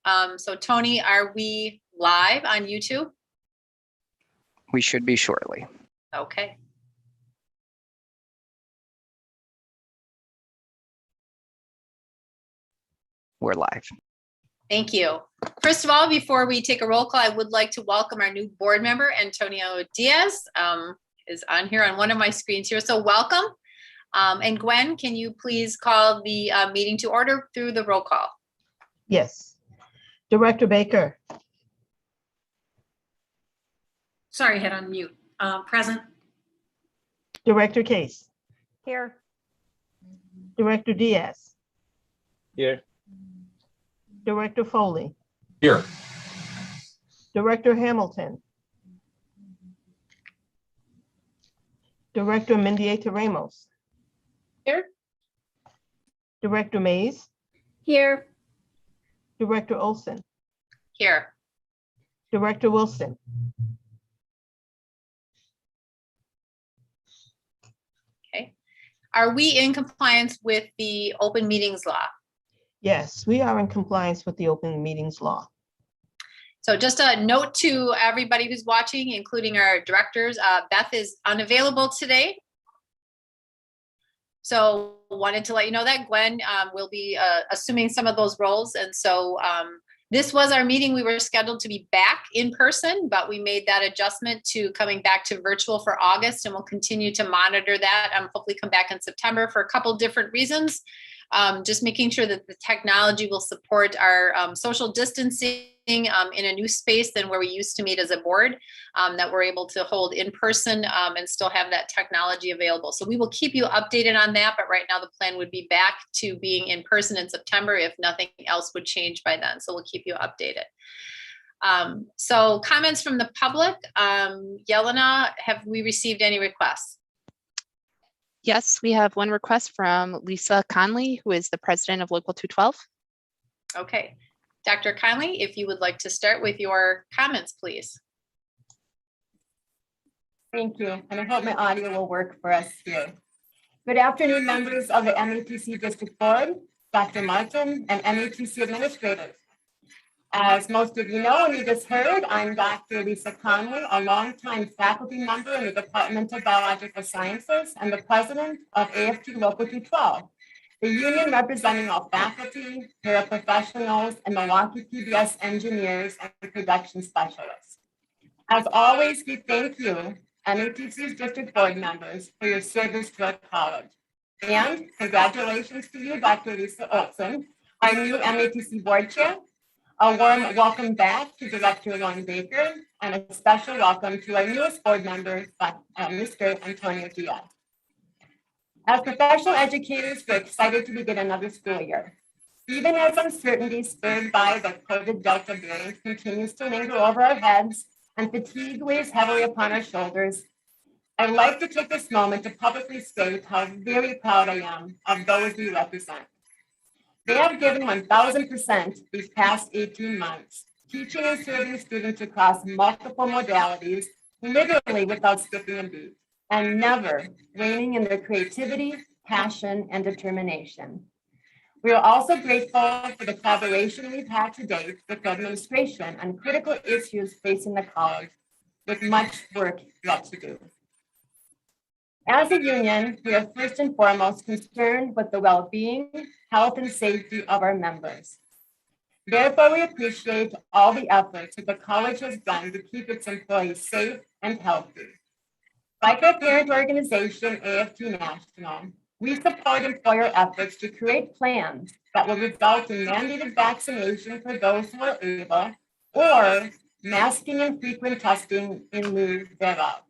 So Tony, are we live on YouTube? We should be shortly. Okay. We're live. Thank you. First of all, before we take a roll call, I would like to welcome our new board member, Antonio Diaz, is on here on one of my screens here. So welcome. And Gwen, can you please call the meeting to order through the roll call? Yes. Director Baker. Sorry, hit on mute. Present. Director Case. Here. Director Diaz. Here. Director Foley. Here. Director Hamilton. Director Mendieta Ramos. Here. Director Mays. Here. Director Olson. Here. Director Wilson. Okay. Are we in compliance with the open meetings law? Yes, we are in compliance with the open meetings law. So just a note to everybody who's watching, including our directors, Beth is unavailable today. So wanted to let you know that Gwen will be assuming some of those roles. And so this was our meeting. We were scheduled to be back in person, but we made that adjustment to coming back to virtual for August, and we'll continue to monitor that. Hopefully come back in September for a couple different reasons. Just making sure that the technology will support our social distancing in a new space than where we used to meet as a board, that we're able to hold in person and still have that technology available. So we will keep you updated on that, but right now the plan would be back to being in person in September if nothing else would change by then. So we'll keep you updated. So comments from the public. Yelena, have we received any requests? Yes, we have one request from Lisa Conley, who is the president of Local 212. Okay, Dr. Conley, if you would like to start with your comments, please. Thank you, and I hope my audio will work for us here. Good afternoon, members of the MATC District Board, Dr. Martin, and MATC administrators. As most of you know, and you just heard, I'm Dr. Lisa Conley, a longtime faculty member in the Department of Biological Sciences and the president of AFT Local 212, the union representing all faculty, paraprofessionals, and Milwaukee PBS engineers and production specialists. As always, we thank you, MATC's district board members, for your service to our college. And congratulations to you, Dr. Lisa Olson, our new MATC board chair. A warm welcome back to Director Lauren Baker, and a special welcome to our newest board member, Mr. Antonio Diaz. As professional educators, we're excited to begin another school year. Even as uncertainty spurred by the COVID Delta variant continues to linger over our heads and fatigue weighs heavily upon our shoulders, I'd like to take this moment to publicly state how very proud I am of those we represent. They have given 1,000% these past 18 months, teaching and serving students across multiple modalities, literally without skipping a beat, and never waning in their creativity, passion, and determination. We are also grateful for the collaboration we've had to date with the administration on critical issues facing the college, with much work yet to do. As a union, we are first and foremost concerned with the well-being, health, and safety of our members. Therefore, we appreciate all the efforts that the college has done to keep its employees safe and healthy. Like our parent organization, AFT National, we support employer efforts to create plans that will result in mandated vaccination for those who are able, or masking and frequent testing in lieu thereof.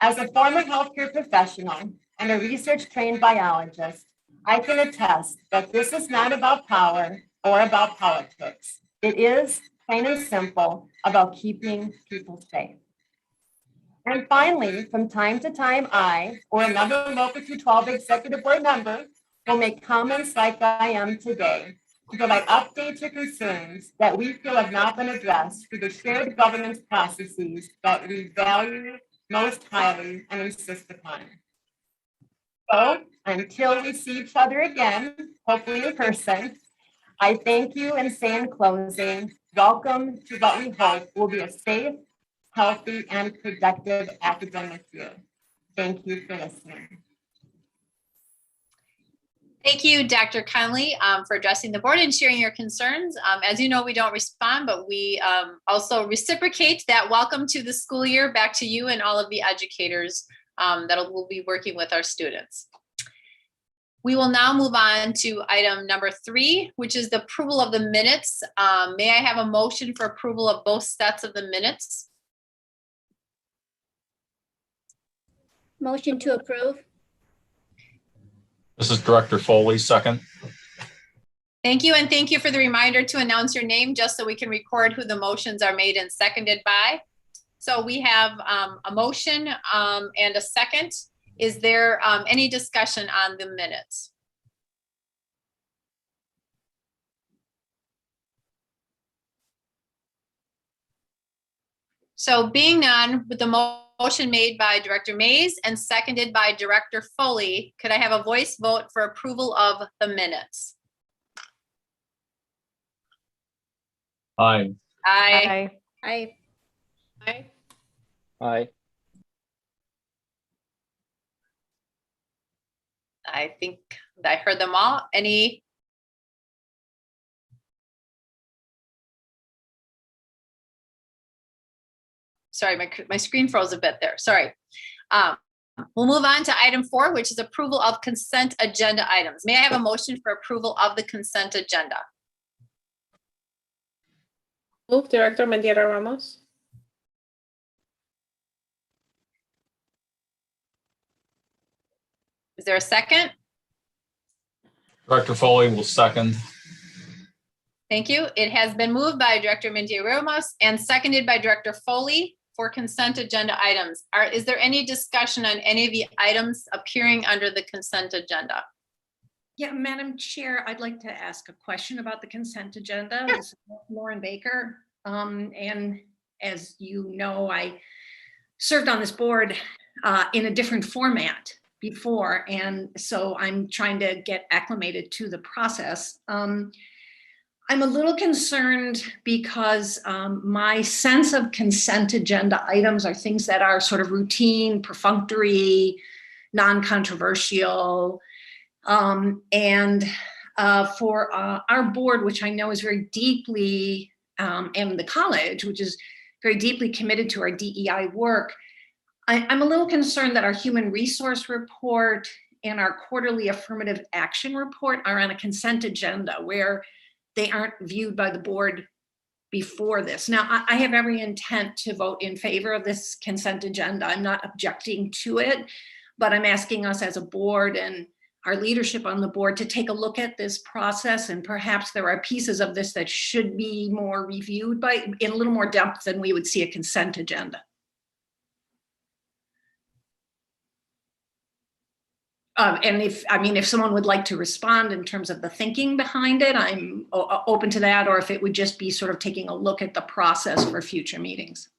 As a former healthcare professional and a research-trained biologist, I can attest that this is not about power or about politics. It is, plain and simple, about keeping people safe. And finally, from time to time, I or another Local 212 executive board member will make comments like I am today to provide updates or concerns that we feel have not been addressed through the shared governance processes that we value most highly and insist upon. So until we see each other again, hopefully in person, I thank you and say in closing, welcome to what we hope will be a safe, healthy, and productive academic year. Thank you for listening. Thank you, Dr. Conley, for addressing the board and sharing your concerns. As you know, we don't respond, but we also reciprocate that welcome to the school year back to you and all of the educators that will be working with our students. We will now move on to item number 3, which is the approval of the minutes. May I have a motion for approval of both sets of the minutes? Motion to approve. This is Director Foley, second. Thank you, and thank you for the reminder to announce your name just so we can record who the motions are made and seconded by. So we have a motion and a second. Is there any discussion on the minutes? So being none, with the motion made by Director Mays and seconded by Director Foley, could I have a voice vote for approval of the minutes? Aye. Aye. Aye. Aye. Aye. I think I heard them all. Any? Sorry, my screen froze a bit there. Sorry. We'll move on to item 4, which is approval of consent agenda items. May I have a motion for approval of the consent agenda? Move, Director Mendieta Ramos. Is there a second? Director Foley will second. Thank you. It has been moved by Director Mendieta Ramos and seconded by Director Foley for consent agenda items. Is there any discussion on any of the items appearing under the consent agenda? Yeah, Madam Chair, I'd like to ask a question about the consent agenda. This is Lauren Baker. And as you know, I served on this board in a different format before. And so I'm trying to get acclimated to the process. I'm a little concerned because my sense of consent agenda items are things that are sort of routine, perfunctory, non-controversial. And for our board, which I know is very deeply, and the college, which is very deeply committed to our DEI work, I'm a little concerned that our human resource report and our quarterly affirmative action report are on a consent agenda where they aren't viewed by the board before this. Now, I have every intent to vote in favor of this consent agenda. I'm not objecting to it, but I'm asking us as a board and our leadership on the board to take a look at this process, and perhaps there are pieces of this that should be more reviewed in a little more depth than we would see a consent agenda. And if someone would like to respond in terms of the thinking behind it, I'm open to that, or if it would just be sort of taking a look at the process for future meetings.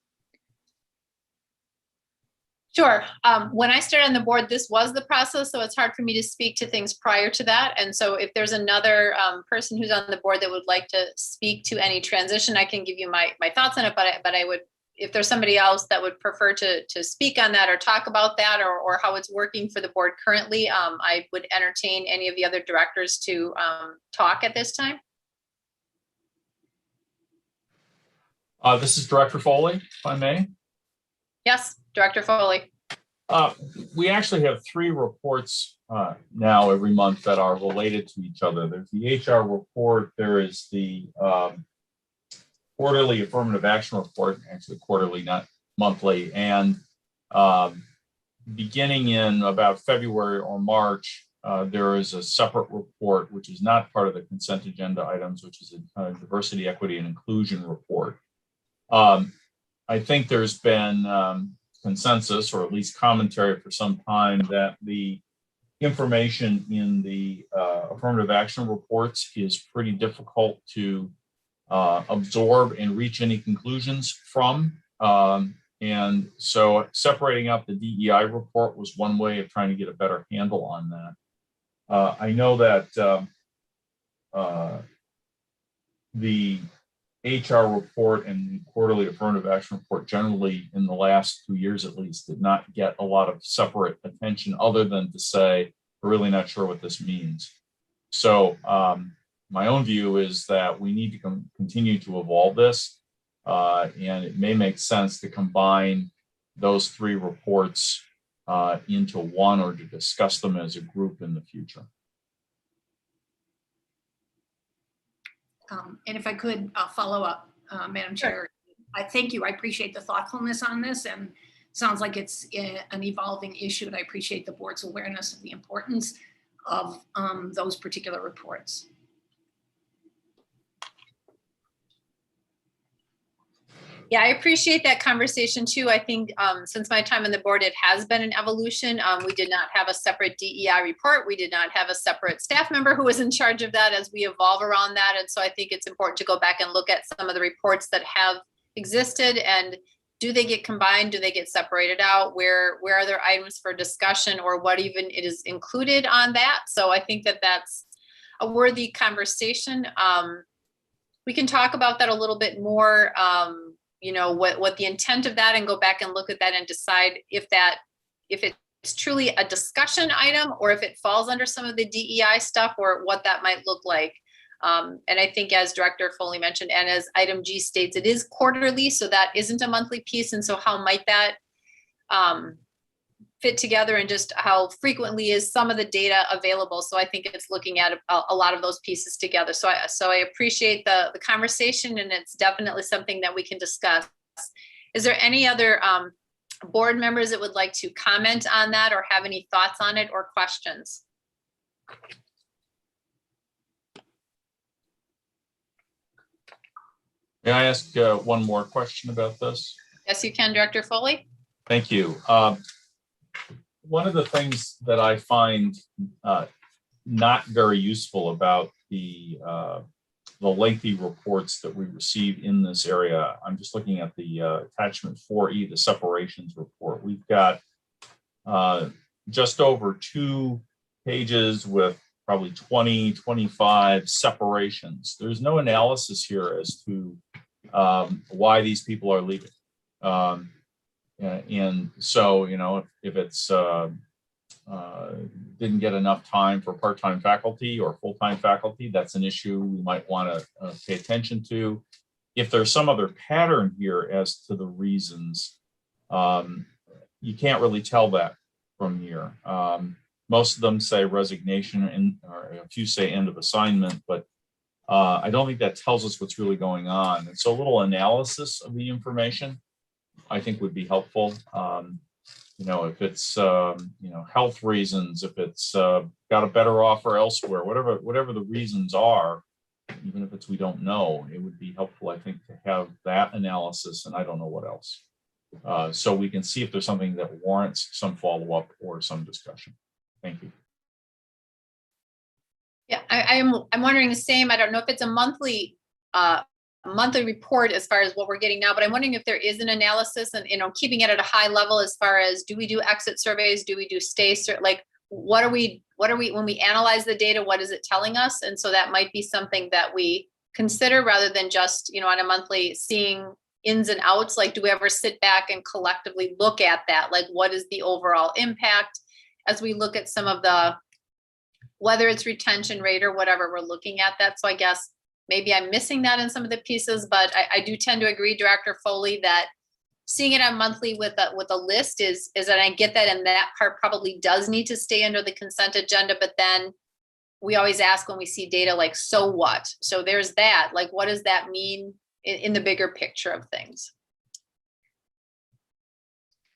Sure. When I started on the board, this was the process, so it's hard for me to speak to things prior to that. And so if there's another person who's on the board that would like to speak to any transition, I can give you my thoughts on it, but I would, if there's somebody else that would prefer to speak on that or talk about that or how it's working for the board currently, I would entertain any of the other directors to talk at this time. This is Director Foley, if I may. Yes, Director Foley. We actually have 3 reports now every month that are related to each other. There's the HR report, there is the quarterly affirmative action report, actually quarterly, not monthly, and beginning in about February or March, there is a separate report which is not part of the consent agenda items, which is a diversity, equity, and inclusion report. I think there's been consensus, or at least commentary for some time, that the information in the affirmative action reports is pretty difficult to absorb and reach any conclusions from. And so separating out the DEI report was one way of trying to get a better handle on that. I know that the HR report and quarterly affirmative action report generally in the last 2 years at least did not get a lot of separate attention other than to say, we're really not sure what this means. So my own view is that we need to continue to evolve this, and it may make sense to combine those 3 reports into one or to discuss them as a group in the future. And if I could follow up, Madam Chair, I thank you. I appreciate the thoughtfulness on this, and sounds like it's an evolving issue, and I appreciate the board's awareness of the importance of those particular reports. Yeah, I appreciate that conversation too. I think since my time on the board, it has been an evolution. We did not have a separate DEI report. We did not have a separate staff member who was in charge of that as we evolve around that. And so I think it's important to go back and look at some of the reports that have existed, and do they get combined? Do they get separated out? Where are there items for discussion, or what even it is included on that? So I think that that's a worthy conversation. We can talk about that a little bit more. You know, what the intent of that, and go back and look at that and decide if it's truly a discussion item, or if it falls under some of the DEI stuff, or what that might look like. And I think, as Director Foley mentioned, and as item G states, it is quarterly, so that isn't a monthly piece. And so how might that fit together, and just how frequently is some of the data available? So I think it's looking at a lot of those pieces together. So I appreciate the conversation, and it's definitely something that we can discuss. Is there any other board members that would like to comment on that, or have any thoughts on it or questions? May I ask one more question about this? Yes, you can, Director Foley. Thank you. One of the things that I find not very useful about the lengthy reports that we receive in this area, I'm just looking at the attachment 4E, the separations report. We've got just over 2 pages with probably 20, 25 separations. There's no analysis here as to why these people are leaving. And so, you know, if it's didn't get enough time for part-time faculty or full-time faculty, that's an issue we might want to pay attention to. If there's some other pattern here as to the reasons, you can't really tell that from here. Most of them say resignation, or a few say end of assignment, but I don't think that tells us what's really going on. And so a little analysis of the information, I think, would be helpful. You know, if it's you know, health reasons, if it's got a better offer elsewhere, whatever the reasons are, even if it's we don't know, it would be helpful, I think, to have that analysis, and I don't know what else. So we can see if there's something that warrants some follow-up or some discussion. Thank you. Yeah, I'm wondering the same. I don't know if it's a monthly report as far as what we're getting now, but I'm wondering if there is an analysis, and, you know, keeping it at a high level as far as, do we do exit surveys? Do we do like, what are we, when we analyze the data, what is it telling us? And so that might be something that we consider, rather than just, you know, on a monthly seeing ins and outs. Like, do we ever sit back and collectively look at that? Like, what is the overall impact as we look at some of the, whether it's retention rate or whatever we're looking at that. So I guess maybe I'm missing that in some of the pieces, but I do tend to agree, Director Foley, that seeing it on monthly with a list is that I get that, and that part probably does need to stay under the consent agenda. But then we always ask when we see data, like, so what? So there's that, like, what does that mean in the bigger picture of things?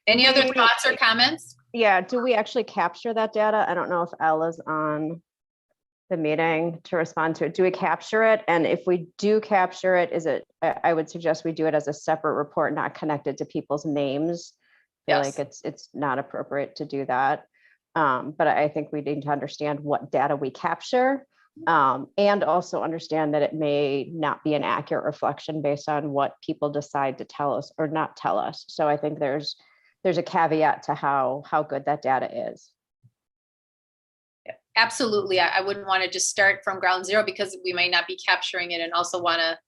Any other thoughts or comments? Yeah, do we actually capture that data? I don't know if Ella's on the meeting to respond to it. Do we capture it? And if we do capture it, I would suggest we do it as a separate report, not connected to people's names. I feel like it's not appropriate to do that. But I think we need to understand what data we capture, and also understand that it may not be an accurate reflection based on what people decide to tell us or not tell us. So I think there's a caveat to how good that data is. Absolutely. I wouldn't want to just start from ground zero because we might not be capturing it, and also want to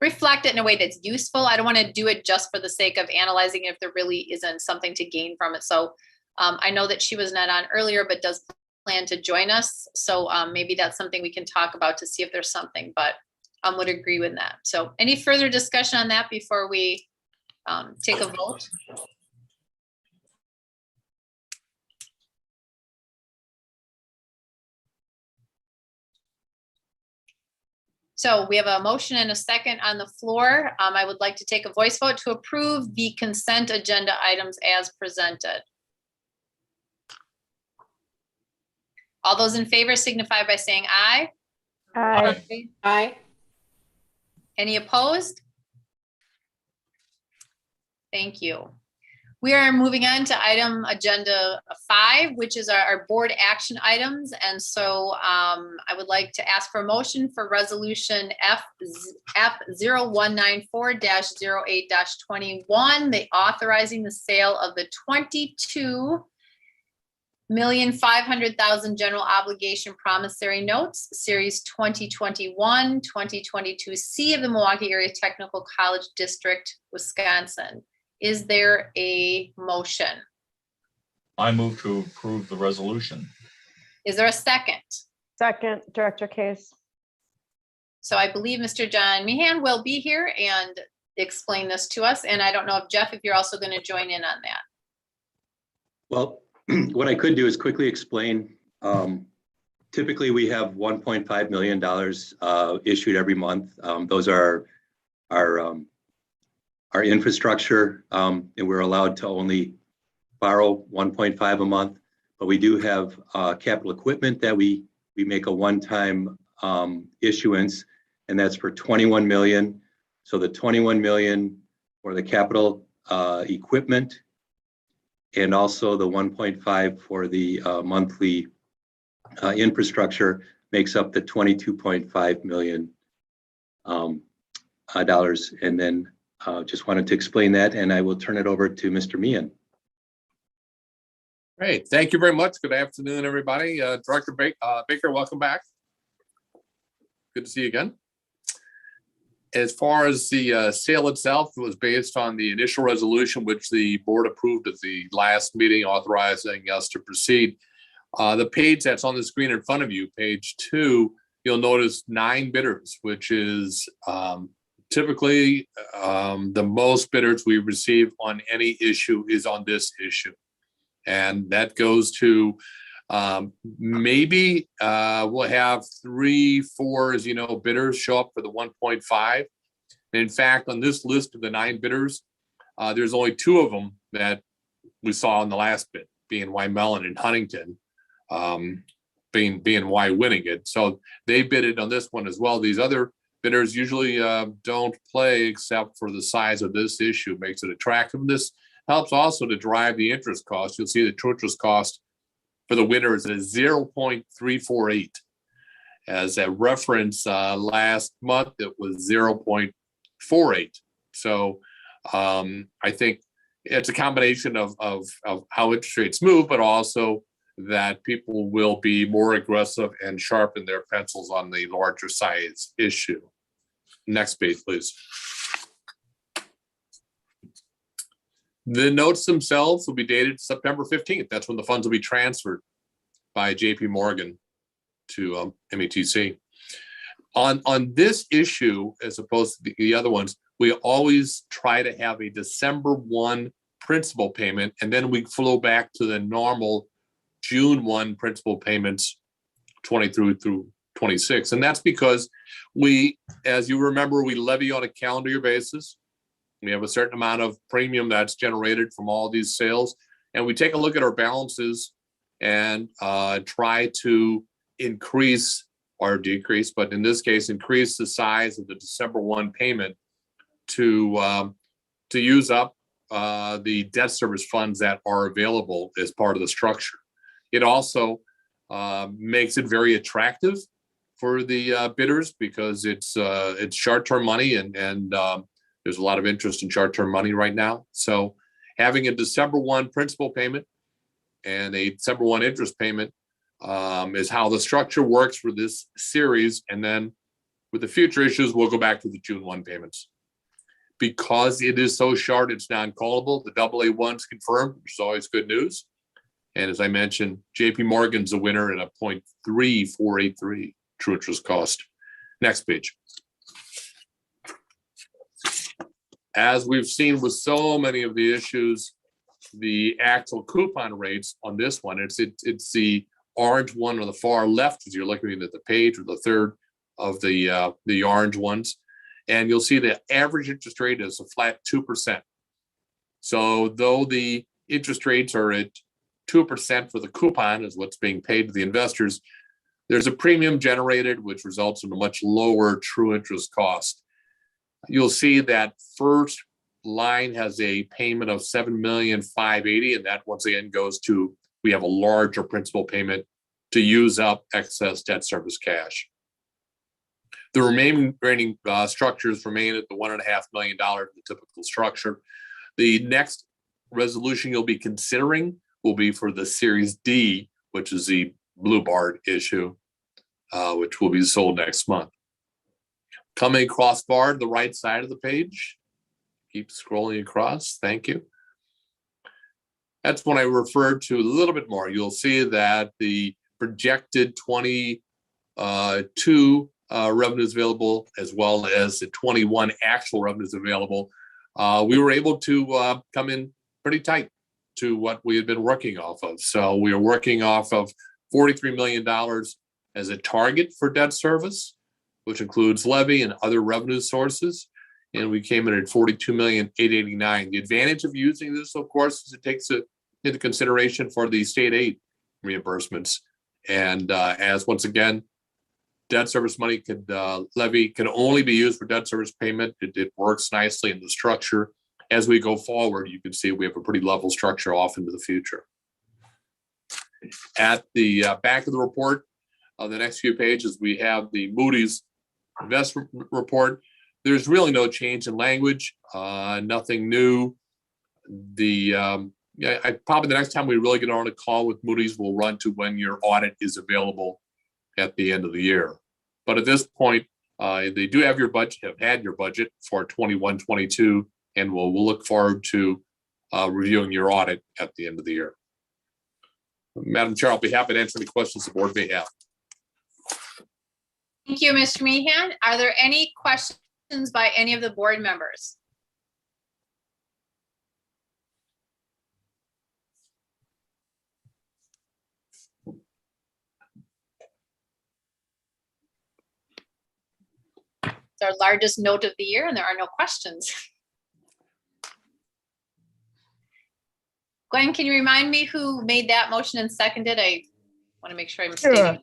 reflect it in a way that's useful. I don't want to do it just for the sake of analyzing it if there really isn't something to gain from it. So I know that she was not on earlier, but does plan to join us. So maybe that's something we can talk about to see if there's something, but would agree with that. So any further discussion on that before we take a vote? So we have a motion and a second on the floor. I would like to take a voice vote to approve the consent agenda items as presented. All those in favor signify by saying aye. Aye. Aye. Any opposed? Thank you. We are moving on to item agenda 5, which is our board action items. And so I would like to ask for a motion for resolution F0194-08-21, the authorizing the sale of the 22,500,000 general obligation promissory notes, series 2021, 2022C of the Milwaukee Area Technical College District, Wisconsin. Is there a motion? I move to approve the resolution. Is there a second? Second, Director Case. So I believe Mr. John Meehan will be here and explain this to us. And I don't know if Jeff, if you're also going to join in on that. Well, what I could do is quickly explain. Typically, we have $1.5 million issued every month. Those are our infrastructure, and we're allowed to only borrow 1.5 a month. But we do have capital equipment that we make a one-time issuance, and that's for 21 million. So the 21 million for the capital equipment, and also the 1.5 for the monthly infrastructure makes up the 22.5 million dollars. And then just wanted to explain that, and I will turn it over to Mr. Meehan. Great, thank you very much. Good afternoon, everybody. Director Baker, welcome back. Good to see you again. As far as the sale itself, it was based on the initial resolution, which the board approved at the last meeting, authorizing us to proceed. The page that's on the screen in front of you, page 2, you'll notice 9 bidders, which is typically the most bidders we receive on any issue is on this issue. And that goes to maybe we'll have 3, 4, as you know, bidders show up for the 1.5. And in fact, on this list of the 9 bidders, there's only 2 of them that we saw in the last bid, being Mellon and Huntington, being winning it. So they bidded on this one as well. These other bidders usually don't play except for the size of this issue, makes it attractive. This helps also to drive the interest cost. You'll see the interest cost for the winner is at 0.348. As a reference, last month it was 0.48. So I think it's a combination of how interest rates move, but also that people will be more aggressive and sharpen their pencils on the larger size issue. Next page, please. The notes themselves will be dated September 15th. That's when the funds will be transferred by JP Morgan to MATC. On this issue, as opposed to the other ones, we always try to have a December 1 principal payment, and then we flow back to the normal June 1 principal payments 23 through 26. And that's because we, as you remember, we levy on a calendar year basis. We have a certain amount of premium that's generated from all these sales. And we take a look at our balances and try to increase or decrease, but in this case, increase the size of the December 1 payment to use up the debt service funds that are available as part of the structure. It also makes it very attractive for the bidders because it's short-term money and there's a lot of interest in short-term money right now. So having a December 1 principal payment and a December 1 interest payment is how the structure works for this series. And then with the future issues, we'll go back to the June 1 payments. Because it is so short, it's non-callable. The AA1's confirmed, which is always good news. And as I mentioned, JP Morgan's a winner at a 0.3483 true interest cost. Next page. As we've seen with so many of the issues, the actual coupon rates on this one, it's the orange one on the far left as you're looking at the page, or the third of the orange ones. And you'll see the average interest rate is a flat 2%. So though the interest rates are at 2% for the coupon is what's being paid to the investors, there's a premium generated, which results in a much lower true interest cost. You'll see that first line has a payment of $7,580,000, and that once again goes to, we have a larger principal payment to use up excess debt service cash. The remaining structures remain at the $1.5 million, the typical structure. The next resolution you'll be considering will be for the Series D, which is the blue bar issue, which will be sold next month. Coming across bar to the right side of the page, keep scrolling across, thank you. That's when I referred to a little bit more. You'll see that the projected 22 revenues available, as well as the 21 actual revenues available, we were able to come in pretty tight to what we had been working off of. So we are working off of $43 million as a target for debt service, which includes levy and other revenue sources. And we came in at $42,889,000. The advantage of using this, of course, is it takes it into consideration for the state aid reimbursements. And as once again, debt service money levy can only be used for debt service payment. It works nicely in the structure. As we go forward, you can see we have a pretty level structure off into the future. At the back of the report, on the next few pages, we have the Moody's investment report. There's really no change in language, nothing new. Probably the next time we really get on a call with Moody's, we'll run to when your audit is available at the end of the year. But at this point, they do have your budget, have had your budget for 21-22, and we'll look forward to reviewing your audit at the end of the year. Madam Chair, I'll be happy to answer any questions the board may have. Thank you, Mr. Meehan. Are there any questions by any of the board members? It's our largest note of the year, and there are no questions. Gwen, can you remind me who made that motion and seconded? I want to make sure I'm stating. Sure.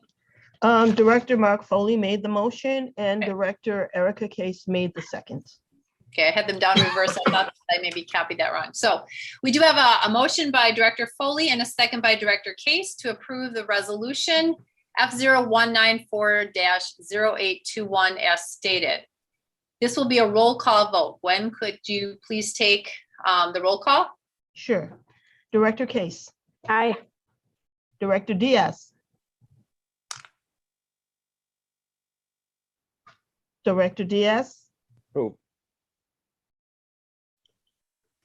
Director Mark Foley made the motion, and okay. Director Erica Case made the second. Okay, I had them down reverse. I thought I maybe copied that wrong. So we do have a motion by Director Foley and a second by Director Case to approve the resolution F0194-0821 as stated. This will be a roll call vote. Gwen, could you please take the roll call? Sure. Director Case. Aye. Director Diaz. Director Diaz. Oh.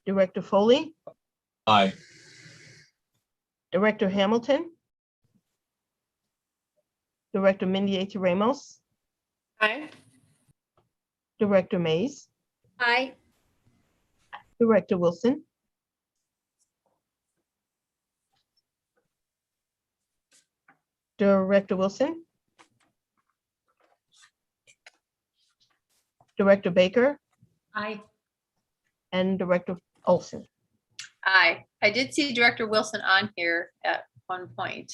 Director Foley. Aye. Director Hamilton. Director Mendieta Ramos. Aye. Director Mays. Aye. Director Wilson. Director Wilson. Director Baker. Aye. And Director Olson. Aye. I did see Director Wilson on here at one point.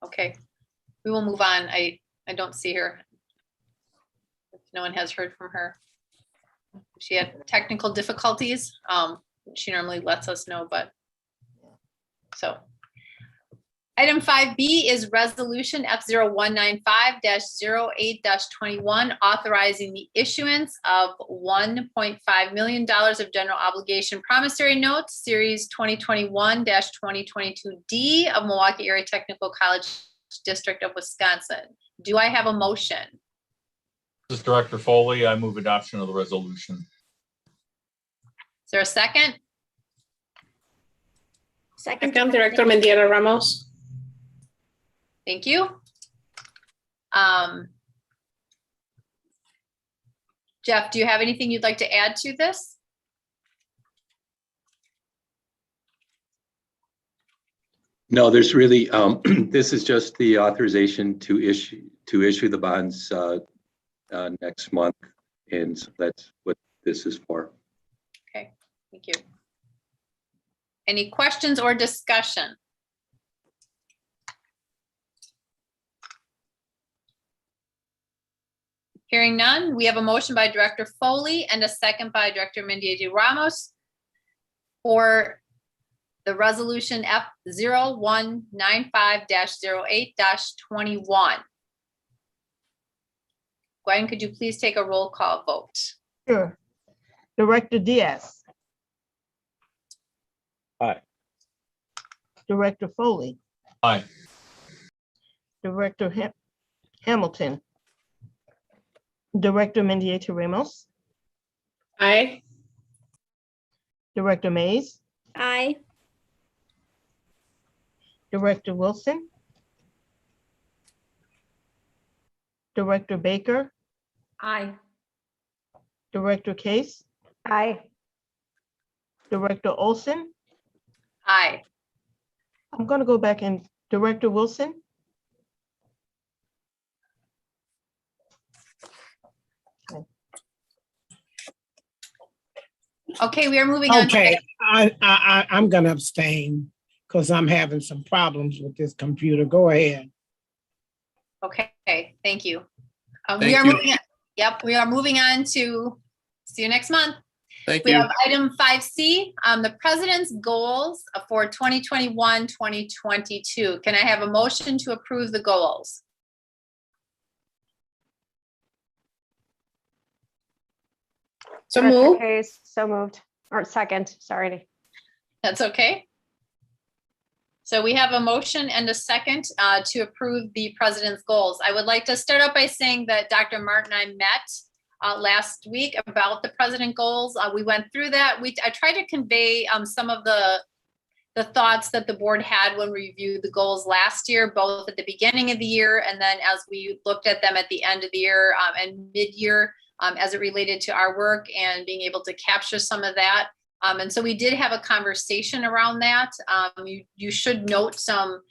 Okay, we will move on. I don't see her. If no one has heard from her. She had technical difficulties. She normally lets us know, but so Item 5B is Resolution F0195-08-21, authorizing the issuance of $1.5 million of general obligation promissory notes, Series 2021-2022D of Milwaukee Area Technical College District of Wisconsin. Do I have a motion? This is Director Foley. I move adoption of the resolution. Is there a second? Second, Director Mendieta Ramos. Thank you. Jeff, do you have anything you'd like to add to this? No, there's really, this is just the authorization to issue the bonds next month. And so that's what this is for. Okay, thank you. Any questions or discussion? Hearing none, we have a motion by Director Foley and a second by Director Mendieta Ramos for the resolution F0195-08-21. Gwen, could you please take a roll call vote? Sure. Director Diaz. Aye. Director Foley. Aye. Director Hamilton. Director Mendieta Ramos. Aye. Director Mays. Aye. Director Wilson. Director Baker. Aye. Director Case. Aye. Director Olson. Aye. I'm going to go back and Director Wilson. Okay, we are moving on. Okay, I'm gonna abstain because I'm having some problems with this computer. Go ahead. Okay, thank you. Thank We are you. moving on. Yep, we are moving on to see you next month. Thank We you. have item 5C, the president's goals for 2021-2022. Can I have a motion to approve the goals? So Director move. Case, so moved, or second, sorry. That's okay. So we have a motion and a second to approve the president's goals. I would like to start out by saying that Dr. Martin and I met last week about the president goals. We went through that. I tried to convey some of the thoughts that the board had when we reviewed the goals last year, both at the beginning of the year and then as we looked at them at the end of the year and mid-year as it related to our work and being able to capture some of that. And so we did have a conversation around that. You should note some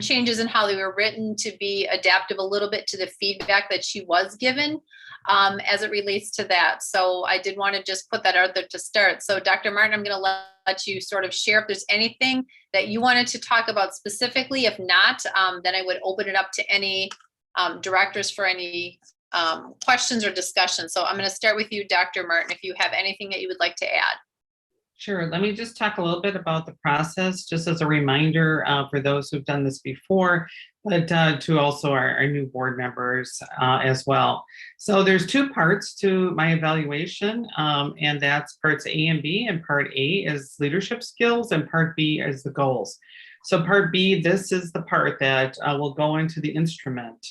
changes in how they were written to be adaptive a little bit to the feedback that she was given as it relates to that. So I did want to just put that out there to start. So Dr. Martin, I'm going to let you sort of share if there's anything that you wanted to talk about specifically. If not, then I would open it up to any directors for any questions or discussion. So I'm going to start with you, Dr. Martin, if you have anything that you would like to add. Sure. Let me just talk a little bit about the process, just as a reminder for those who've done this before, but to also our new board members as well. So there's two parts to my evaluation, and that's parts A and B. And part A is leadership skills, and part B is the goals. So part B, this is the part that will go into the instrument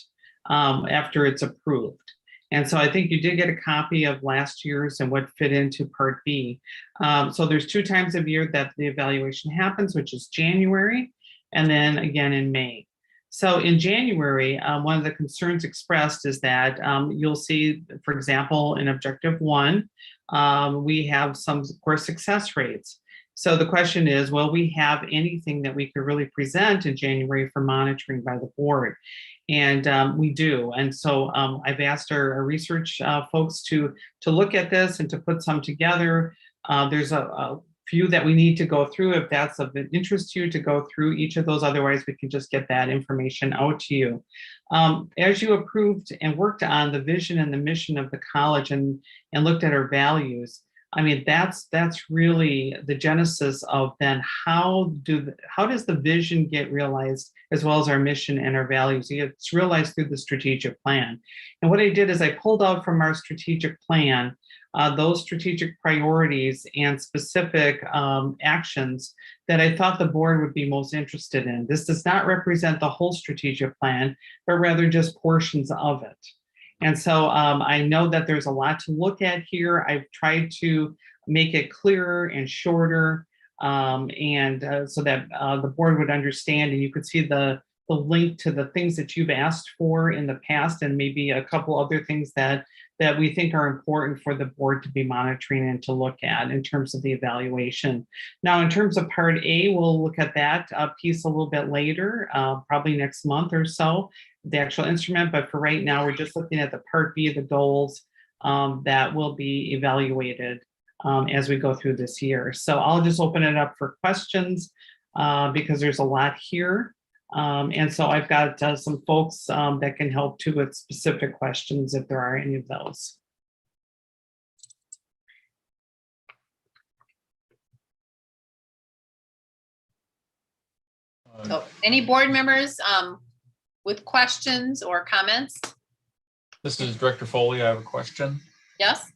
after it's approved. And so I think you did get a copy of last year's and what fit into part B. So there's 2 times a year that the evaluation happens, which is January and then again in May. So in January, one of the concerns expressed is that you'll see, for example, in objective 1, we have some course success rates. So the question is, will we have anything that we could really present in January for monitoring by the board? And we do. And so I've asked our research folks to look at this and to put some together. There's a few that we need to go through if that's of interest to you, to go through each of those. Otherwise, we can just get that information out to you. As you approved and worked on the vision and the mission of the college and looked at our values, I mean, that's really the genesis of then how does the vision get realized, as well as our mission and our values? It's realized through the strategic plan. And what I did is I pulled out from our strategic plan those strategic priorities and specific actions that I thought the board would be most interested in. This does not represent the whole strategic plan, but rather just portions of it. And so I know that there's a lot to look at here. I've tried to make it clearer and shorter, and so that the board would understand, and you could see the link to the things that you've asked for in the past, and maybe a couple other things that we think are important for the board to be monitoring and to look at in terms of the evaluation. Now, in terms of Part A, we'll look at that piece a little bit later, probably next month or so, the actual instrument. But for right now, we're just looking at the Part B, the goals that will be evaluated as we go through this year. So I'll just open it up for questions because there's a lot here. And so I've got some folks that can help too with specific questions if there are any of those. So any board members with questions or comments? This is Director Foley. I have a question. Yes.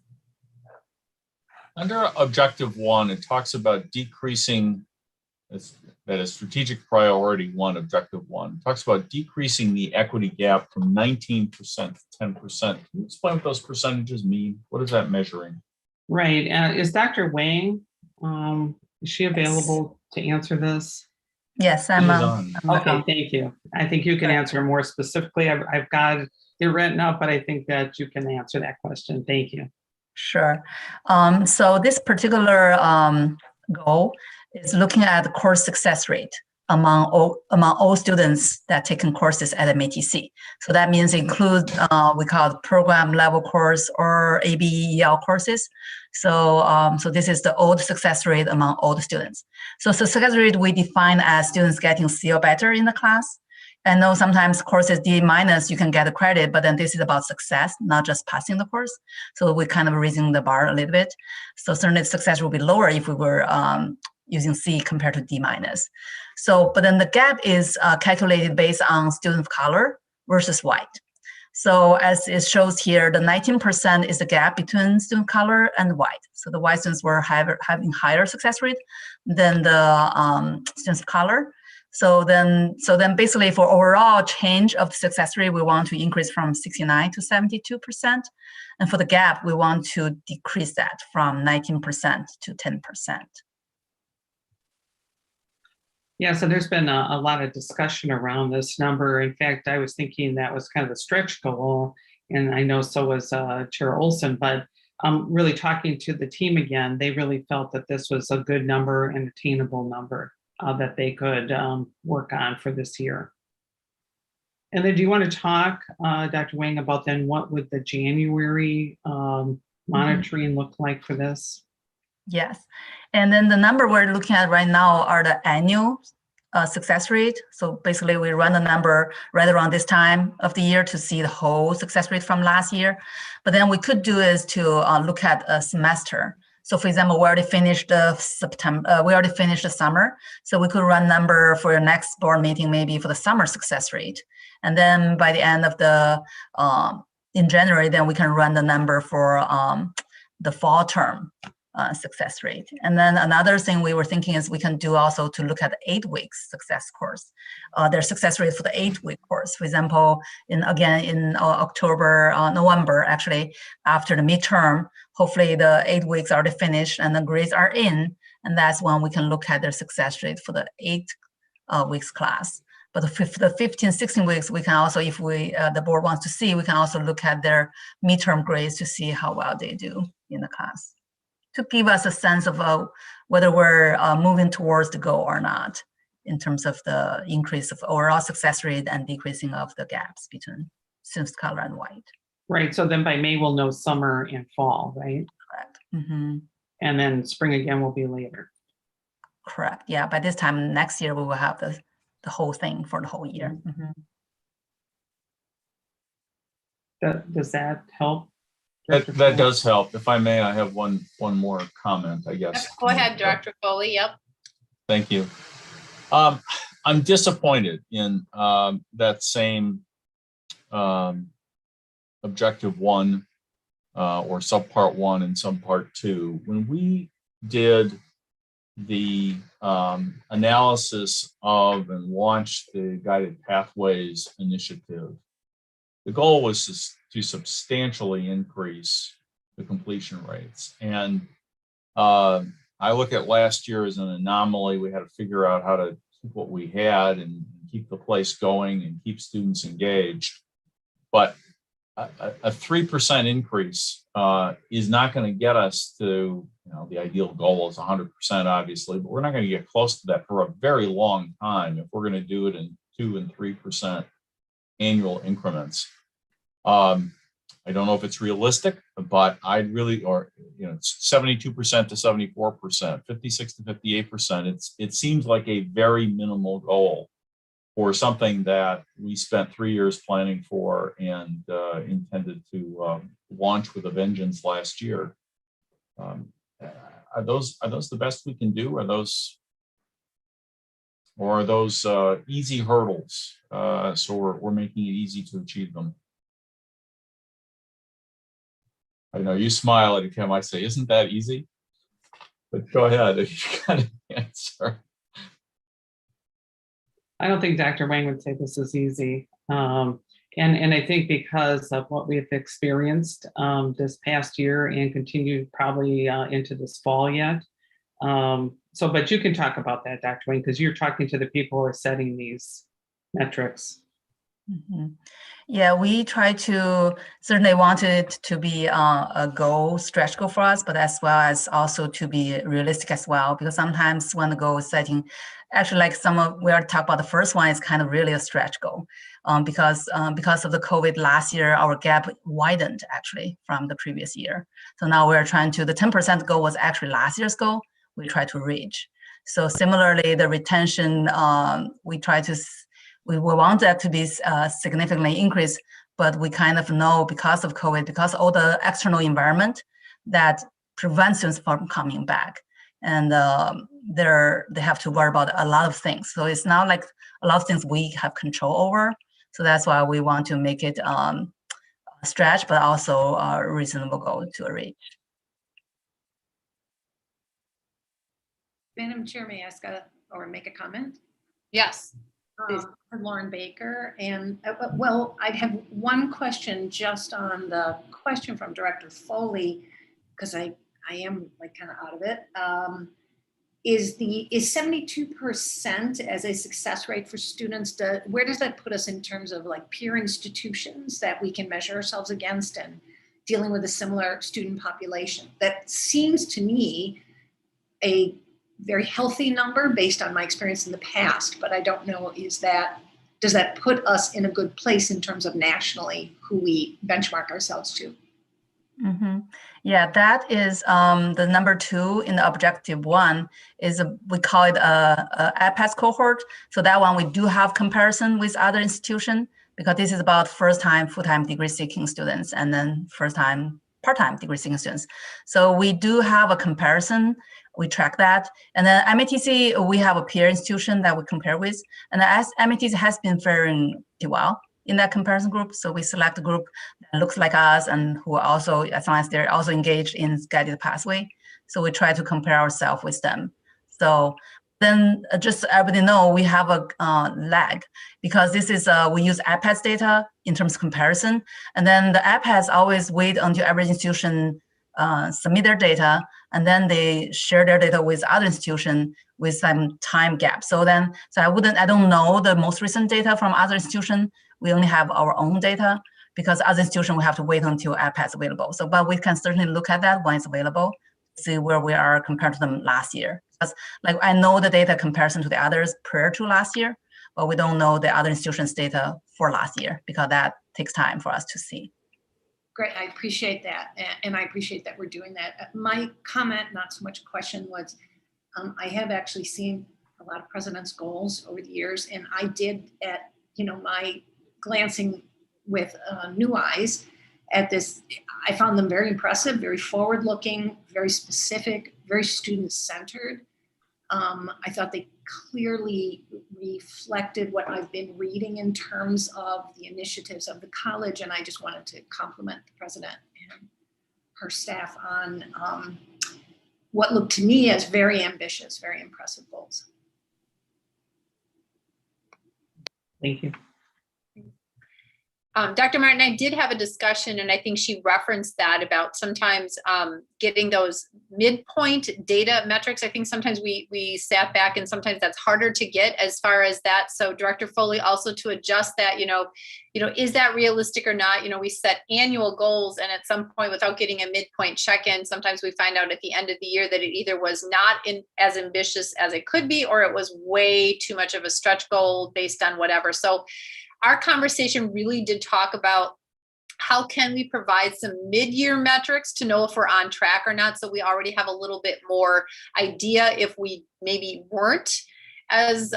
Under Objective 1, it talks about decreasing, that is strategic priority 1, Objective 1, talks about decreasing the equity gap from 19% to 10%. Can you explain what those percentages mean? What is that measuring? Right. Is Dr. Wang, is she available to answer this? Yes, I'm on. Okay, thank you. I think you can answer more specifically. I've got it written up, but I think that you can answer that question. Thank you. Sure. So this particular goal is looking at the course success rate among all students that taken courses at MATC. So that means include we call it program level course or ABEL courses. So this is the old success rate among all the students. So success rate we define as students getting C or better in the class. I know sometimes courses D- you can get a credit, but then this is about success, not just passing the course. So we're kind of raising the bar a little bit. So certainly the success will be lower if we were using C compared to D-. So, but then the gap is calculated based on student of color versus white. So as it shows here, the 19% is the gap between student of color and white. So the white students were having higher success rate than the students of color. So then basically for overall change of the success rate, we want to increase from 69 to 72%. And for the gap, we want to decrease that from 19% to 10%. Yeah, so there's been a lot of discussion around this number. In fact, I was thinking that was kind of a stretch goal, and I know so was Chair Olson, but really talking to the team again, they really felt that this was a good number and attainable number that they could work on for this year. And then do you want to talk, Dr. Wang, about then what would the January monitoring look like for this? Yes, and then the number we're looking at right now are the annual success rate. So basically we run the number right around this time of the year to see the whole success rate from last year. But then we could do is to look at a semester. So for example, we already finished the summer. So we could run number for your next board meeting, maybe for the summer success rate. And then by the end of the, in January, then we can run the number for the fall term success rate. And then another thing we were thinking is we can do also to look at the 8 weeks success course, their success rate for the 8-week course. For example, in October, November, actually, after the midterm, hopefully the 8 weeks are already finished and the grades are in, and that's when we can look at their success rate for the 8 weeks class. But for the 15, 16 weeks, we can also, if we the board wants to see, we can also look at their midterm grades to see how well they do in the class, to give us a sense of whether we're moving towards the goal or not in terms of the increase of overall success rate and decreasing of the gaps between students of color and white. Right, so then by May, we'll know summer and fall, right? Correct. Mm-hmm. And then spring again will be later. Correct, yeah, by this time next year, we will have the whole thing for the whole year. Mm-hmm. Does that help? That does help. If I may, I have one more comment, I guess. Go ahead, Director Foley. Yep. Thank you. I'm disappointed in that same objective 1 or subpart 1 and subpart 2. When we did the analysis of and launched the Guided Pathways initiative, the goal was to substantially increase the completion rates. And I look at last year as an anomaly. We had to figure out how to keep what we had and keep the place going and keep students engaged. But a 3% increase is not going to get us to, the ideal goal is 100%, obviously, but we're not going to get close to that for a very long time if we're going to do it in 2 and 3% annual increments. I don't know if it's realistic, but I'd really, it's 72% to 74%, 56 to 58%. It seems like a very minimal goal for something that we spent 3 years planning for and intended to launch with a vengeance last year. Are those the best we can do? Are those easy hurdles? So we're making it easy to achieve them. I know you smile at Kim. I say, isn't that easy? But go ahead if you got an answer. I don't think Dr. Wang would say this is easy. And I think because of what we've experienced this past year and continue probably into this fall yet. But you can talk about that, Dr. Wang, because you're talking to the people who are setting these metrics. Mm-hmm. Yeah, we try to certainly want it to be a goal, stretch goal for us, but as well as also to be realistic as well, because sometimes when the goal is setting, actually like we are talking about the first one is kind of really a stretch goal because of the COVID last year, our gap widened actually from the previous year. So now we're trying to, the 10% goal was actually last year's goal, we try to reach. So similarly, the retention, we want that to be significantly increased, but we kind of know because of COVID, because all the external environment that prevents students from coming back. And they have to worry about a lot of things. So it's not like a lot of things we have control over. So that's why we want to make it a stretch, but also a reasonable goal to reach. Madam Chair, may I ask or make a comment? Yes. Lauren Baker, and I'd have one question just on the question from Director Foley, because I am like kind of out of it. Is 72% as a success rate for students? Where does that put us in terms of like peer institutions that we can measure ourselves against and dealing with a similar student population? That seems to me a very healthy number based on my experience in the past, but I don't know, does that put us in a good place in terms of nationally who we benchmark ourselves to? Mm-hmm. Yeah, that is the number 2 in the objective 1 is we call it a APAS cohort. So that one we do have comparison with other institutions because this is about first-time full-time degree seeking students and then first-time part-time degree seeking students. So we do have a comparison. We track that. And then MATC, we have a peer institution that we compare with. And as MATC has been faring pretty well in that comparison group. So we select a group that looks like us and who are also, as long as they're also engaged in guided pathway. So we try to compare ourselves with them. So then just everybody know we have a lag because this is, we use APAS data in terms of comparison. And then the APAS always wait until every institution submit their data, and then they share their data with other institutions with some time gap. So I don't know the most recent data from other institutions. We only have our own data because other institutions we have to wait until APAS is available. So, but we can certainly look at that when it's available, see where we are compared to them last year. Because like I know the data comparison to the others prior to last year, but we don't know the other institutions' data for last year because that takes time for us to see. Great, I appreciate that. And I appreciate that we're doing that. My comment, not so much question, was I have actually seen a lot of president's goals over the years. And I did at, my glancing with new eyes at this, I found them very impressive, very forward-looking, very specific, very student-centered. I thought they clearly reflected what I've been reading in terms of the initiatives of the college, and I just wanted to compliment the president and her staff on what looked to me as very ambitious, very impressive goals. Thank you. Dr. Martin, I did have a discussion, and I think she referenced that about sometimes getting those midpoint data metrics. I think sometimes we sat back and sometimes that's harder to get as far as that. So Director Foley, also to adjust that, is that realistic or not? We set annual goals, and at some point without getting a midpoint check-in, sometimes we find out at the end of the year that it either was not as ambitious as it could be, or it was way too much of a stretch goal based on whatever. So our conversation really did talk about how can we provide some mid-year metrics to know if we're on track or not, so we already have a little bit more idea if we maybe weren't as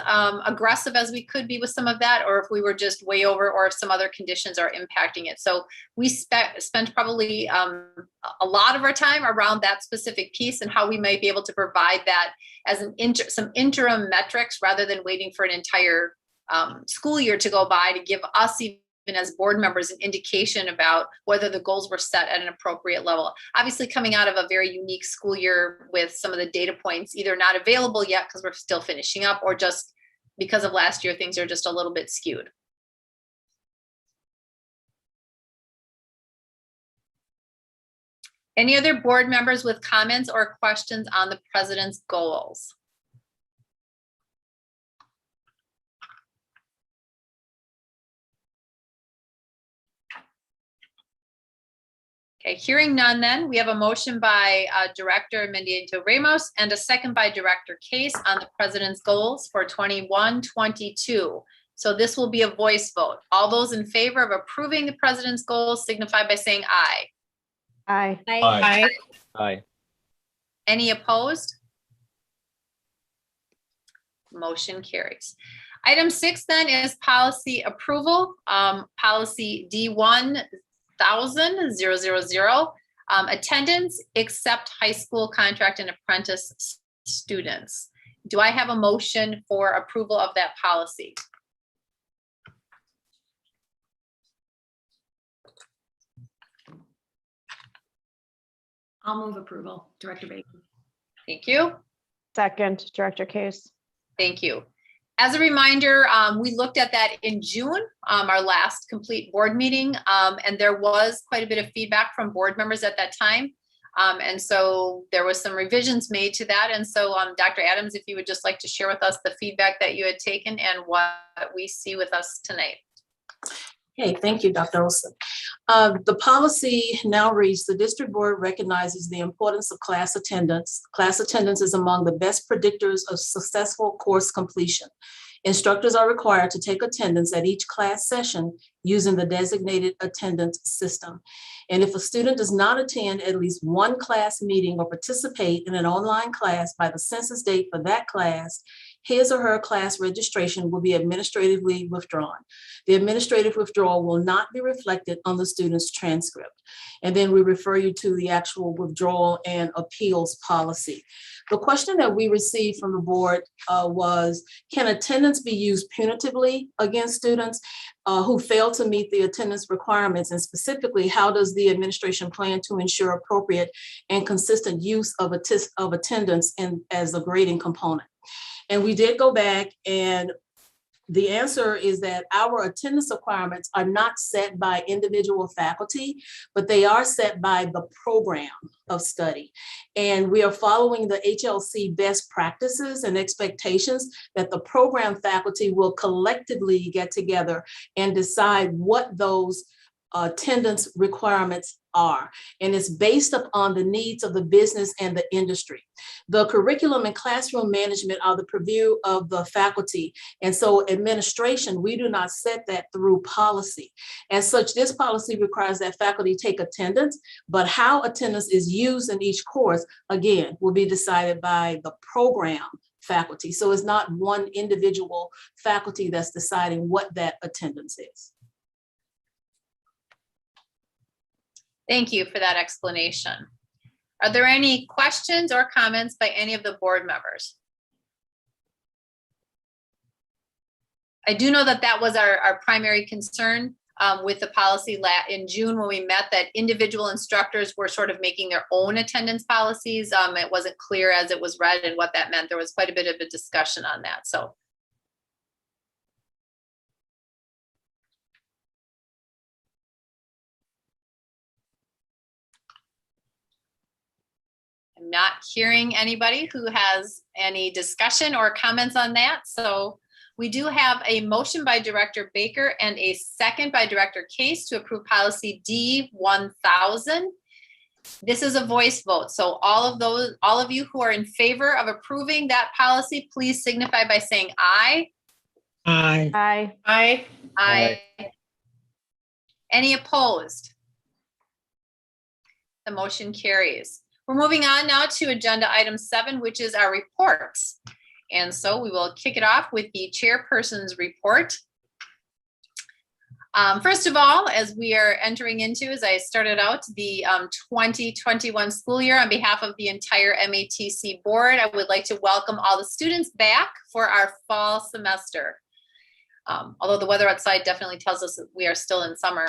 aggressive as we could be with some of that, or if we were just way over, or if some other conditions are impacting it. So we spent probably a lot of our time around that specific piece and how we might be able to provide that as some interim metrics rather than waiting for an entire school year to go by to give us, even as board members, an indication about whether the goals were set at an appropriate level. Obviously coming out of a very unique school year with some of the data points either not available yet because we're still finishing up, or just because of last year, things are just a little bit skewed. Any other board members with comments or questions on the president's goals? Okay, hearing none, then we have a motion by Director Mendieta-Ramos and a second by Director Case on the president's goals for 21-22. So this will be a voice vote. All those in favor of approving the president's goals signify by saying aye. Aye. Aye. Aye. Any opposed? Motion carries. Item 6 then is policy approval. Policy D1 000, attendance except high school contract and apprentice students. Do I have a motion for approval of that policy? I'll move approval, Director Bacon. Thank you. Second, Director Case. Thank you. As a reminder, we looked at that in June, our last complete board meeting, and there was quite a bit of feedback from board members at that time. And so there was some revisions made to that. And so Dr. Adams, if you would just like to share with us the feedback that you had taken and what we see with us tonight. Okay, thank you, Dr. Olson. The policy now reads, the district board recognizes the importance of class attendance. Class attendance is among the best predictors of successful course completion. Instructors are required to take attendance at each class session using the designated attendance system. And if a student does not attend at least one class meeting or participate in an online class by the census date for that class, his or her class registration will be administratively withdrawn. The administrative withdrawal will not be reflected on the student's transcript. And then we refer you to the actual withdrawal and appeals policy. The question that we received from the board was, can attendance be used punitively against students who fail to meet the attendance requirements? And specifically, how does the administration plan to ensure appropriate and consistent use of attendance as a grading component? And we did go back, and the answer is that our attendance requirements are not set by individual faculty, but they are set by the program of study. And we are following the HLC best practices and expectations that the program faculty will collectively get together and decide what those attendance requirements are. And it's based upon the needs of the business and the industry. The curriculum and classroom management are the purview of the faculty. And so administration, we do not set that through policy. As such, this policy requires that faculty take attendance, but how attendance is used in each course, again, will be decided by the program faculty. So it's not one individual faculty that's deciding what that attendance is. Thank you for that explanation. Are there any questions or comments by any of the board members? I do know that that was our primary concern with the policy in June when we met, that individual instructors were sort of making their own attendance policies. It wasn't clear as it was read and what that meant. There was quite a bit of a discussion on that. So. I'm not hearing anybody who has any discussion or comments on that. So we do have a motion by Director Baker and a second by Director Case to approve policy D1000. This is a voice vote. So all of you who are in favor of approving that policy, please signify by saying aye. Aye. Aye. Aye. Aye. Any opposed? The motion carries. We're moving on now to agenda item 7, which is our reports. And so we will kick it off with the chairperson's report. First of all, as we are entering into, as I started out, the 2021 school year, on behalf of the entire MATC board, I would like to welcome all the students back for our fall semester. Although the weather outside definitely tells us that we are still in summer.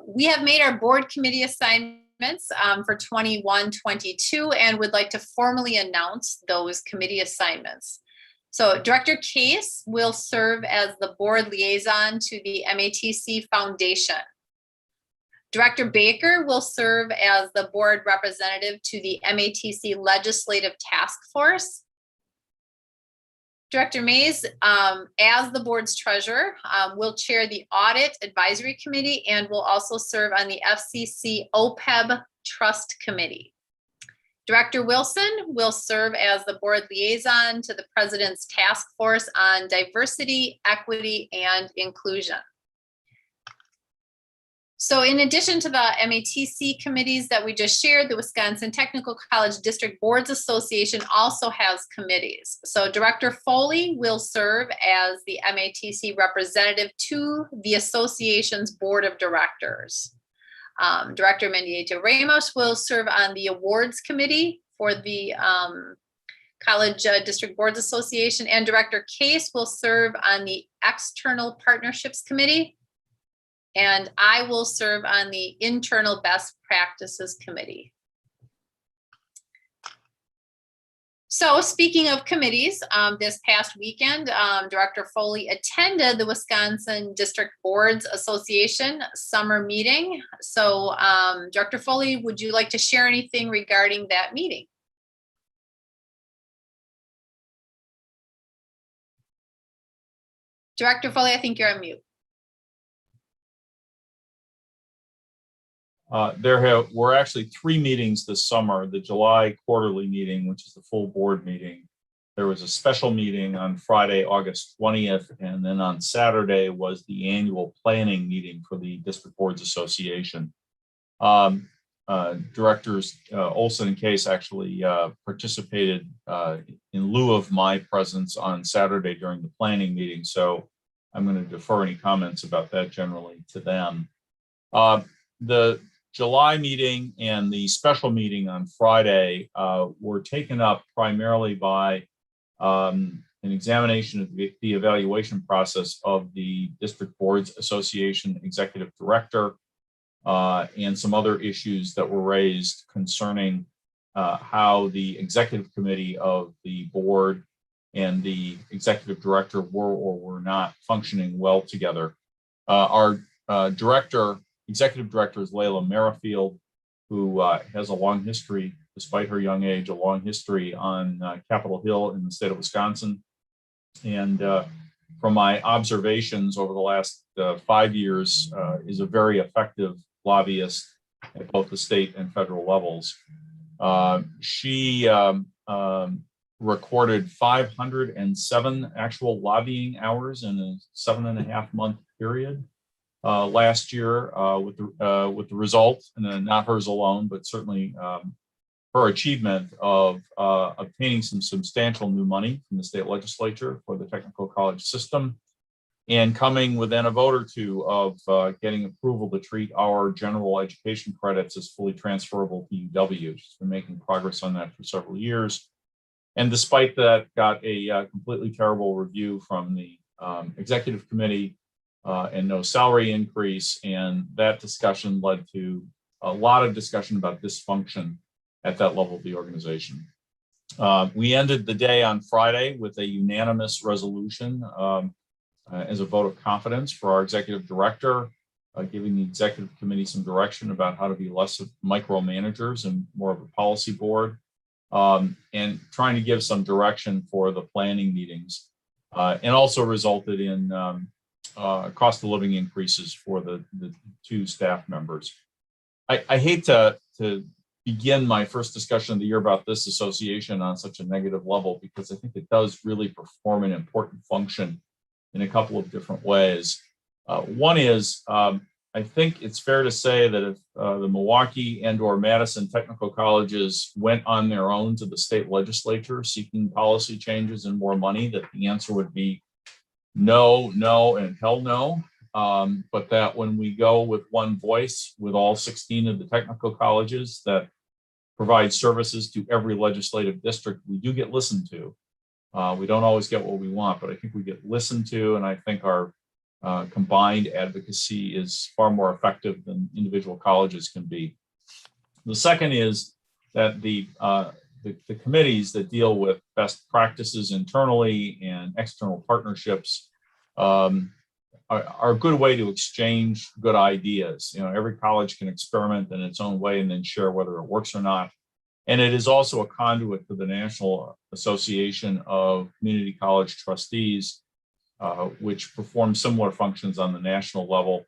We have made our board committee assignments for 21-22 and would like to formally announce those committee assignments. So Director Case will serve as the board liaison to the MATC Foundation. Director Baker will serve as the board representative to the MATC Legislative Task Force. Director Mays, as the board's treasurer, will chair the Audit Advisory Committee and will also serve on the FCC Opeb Trust Committee. Director Wilson will serve as the board liaison to the President's Task Force on Diversity, Equity, and Inclusion. So in addition to the MATC committees that we just shared, the Wisconsin Technical College District Boards Association also has committees. So Director Foley will serve as the MATC representative to the association's board of directors. Director Mendieta Ramos will serve on the awards committee for the College District Boards Association, and Director Case will serve on the External Partnerships Committee. And I will serve on the Internal Best Practices Committee. So speaking of committees, this past weekend, Director Foley attended the Wisconsin District Boards Association summer meeting. So Director Foley, would you like to share anything regarding that meeting? Director Foley, I think you're on mute. There were actually 3 meetings this summer. The July quarterly meeting, which is the full board meeting. There was a special meeting on Friday, August 20th, and then on Saturday was the annual planning meeting for the District Boards Association. Directors Olson and Case actually participated in lieu of my presence on Saturday during the planning meeting, so I'm going to defer any comments about that generally to them. The July meeting and the special meeting on Friday were taken up primarily by an examination of the evaluation process of the District Boards Association Executive Director and some other issues that were raised concerning how the Executive Committee of the board and the Executive Director were or were not functioning well together. Our Executive Director is Layla Merrifield, who has a long history, despite her young age, a long history on Capitol Hill in the state of Wisconsin. And from my observations over the last 5 years, is a very effective lobbyist at both the state and federal levels. She recorded 507 actual lobbying hours in a 7.5-month period. Last year with the result, and not hers alone, but certainly her achievement of obtaining some substantial new money from the state legislature for the technical college system, and coming within a vote or two of getting approval to treat our general education credits as fully transferable to UW. She's been making progress on that for several years. And despite that, got a completely terrible review from the executive committee and no salary increase. And that discussion led to a lot of discussion about dysfunction at that level of the organization. We ended the day on Friday with a unanimous resolution as a vote of confidence for our executive director, giving the executive committee some direction about how to be less of micromanagers and more of a policy board, and trying to give some direction for the planning meetings, and also resulted in cost of living increases for the two staff members. I hate to begin my first discussion of the year about this association on such a negative level, because I think it does really perform an important function in a couple of different ways. One is, I think it's fair to say that if the Milwaukee and/or Madison technical colleges went on their own to the state legislature seeking policy changes and more money, that the answer would be no, no, and hell no. But that when we go with one voice with all 16 of the technical colleges that provide services to every legislative district, we do get listened to. We don't always get what we want, but I think we get listened to, and I think our combined advocacy is far more effective than individual colleges can be. The second is that the committees that deal with best practices internally and external partnerships are a good way to exchange good ideas. You know, every college can experiment in its own way and then share whether it works or not. And it is also a conduit to the National Association of Community College Trustees, which performs similar functions on the national level.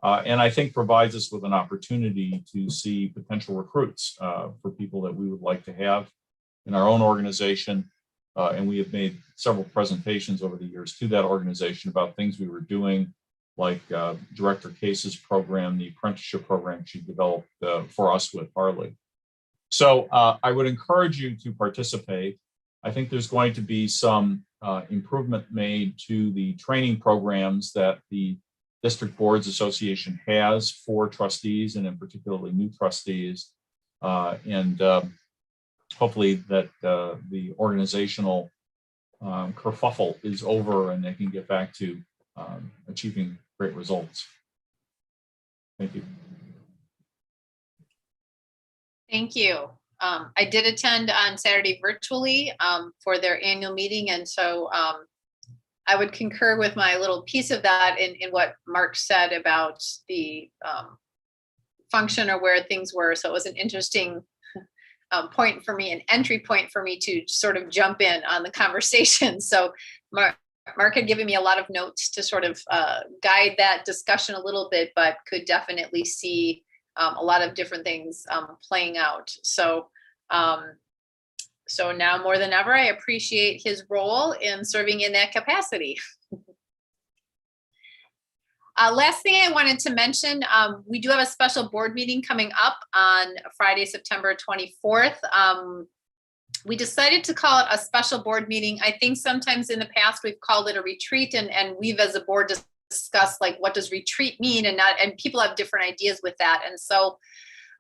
And I think provides us with an opportunity to see potential recruits for people that we would like to have in our own organization. And we have made several presentations over the years to that organization about things we were doing, like Director Case's program, the apprenticeship program she developed for us with Harley. So I would encourage you to participate. I think there's going to be some improvement made to the training programs that the District Boards Association has for trustees, and in particularly new trustees. And hopefully that the organizational kerfuffle is over and they can get back to achieving great results. Thank you. Thank you. I did attend on Saturday virtually for their annual meeting. And so I would concur with my little piece of that in what Mark said about the function or where things were. So it was an interesting point for me, an entry point for me to sort of jump in on the conversation. So Mark had given me a lot of notes to sort of guide that discussion a little bit, but could definitely see a lot of different things playing out. So, so now more than ever, I appreciate his role in serving in that capacity. Last thing I wanted to mention, we do have a special board meeting coming up on Friday, September 24th. We decided to call it a special board meeting. I think sometimes in the past we've called it a retreat, and we've as a board discussed like what does retreat mean, and people have different ideas with that. And so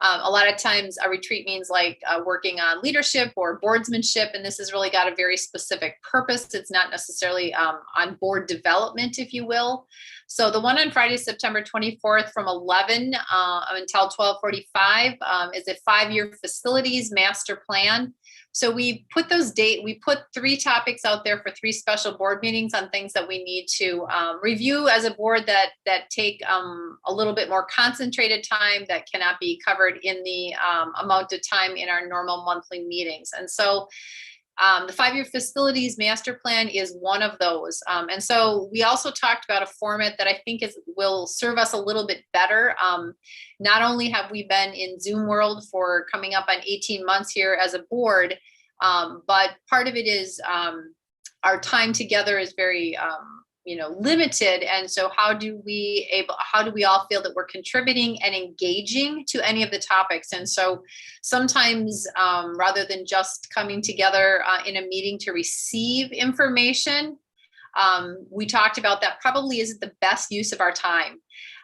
a lot of times a retreat means like working on leadership or boardsmanship, and this has really got a very specific purpose. It's not necessarily on board development, if you will. So the one on Friday, September 24th from 11 until 12:45 is a 5-year facilities master plan. So we put we put 3 topics out there for 3 special board meetings on things that we need to review as a board that take a little bit more concentrated time that cannot be covered in the amount of time in our normal monthly meetings. And so the 5-year facilities master plan is one of those. And so we also talked about a format that I think will serve us a little bit better. Not only have we been in Zoom world for coming up on 18 months here as a board, but part of it is our time together is very limited. And so how do we all feel that we're contributing and engaging to any of the topics? And so sometimes rather than just coming together in a meeting to receive information, we talked about that probably isn't the best use of our time.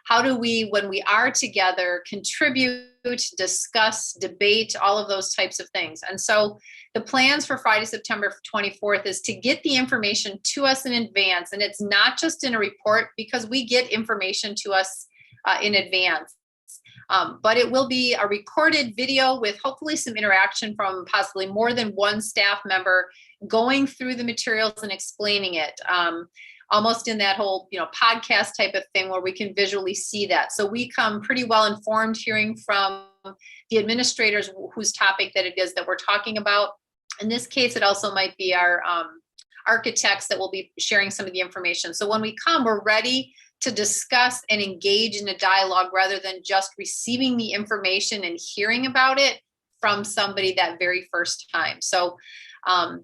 How do we, when we are together, contribute, discuss, debate, all of those types of things? And so the plans for Friday, September 24th is to get the information to us in advance. And it's not just in a report, because we get information to us in advance. But it will be a recorded video with hopefully some interaction from possibly more than one staff member going through the materials and explaining it. Almost in that whole, podcast type of thing where we can visually see that. So we come pretty well informed, hearing from the administrators whose topic that it is that we're talking about. In this case, it also might be our architects that will be sharing some of the information. So when we come, we're ready to discuss and engage in a dialogue rather than just receiving the information and hearing about it from somebody that very first time. So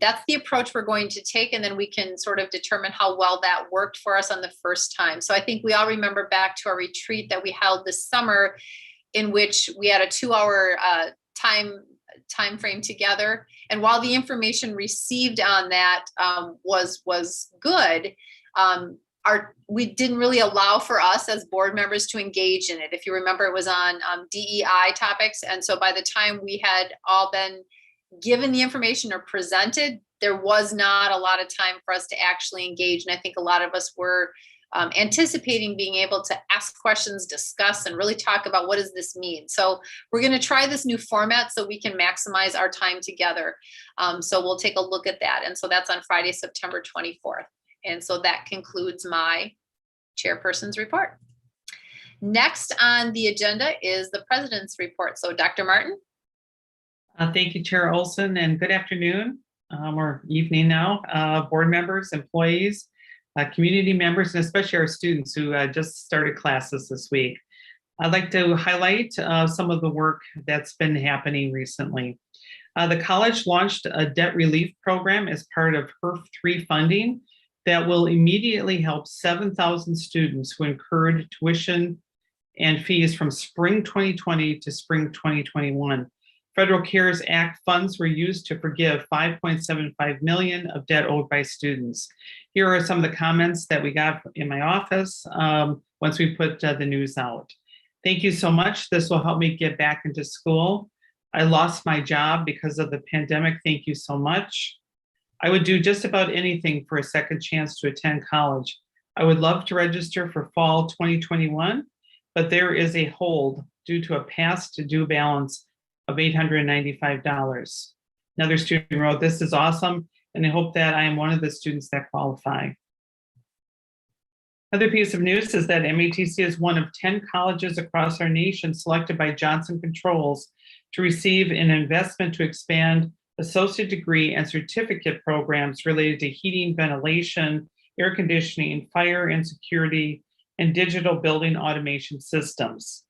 that's the approach we're going to take, and then we can sort of determine how well that worked for us on the first time. So I think we all remember back to our retreat that we held this summer, in which we had a 2-hour time frame together. And while the information received on that was good, we didn't really allow for us as board members to engage in it. If you remember, it was on DEI topics. And so by the time we had all been given the information or presented, there was not a lot of time for us to actually engage. And I think a lot of us were anticipating being able to ask questions, discuss, and really talk about what does this mean. So we're going to try this new format so we can maximize our time together. So we'll take a look at that. And so that's on Friday, September 24th. And so that concludes my chairperson's report. Next on the agenda is the president's report. So Dr. Martin. Thank you, Chair Olson, and good afternoon or evening now, board members, employees, community members, and especially our students who just started classes this week. I'd like to highlight some of the work that's been happening recently. The college launched a debt relief program as part of HERF 3 funding that will immediately help 7,000 students who incurred tuition and fees from spring 2020 to spring 2021. Federal CARES Act funds were used to forgive $5.75 million of debt owed by students. Here are some of the comments that we got in my office once we put the news out. Thank you so much. This will help me get back into school. I lost my job because of the pandemic. Thank you so much. I would do just about anything for a second chance to attend college. I would love to register for fall 2021, but there is a hold due to a past due balance of $895. Another student wrote, "This is awesome, and I hope that I am one of the students that qualify." Another piece of news is that MATC is one of 10 colleges across our nation selected by Johnson Controls to receive an investment to expand associate degree and certificate programs related to heating, ventilation, air conditioning, fire and security, and digital building automation systems.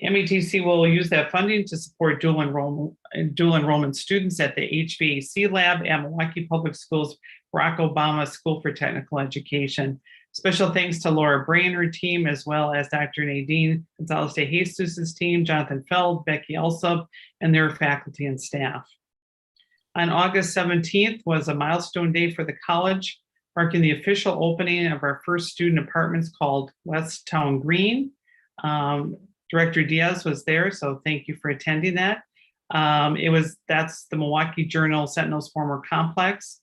MATC will use that funding to support dual enrollment students at the HVAC lab at Milwaukee Public Schools Barack Obama School for Technical Education. Special thanks to Laura Bray and her team, as well as Dr. Nadine Gonzalez de Jesus' team, Jonathan Feld, Becky Alsop, and their faculty and staff. On August 17th was a milestone day for the college, marking the official opening of our first student apartments called West Town Green. Director Diaz was there, so thank you for attending that. That's the Milwaukee Journal Sentinel's former complex.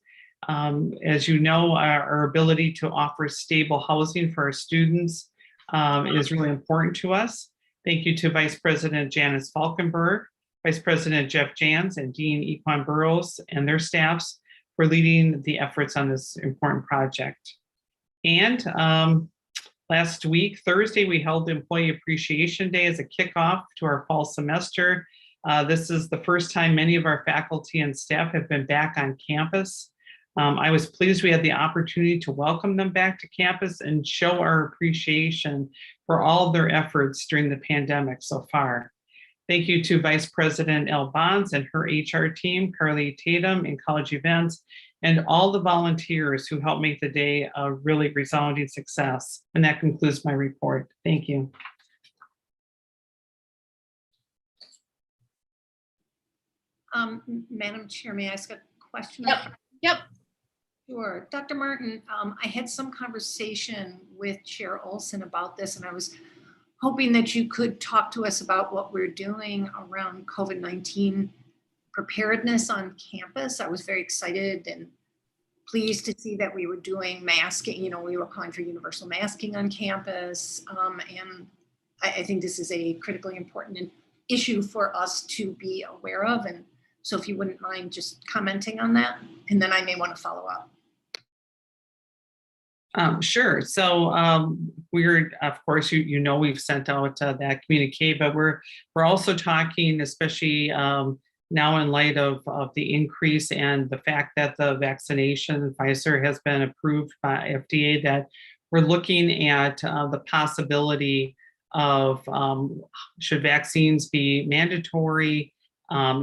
As you know, our ability to offer stable housing for our students is really important to us. Thank you to Vice President Janice Falkenberg, Vice President Jeff Jans, and Dean Equan Burrows and their staffs for leading the efforts on this important project. And last week, Thursday, we held Employee Appreciation Day as a kickoff to our fall semester. This is the first time many of our faculty and staff have been back on campus. I was pleased we had the opportunity to welcome them back to campus and show our appreciation for all of their efforts during the pandemic so far. Thank you to Vice President Elle Bonds and her HR team, Carly Tatum in College Events, and all the volunteers who helped make the day a really resounding success. And that concludes my report. Thank you. Madam Chair, may I ask a question? Yep. Sure. Dr. Martin, I had some conversation with Chair Olson about this, and I was hoping that you could talk to us about what we're doing around COVID-19 preparedness on campus. I was very excited and pleased to see that we were doing masking. We were calling for universal masking on campus. And I think this is a critically important issue for us to be aware of. And so if you wouldn't mind just commenting on that, and then I may want to follow up. Sure. So we're, of course, we've sent out that communique, but we're also talking, especially now in light of the increase and the fact that the vaccination, Pfizer has been approved by FDA, that we're looking at the possibility of should vaccines be mandatory?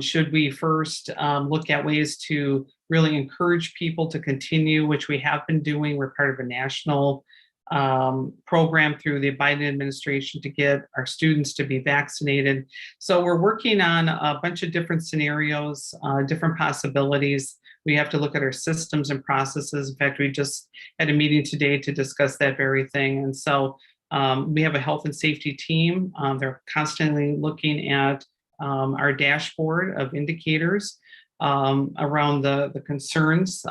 Should we first look at ways to really encourage people to continue, which we have been doing. We're part of a national program through the Biden administration to get our students to be vaccinated. So we're working on a bunch of different scenarios, different possibilities. We have to look at our systems and processes. In fact, we just had a meeting today to discuss that very thing. And so we have a health and safety team. They're constantly looking at our dashboard of indicators around the concerns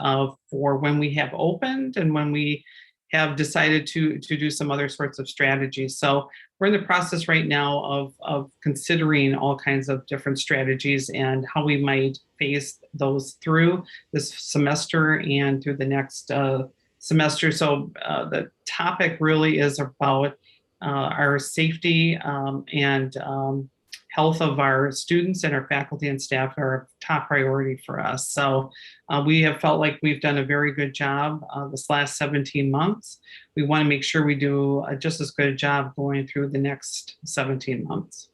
for when we have opened and when we have decided to do some other sorts of strategies. So we're in the process right now of considering all kinds of different strategies and how we might phase those through this semester and through the next semester. So the topic really is about our safety and health of our students and our faculty and staff are a top priority for us. So we have felt like we've done a very good job this last 17 months. We want to make sure we do just as good a job going through the next 17 months.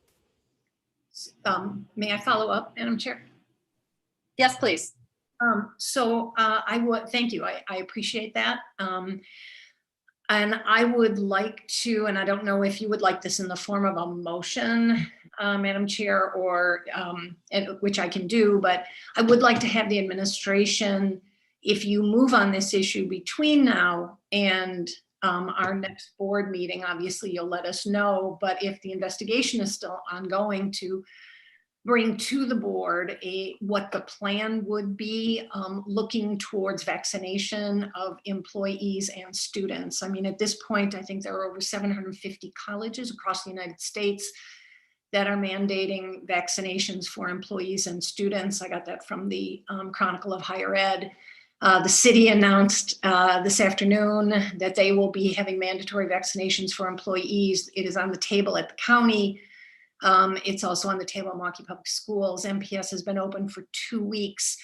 May I follow up, Madam Chair? Yes, please. I would thank you. I appreciate that. And I would like to, and I don't know if you would like this in the form of a motion, Madam Chair, or which I can do, but I would like to have the administration, if you move on this issue between now and our next board meeting, obviously you'll let us know, but if the investigation is still ongoing, to bring to the board what the plan would be looking towards vaccination of employees and students. I mean, at this point, I think there are over 750 colleges across the United States that are mandating vaccinations for employees and students. I got that from the Chronicle of Higher Ed. The city announced this afternoon that they will be having mandatory vaccinations for employees. It is on the table at the county. It's also on the table in Milwaukee Public Schools. MPS has been open for 2 weeks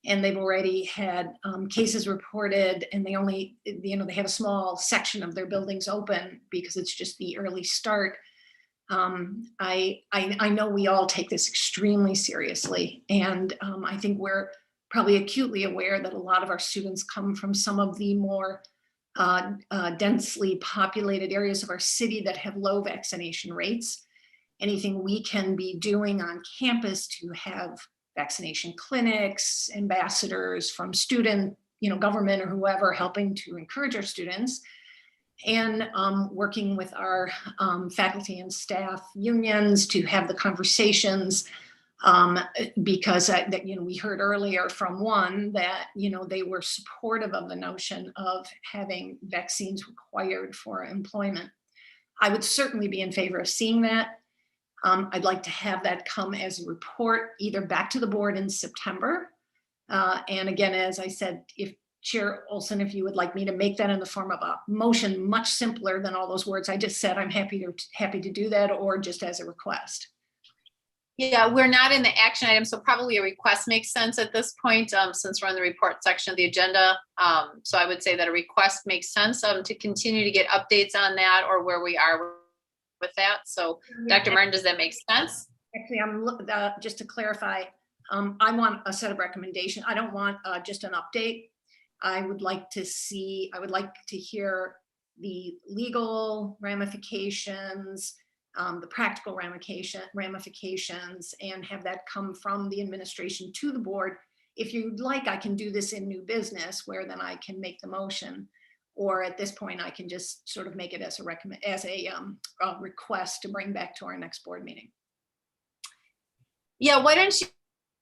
and they've already had cases reported, and they only, they have a small section of their buildings open because it's just the early start. I know we all take this extremely seriously, and I think we're probably acutely aware that a lot of our students come from some of the more densely populated areas of our city that have low vaccination rates. Anything we can be doing on campus to have vaccination clinics, ambassadors from student, government or whoever helping to encourage our students, and working with our faculty and staff unions to have the conversations, because we heard earlier from one that they were supportive of the notion of having vaccines required for employment. I would certainly be in favor of seeing that. I'd like to have that come as a report either back to the board in September. And again, as I said, if Chair Olson, if you would like me to make that in the form of a motion, much simpler than all those words I just said, I'm happy to do that, or just as a request. Yeah, we're not in the action item, so probably a request makes sense at this point, since we're in the report section of the agenda. So I would say that a request makes sense to continue to get updates on that or where we are with that. So Dr. Martin, does that make sense? Actually, just to clarify, I want a set of recommendations. I don't want just an update. I would like to hear the legal ramifications, the practical ramifications, and have that come from the administration to the board if you'd like, I can do this in new business where then I can make the motion. Or at this point, I can just sort of make it as a request to bring back to our next board meeting. Yeah, why don't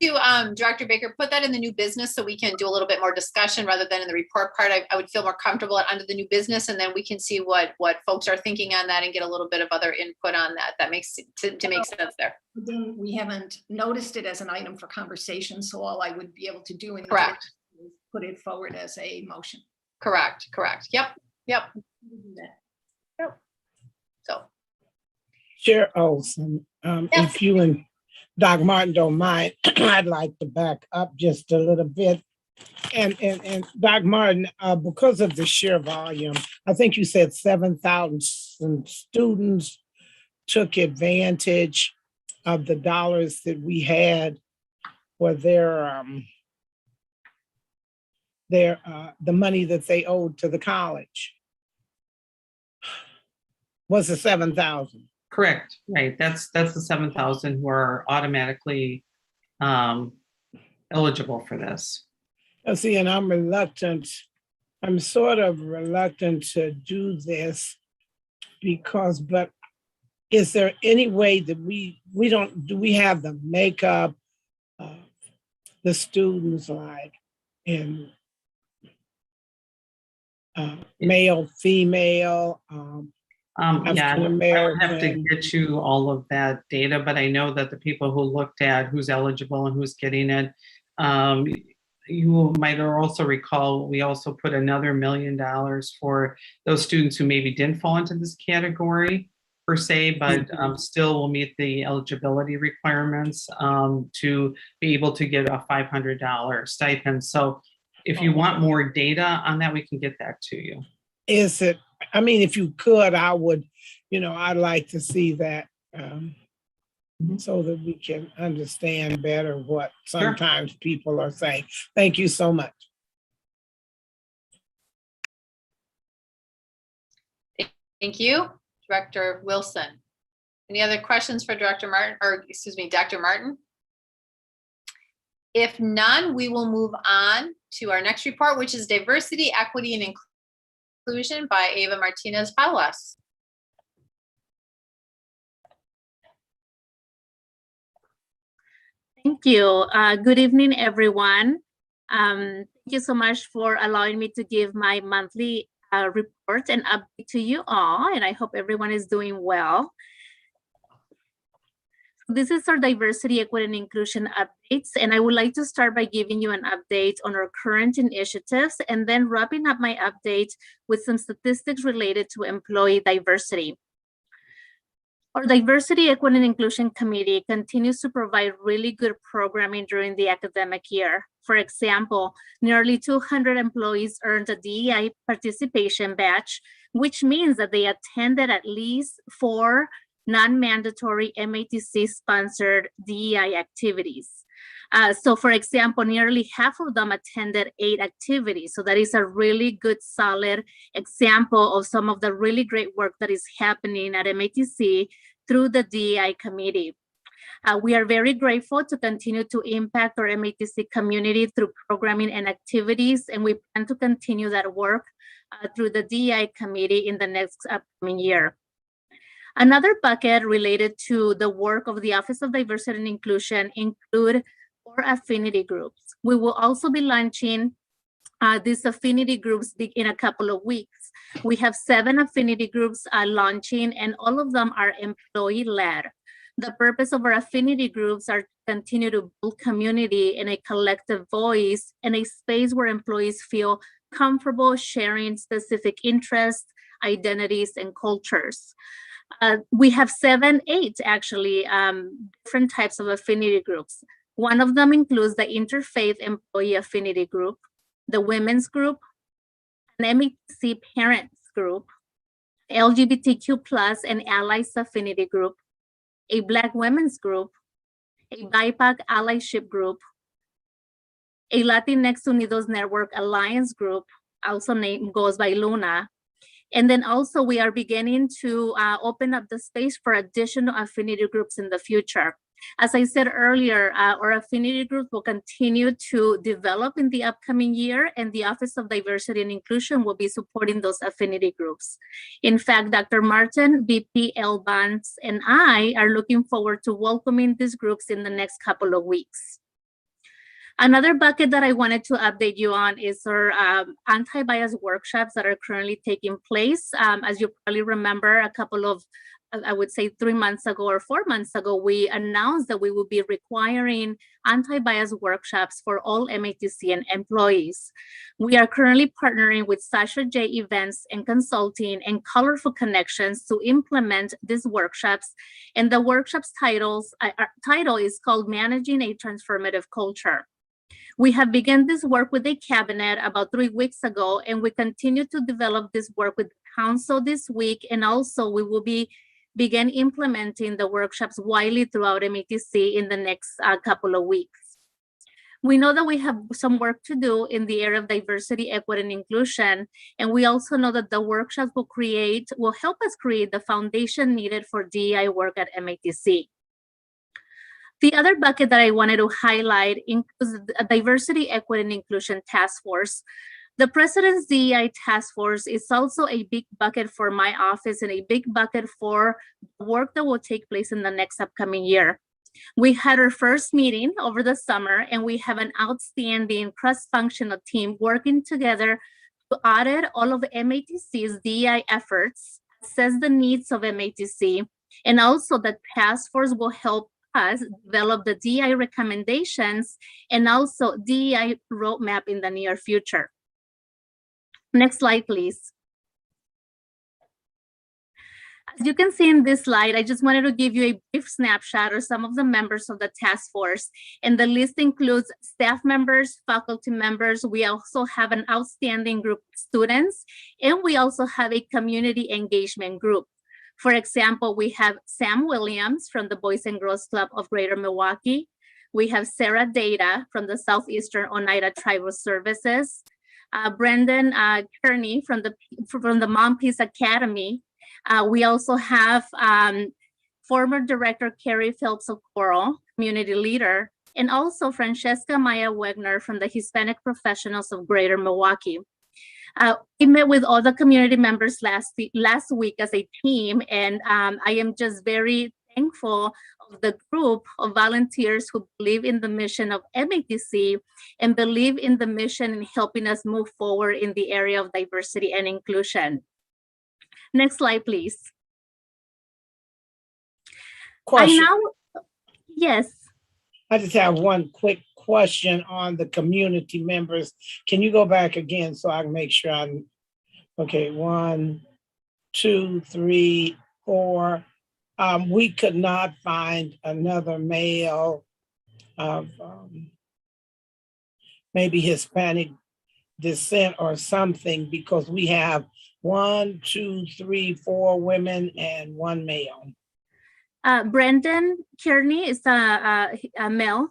you, Director Baker, put that in the new business so we can do a little bit more discussion rather than in the report part. I would feel more comfortable under the new business, and then we can see what folks are thinking on that and get a little bit of other input on that. That makes to make sense there. Then we haven't noticed it as an item for conversation, so all I would be able to do in Correct. is put it forward as a motion. Correct. Yep. Yep. So. Chair Olson, Yes. if you and Doc Martin don't mind, I'd like to back up just a little bit. And Doc Martin, because of the sheer volume, I think you said 7,000 students took advantage of the dollars that we had for the money that they owed to the college. Was it 7,000? Correct, right. That's the 7,000 who are automatically eligible for this. See, and I'm sort of reluctant to do this but is there any way that do we have the makeup of the students like in male, female, Yeah, I would have to get you all of that data, but I know that the people who looked at who's eligible and who's getting it, you might also recall, we also put another $1 million for those students who maybe didn't fall into this category per se, but still will meet the eligibility requirements to be able to get a $500 stipend. So if you want more data on that, we can get that to you. If you could, I would, I'd like to see that so that we can understand better what sometimes people are saying. Thank you so much. Thank you, Director Wilson. Any other questions for Dr. Martin? If none, we will move on to our next report, which is Diversity, Equity, and Inclusion by Ava Martinez-Palas. Thank you. Good evening, everyone. Thank you so much for allowing me to give my monthly report and update to you all, and I hope everyone is doing well. This is our diversity, equity, and inclusion updates, and I would like to start by giving you an update on our current initiatives and then wrapping up my update with some statistics related to employee diversity. Our Diversity, Equity, and Inclusion Committee continues to provide really good programming during the academic year. For example, nearly 200 employees earned a DEI participation badge, which means that they attended at least 4 non-mandatory MATC-sponsored DEI activities. So for example, nearly half of them attended 8 activities. So that is a really good, solid example of some of the really great work that is happening at MATC through the DEI committee. We are very grateful to continue to impact our MATC community through programming and activities, and we plan to continue that work through the DEI committee in the next upcoming year. Another bucket related to the work of the Office of Diversity and Inclusion include 4 affinity groups. We will also be launching these affinity groups in a couple of weeks. We have 7 affinity groups launching, and all of them are employee-led. The purpose of our affinity groups are to continue to build community and a collective voice and a space where employees feel comfortable sharing specific interests, identities, and cultures. We have 8 actually, different types of affinity groups. One of them includes the Interfaith Employee Affinity Group, the Women's Group, an MATC Parents Group, LGBTQ+ and Allies Affinity Group, a Black Women's Group, a BIPOC Allyship Group, a Latinx Unidos Network Alliance Group, also goes by Luna. And then also we are beginning to open up the space for additional affinity groups in the future. As I said earlier, our affinity group will continue to develop in the upcoming year, and the Office of Diversity and Inclusion will be supporting those affinity groups. In fact, Dr. Martin, VP Elbans, and I are looking forward to welcoming these groups in the next couple of weeks. Another bucket that I wanted to update you on is our anti-bias workshops that are currently taking place. As you probably remember, a couple of, I would say 3 months ago or 4 months ago, we announced that we will be requiring anti-bias workshops for all MATC and employees. We are currently partnering with Sasha J Events and Consulting and Colorful Connections to implement these workshops. And the workshop's title is called Managing a Transformative Culture. We have begun this work with the cabinet about 3 weeks ago, and we continue to develop this work with council this week. And also we will begin implementing the workshops widely throughout MATC in the next couple of weeks. We know that we have some work to do in the area of diversity, equity, and inclusion. And we also know that the workshops will help us create the foundation needed for DEI work at MATC. The other bucket that I wanted to highlight includes a diversity, equity, and inclusion task force. The President's DEI task force is also a big bucket for my office and a big bucket for work that will take place in the next upcoming year. We had our first meeting over the summer, and we have an outstanding cross-functional team working together to audit all of MATC's DEI efforts, assess the needs of MATC, and also the task force will help us develop the DEI recommendations and also DEI roadmap in the near future. Next slide, please. As you can see in this slide, I just wanted to give you a brief snapshot of some of the members of the task force. And the list includes staff members, faculty members. We also have an outstanding group of students, and we also have a community engagement group. For example, we have Sam Williams from the Boys and Girls Club of Greater Milwaukee. We have Sarah Data from the Southeastern Oneida Tribal Services. Brendan Kearney from the Mom Peace Academy. We also have former Director Carrie Phelps of Coral, community leader, and also Francesca Maya Wegner from the Hispanic Professionals of Greater Milwaukee. We met with all the community members last week as a team, and I am just very thankful of the group of volunteers who believe in the mission of MATC and believe in the mission in helping us move forward in the area of diversity and inclusion. Next slide, please. Question. Yes. I just have one quick question on the community members. Can you go back again so I can make sure I'm okay? 1, 2, 3, 4. We could not find another male of maybe Hispanic descent or something, because we have 1, 2, 3, 4 women and 1 male. Brendan Kearney is a male.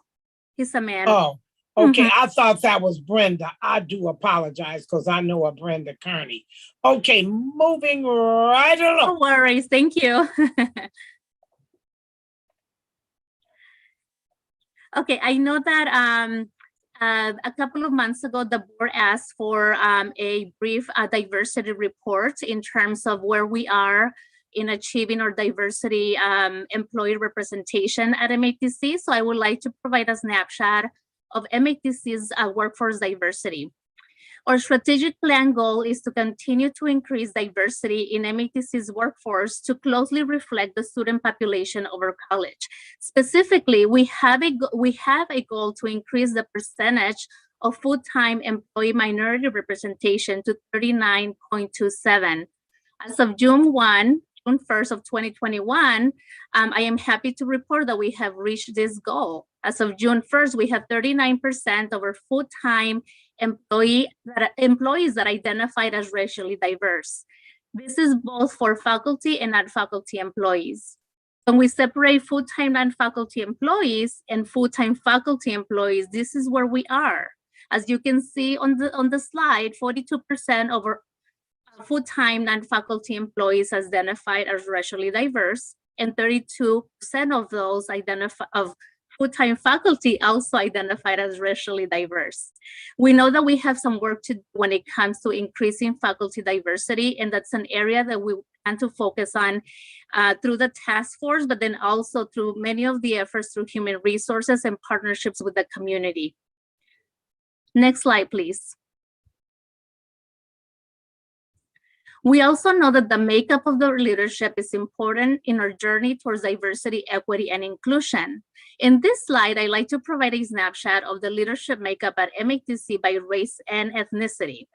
He's a man. Oh, okay. I thought that was Brenda. I do apologize because I know a Brenda Kearney. Okay, moving right along. No worries. Thank you. Okay, I know that a couple of months ago, the board asked for a brief diversity report in terms of where we are in achieving our diversity employee representation at MATC. So I would like to provide a snapshot of MATC's workforce diversity. Our strategic plan goal is to continue to increase diversity in MATC's workforce to closely reflect the student population of our college. Specifically, we have a goal to increase the percentage of full-time employee minority representation to 39.27. As of June 1st of 2021, I am happy to report that we have reached this goal. As of June 1st, we have 39% of our full-time employees that identified as racially diverse. This is both for faculty and non-faculty employees. When we separate full-time non-faculty employees and full-time faculty employees, this is where we are. As you can see on the slide, 42% of our full-time non-faculty employees identified as racially diverse, and 32% of those full-time faculty also identified as racially diverse. We know that we have some work to do when it comes to increasing faculty diversity, and that's an area that we plan to focus on through the task force, but then also through many of the efforts through human resources and partnerships with the community. Next slide, please. We also know that the makeup of the leadership is important in our journey towards diversity, equity, and inclusion. In this slide, I like to provide a snapshot of the leadership makeup at MATC by race and ethnicity.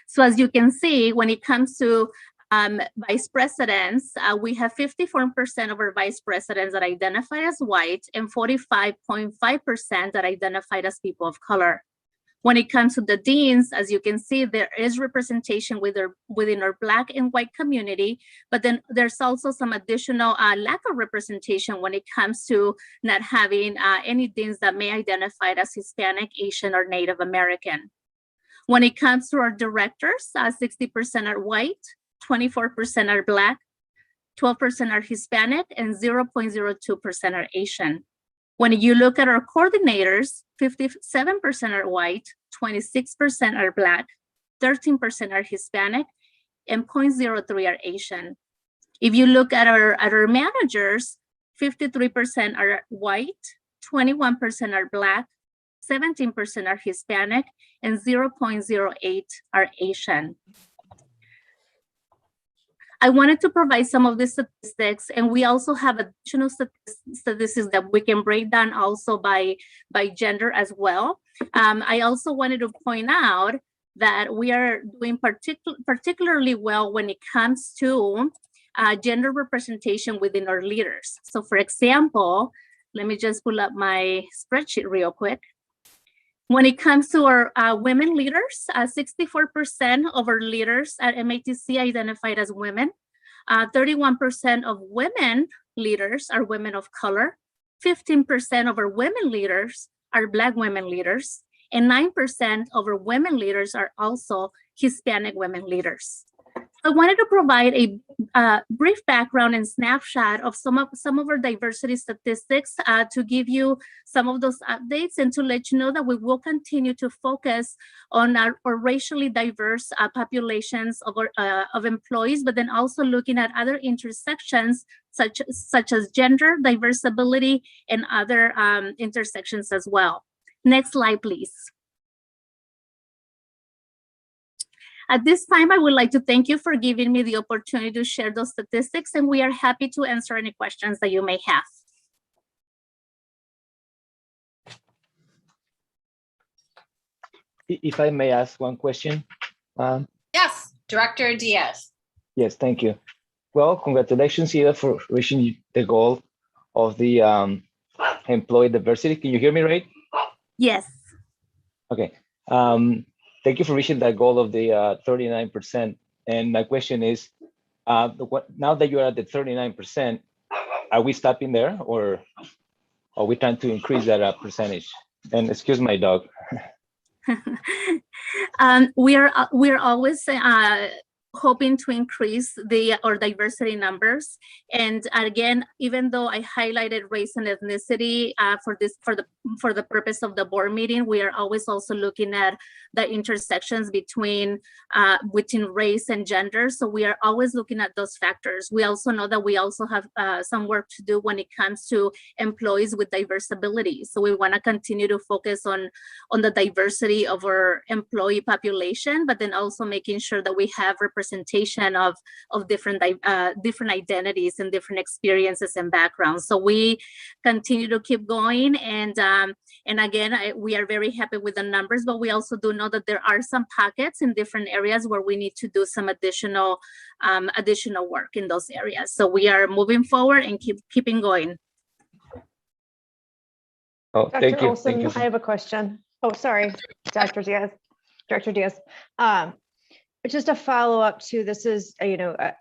So as you can see, when it comes to vice presidents, we have 54% of our vice presidents that identify as white and 45.5% that identified as people of color. When it comes to the deans, as you can see, there is representation within our Black and white community, but then there's also some additional lack of representation when it comes to not having any deans that may identify as Hispanic, Asian, or Native American. When it comes to our directors, 60% are white, 24% are Black, 12% are Hispanic, and 0.02% are Asian. When you look at our coordinators, 57% are white, 26% are Black, 13% are Hispanic, and 0.03% are Asian. If you look at our managers, 53% are white, 21% are Black, 17% are Hispanic, and 0.08% are Asian. I wanted to provide some of the statistics, and we also have additional statistics that we can break down also by gender as well. I also wanted to point out that we are doing particularly well when it comes to gender representation within our leaders. So for example, let me just pull up my spreadsheet real quick. When it comes to our women leaders, 64% of our leaders at MATC identified as women. 31% of women leaders are women of color. 15% of our women leaders are Black women leaders. And 9% of our women leaders are also Hispanic women leaders. I wanted to provide a brief background and snapshot of some of our diversity statistics to give you some of those updates and to let you know that we will continue to focus on our racially diverse populations of employees, but then also looking at other intersections such as gender, diverse ability, and other intersections as well. Next slide, please. At this time, I would like to thank you for giving me the opportunity to share those statistics, and we are happy to answer any questions that you may have. If I may ask one question. Yes, Director Diaz. Yes, thank you. Well, congratulations, Ida, for reaching the goal of the employee diversity. Can you hear me right? Yes. Okay. Thank you for reaching that goal of the 39%. And my question is, now that you're at the 39%, are we stopping there, or are we trying to increase that percentage? And excuse my dog. We are always hoping to increase our diversity numbers. And again, even though I highlighted race and ethnicity for the purpose of the board meeting, we are always also looking at the intersections between race and gender. So we are always looking at those factors. We also know that we also have some work to do when it comes to employees with diverse abilities. So we want to continue to focus on the diversity of our employee population, but then also making sure that we have representation of different identities and different experiences and backgrounds. So we continue to keep going, and again, we are very happy with the numbers, but we also do know that there are some pockets in different areas where we need to do some additional work in those areas. So we are moving forward and keeping going. Oh, thank Dr. you. Olson, Thank you. I have a question. Oh, sorry, Dr. Diaz. Director Diaz. Just a follow up to this is,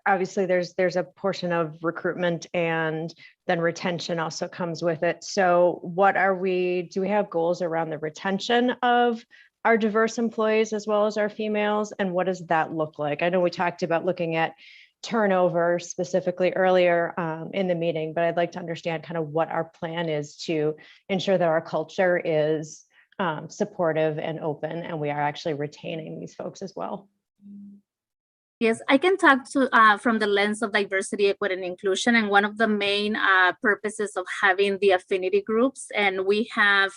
obviously there's a portion of recruitment and then retention also comes with it. So do we have goals around the retention of our diverse employees as well as our females? And what does that look like? I know we talked about looking at turnover specifically earlier in the meeting, but I'd like to understand kind of what our plan is to ensure that our culture is supportive and open, and we are actually retaining these folks as well. Yes, I can talk to from the lens of diversity, equity, and inclusion. And one of the main purposes of having the affinity groups, and we have,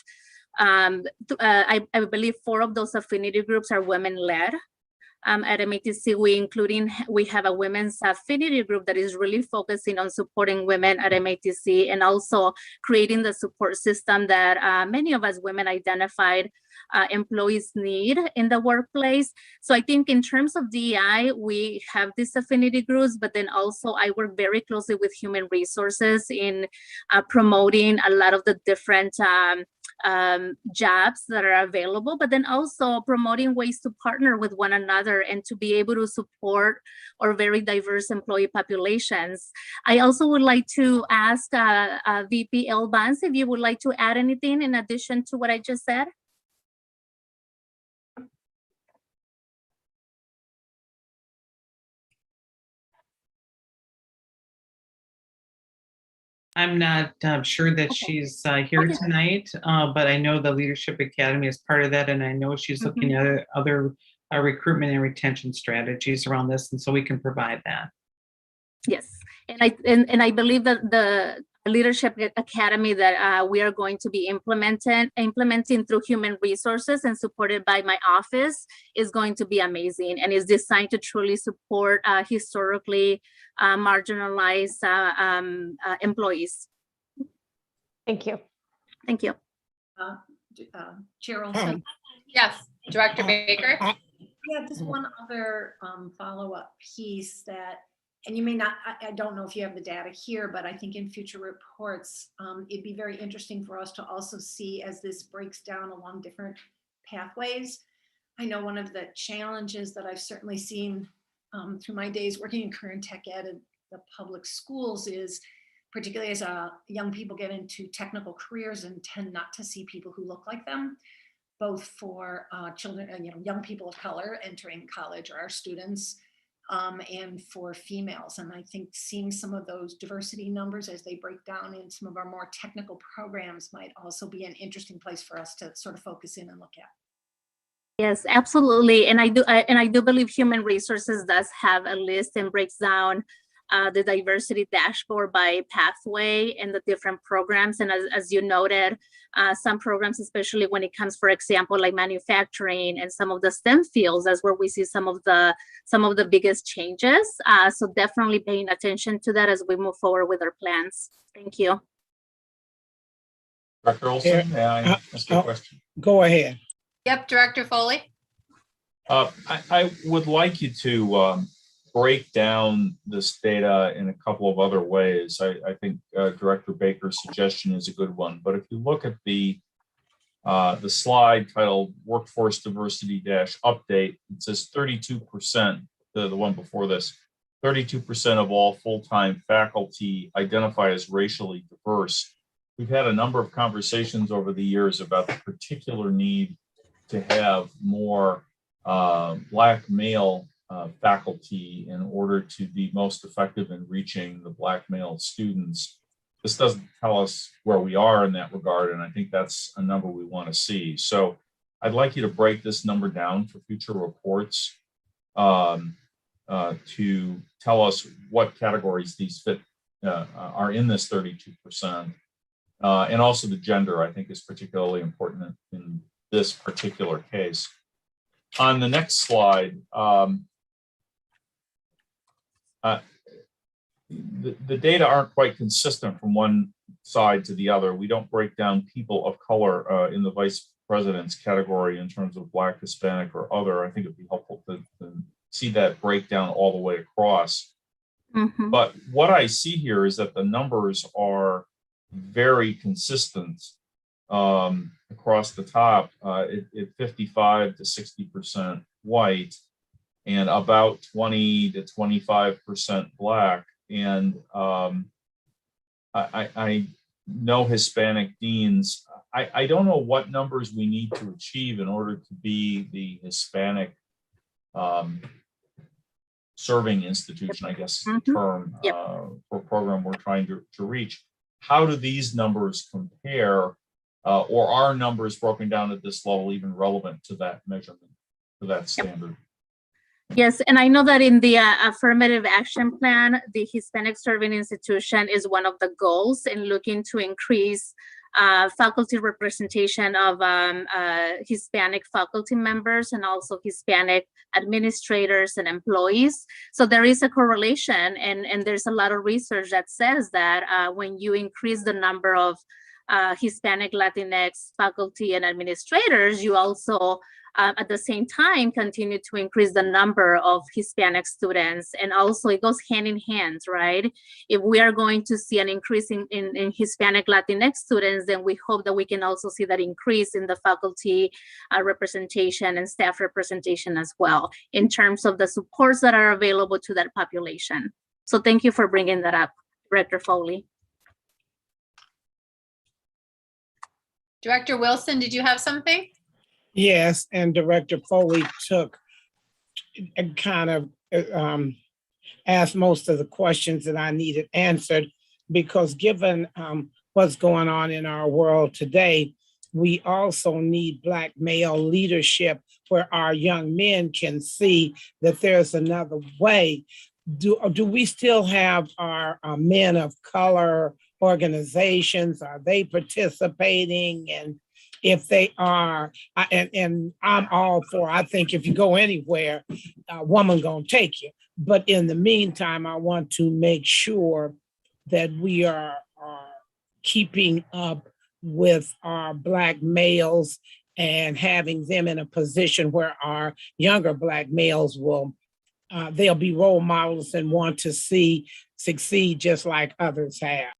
I believe 4 of those affinity groups are women-led. At MATC, we have a women's affinity group that is really focusing on supporting women at MATC and also creating the support system that many of us women identified employees need in the workplace. So I think in terms of DEI, we have these affinity groups, but then also I work very closely with human resources in promoting a lot of the different jobs that are available, but then also promoting ways to partner with one another and to be able to support our very diverse employee populations. I also would like to ask VP Elbans if you would like to add anything in addition to what I just said. I'm not sure that she's here tonight, but I know the Leadership Academy is part of that, and I know she's looking at other recruitment and retention strategies around this, and so we can provide that. Yes, and I believe that the Leadership Academy that we are going to be implementing through human resources and supported by my office is going to be amazing, and is designed to truly support historically marginalized employees. Thank you. Thank you. Chair Olson? Yes, Director Baker. Yeah, just one other follow-up piece that, and you may not, I don't know if you have the data here, but I think in future reports, it'd be very interesting for us to also see as this breaks down along different pathways. I know one of the challenges that I've certainly seen through my days working in career and tech ed in the public schools is, particularly as young people get into technical careers and tend not to see people who look like them, both for children, young people of color entering college or our students, and for females. And I think seeing some of those diversity numbers as they break down in some of our more technical programs might also be an interesting place for us to sort of focus in and look at. Yes, absolutely. And I do believe human resources does have a list and breaks down the diversity dashboard by pathway and the different programs. And as you noted, some programs, especially when it comes, for example, like manufacturing and some of the STEM fields, that's where we see some of the biggest changes. So definitely paying attention to that as we move forward with our plans. Thank you. Dr. Olson, may I ask a question? Go ahead. Yep, Director Foley. I would like you to break down this data in a couple of other ways. I think Director Baker's suggestion is a good one, but if you look at the slide titled Workforce Diversity Update, it says 32%, the one before this, 32% of all full-time faculty identify as racially diverse. We've had a number of conversations over the years about the particular need to have more Black male faculty in order to be most effective in reaching the Black male students. This doesn't tell us where we are in that regard, and I think that's a number we want to see. So I'd like you to break this number down for future reports to tell us what categories these fit are in this 32%. And also the gender, I think, is particularly important in this particular case. On the next slide, the data aren't quite consistent from one side to the other. We don't break down people of color in the vice president's category in terms of Black, Hispanic, or other. I think it'd be helpful to see that breakdown all the way across. But what I see here is that the numbers are very consistent across the top, at 55 to 60% white and about 20 to 25% Black. And I know Hispanic deans. I don't know what numbers we need to achieve in order to be the Hispanic serving institution, I guess, the Mhm. term Yep. for a program we're trying to reach. How do these numbers compare, or are numbers broken down at this level even relevant to that measurement, to that standard? Yes, and I know that in the affirmative action plan, the Hispanic Serving Institution is one of the goals in looking to increase faculty representation of Hispanic faculty members and also Hispanic administrators and employees. So there is a correlation, and there's a lot of research that says that when you increase the number of Hispanic Latinx faculty and administrators, you also at the same time continue to increase the number of Hispanic students. And also it goes hand in hand, right? If we are going to see an increase in Hispanic Latinx students, then we hope that we can also see that increase in the faculty representation and staff representation as well, in terms of the supports that are available to that population. So thank you for bringing that up, Director Foley. Director Wilson, did you have something? Yes, and Director Foley took and kind of asked most of the questions that I needed answered, because given what's going on in our world today, we also need Black male leadership where our young men can see that there's another way. Do we still have our men of color organizations? Are they participating? And if they are, and I'm all for, I think if you go anywhere, a woman gonna take you. But in the meantime, I want to make sure that we are keeping up with our Black males and having them in a position where our younger Black males will, they'll be role models and want to see succeed just like others have.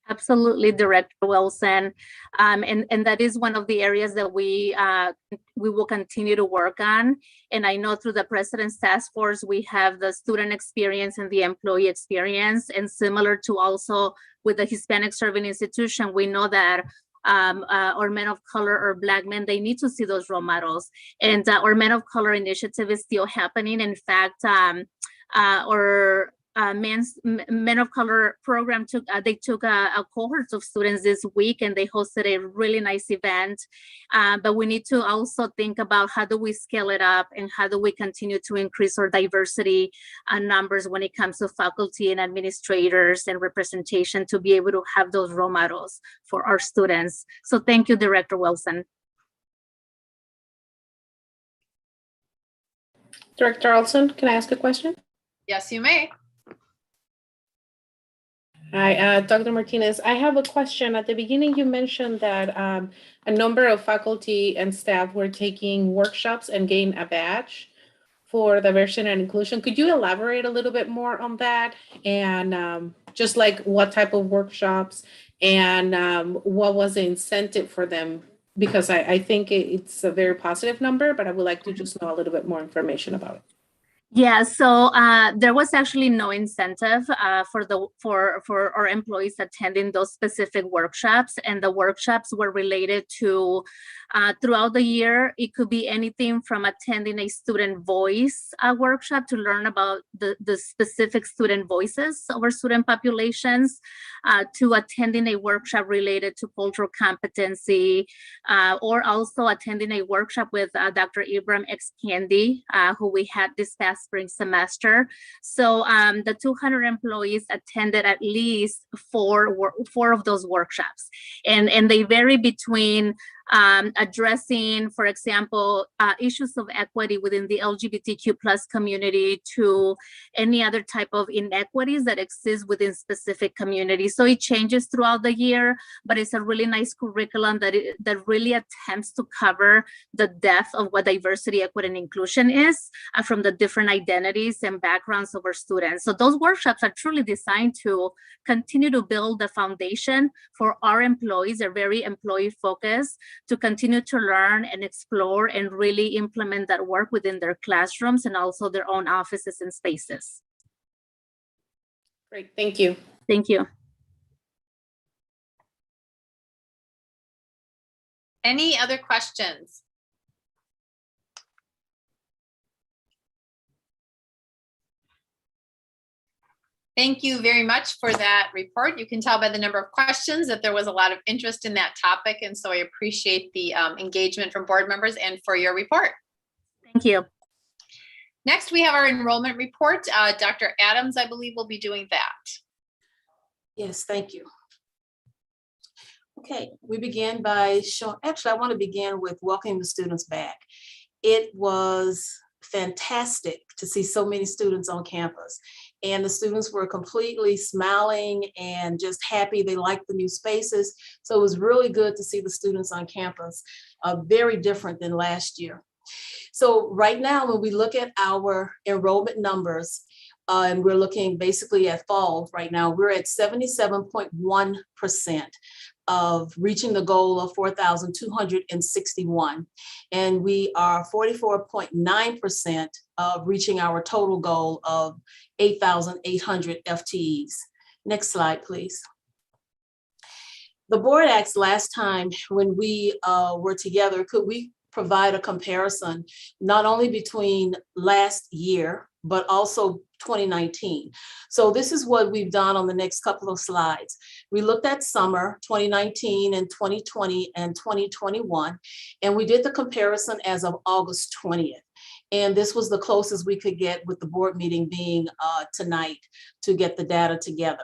Absolutely, Director Wilson. And that is one of the areas that we will continue to work on. And I know through the President's Task Force, we have the student experience and the employee experience. And similar to also with the Hispanic Serving Institution, we know that or men of color or Black men, they need to see those role models. And our Men of Color initiative is still happening. In fact, Men of Color program took a cohort of students this week, and they hosted a really nice event. But we need to also think about how do we scale it up and how do we continue to increase our diversity numbers when it comes to faculty and administrators and representation to be able to have those role models for our students. So thank you, Director Wilson. Director Olson, can I ask a question? Yes, you may. Hi, Dr. Martinez. I have a question. At the beginning, you mentioned that a number of faculty and staff were taking workshops and getting a badge for diversity and inclusion. Could you elaborate a little bit more on that? And just like what type of workshops and what was the incentive for them? Because I think it's a very positive number, but I would like to just know a little bit more information about it. Yeah, so there was actually no incentive for our employees attending those specific workshops, and the workshops were related to throughout the year. It could be anything from attending a student voice workshop to learn about the specific student voices of our student populations, to attending a workshop related to cultural competency, or also attending a workshop with Dr. Ibram X. Candy, who we had this past spring semester. So the 200 employees attended at least four of those workshops, and they vary between addressing, for example, issues of equity within the LGBTQ+ community to any other type of inequities that exist within specific communities. So it changes throughout the year, but it's a really nice curriculum that really attempts to cover the depth of what diversity, equity, and inclusion is from the different identities and backgrounds of our students. So those workshops are truly designed to continue to build the foundation for our employees. They're very employee focused, to continue to learn and explore and really implement that work within their classrooms and also their own offices and spaces. Great, thank you. Thank you. Any other questions? Thank you very much for that report. You can tell by the number of questions that there was a lot of interest in that topic. And so I appreciate the engagement from board members and for your report. Thank you. Next, we have our enrollment report. Dr. Adams, I believe, will be doing that. Yes, thank you. Okay, we begin by showing, actually, I want to begin with welcoming the students back. It was fantastic to see so many students on campus, and the students were completely smiling and just happy. They liked the new spaces. So it was really good to see the students on campus, very different than last year. So right now, when we look at our enrollment numbers, and we're looking basically at fall right now, we're at 77.1% of reaching the goal of 4,261. And we are 44.9% of reaching our total goal of 8,800 FTEs. Next slide, please. The board asked last time when we were together, could we provide a comparison not only between last year, but also 2019. So this is what we've done on the next couple of slides. We looked at summer 2019 and 2020 and 2021, and we did the comparison as of August 20th. And this was the closest we could get with the board meeting being tonight to get the data together.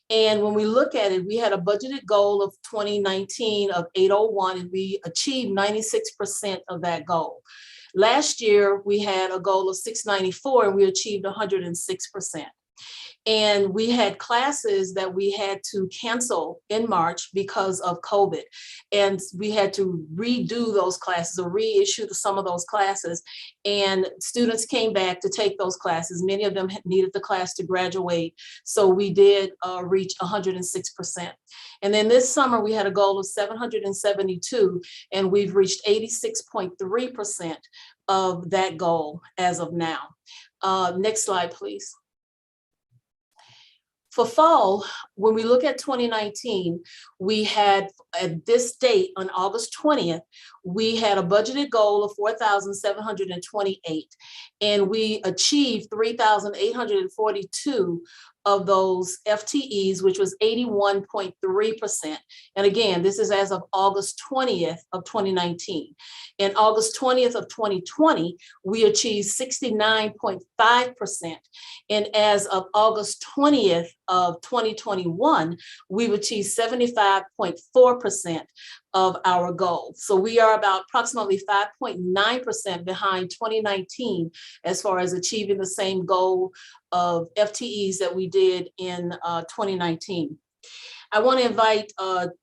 And when we look at it, we had a budgeted goal of 2019 of 801, and we achieved 96% of that goal. Last year, we had a goal of 694, and we achieved 106%. And we had classes that we had to cancel in March because of COVID. And we had to redo those classes or reissue some of those classes. And students came back to take those classes. Many of them needed the class to graduate. So we did reach 106%. And then this summer, we had a goal of 772, and we've reached 86.3% of that goal as of now. Next slide, please. For fall, when we look at 2019, we had at this date on August 20th, we had a budgeted goal of 4,728, and we achieved 3,842 of those FTEs, which was 81.3%. And again, this is as of August 20th of 2019. And August 20th of 2020, we achieved 69.5%. And as of August 20th of 2021, we've achieved 75.4% of our goal. So we are about approximately 5.9% behind 2019 as far as achieving the same goal of FTEs that we did in 2019. I want to invite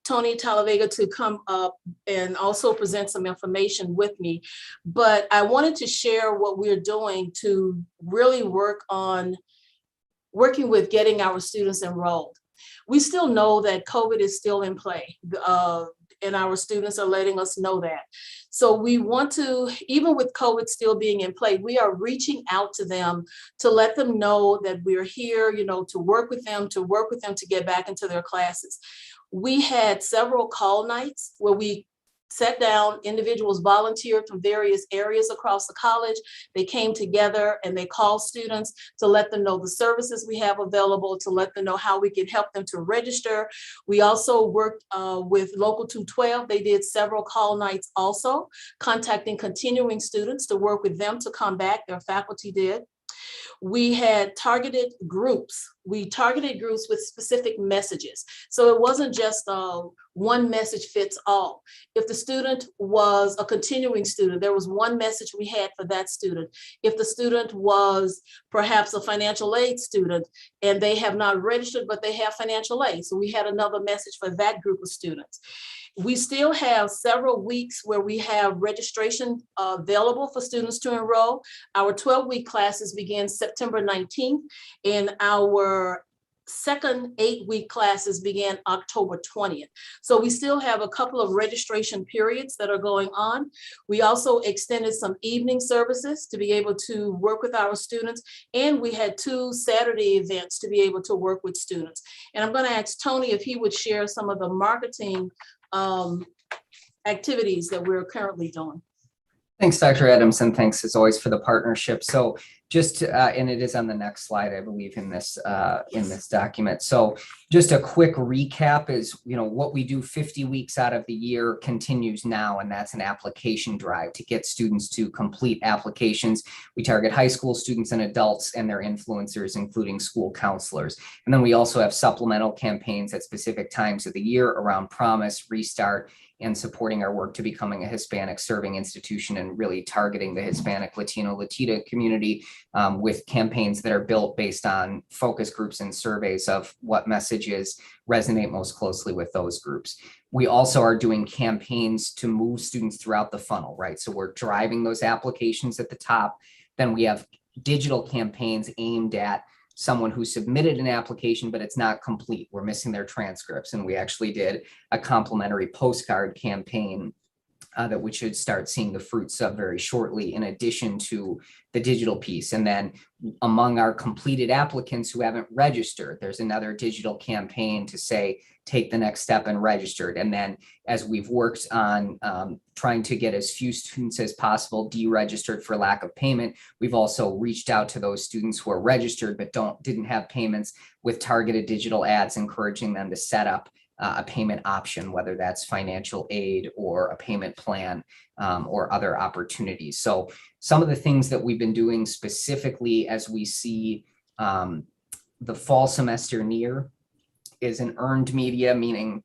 Tony Talavega to come up and also present some information with me, but I wanted to share what we're doing to really working with getting our students enrolled. We still know that COVID is still in play. And our students are letting us know that. So we want to, even with COVID still being in play, we are reaching out to them to let them know that we're here, to work with them to get back into their classes. We had several call nights where we sat down, individuals volunteered from various areas across the college. They came together and they called students to let them know the services we have available, to let them know how we can help them to register. We also worked with Local 212. They did several call nights also, contacting continuing students to work with them to come back. Their faculty did. We had targeted groups. We targeted groups with specific messages. So it wasn't just one message fits all. If the student was a continuing student, there was one message we had for that student. If the student was perhaps a financial aid student and they have not registered, but they have financial aid, so we had another message for that group of students. We still have several weeks where we have registration available for students to enroll. Our 12-week classes begin September 19th, and our second 8-week classes began October 20th. So we still have a couple of registration periods that are going on. We also extended some evening services to be able to work with our students. And we had 2 Saturday events to be able to work with students. And I'm going to ask Tony if he would share some of the marketing activities that we're currently doing. Thanks, Dr. Adams, and thanks as always for the partnership. So just, and it is on the next slide, I believe, in this document. So just a quick recap is, what we do 50 weeks out of the year continues now, and that's an application drive to get students to complete applications. We target high school students and adults and their influencers, including school counselors. And then we also have supplemental campaigns at specific times of the year around Promise, Restart, and supporting our work to becoming a Hispanic serving institution and really targeting the Hispanic, Latino, Latita community with campaigns that are built based on focus groups and surveys of what messages resonate most closely with those groups. We also are doing campaigns to move students throughout the funnel, right? So we're driving those applications at the top. Then we have digital campaigns aimed at someone who submitted an application, but it's not complete. We're missing their transcripts. And we actually did a complimentary postcard campaign that we should start seeing the fruits of very shortly, in addition to the digital piece. And then among our completed applicants who haven't registered, there's another digital campaign to say, take the next step and registered. And then as we've worked on trying to get as few students as possible deregistered for lack of payment, we've also reached out to those students who are registered but didn't have payments with targeted digital ads, encouraging them to set up a payment option, whether that's financial aid or a payment plan or other opportunities. So some of the things that we've been doing specifically as we see the fall semester near is an earned media, meaning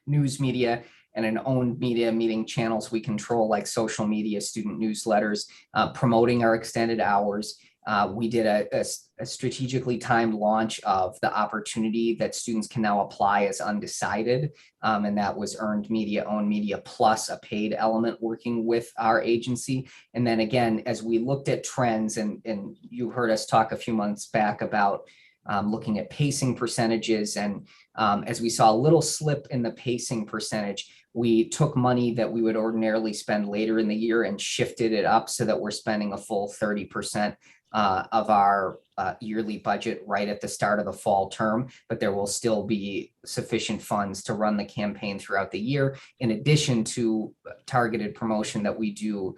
news media, and an owned media, meaning channels we control like social media, student newsletters, promoting our extended hours. We did a strategically timed launch of the opportunity that students can now apply as undecided. And that was earned media, owned media, plus a paid element working with our agency. And then again, as we looked at trends, and you heard us talk a few months back about looking at pacing percentages. And as we saw a little slip in the pacing percentage, we took money that we would ordinarily spend later in the year and shifted it up so that we're spending a full 30% of our yearly budget right at the start of the fall term, but there will still be sufficient funds to run the campaign throughout the year, in addition to targeted promotion that we do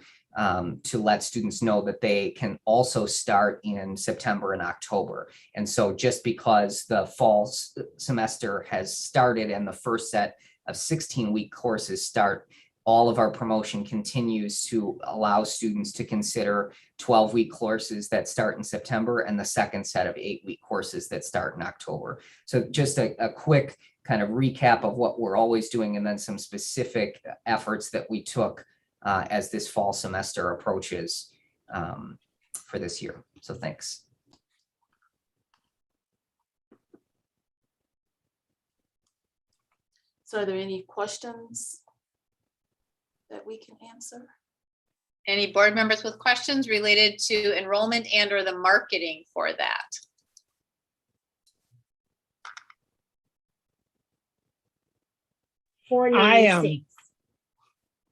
to let students know that they can also start in September and October. And so just because the fall semester has started and the first set of 16-week courses start, all of our promotion continues to allow students to consider 12-week courses that start in September and the second set of 8-week courses that start in October. So just a quick kind of recap of what we're always doing, and then some specific efforts that we took as this fall semester approaches for this year. So thanks. So are there any questions that we can answer? Any board members with questions related to enrollment and or the marketing for that?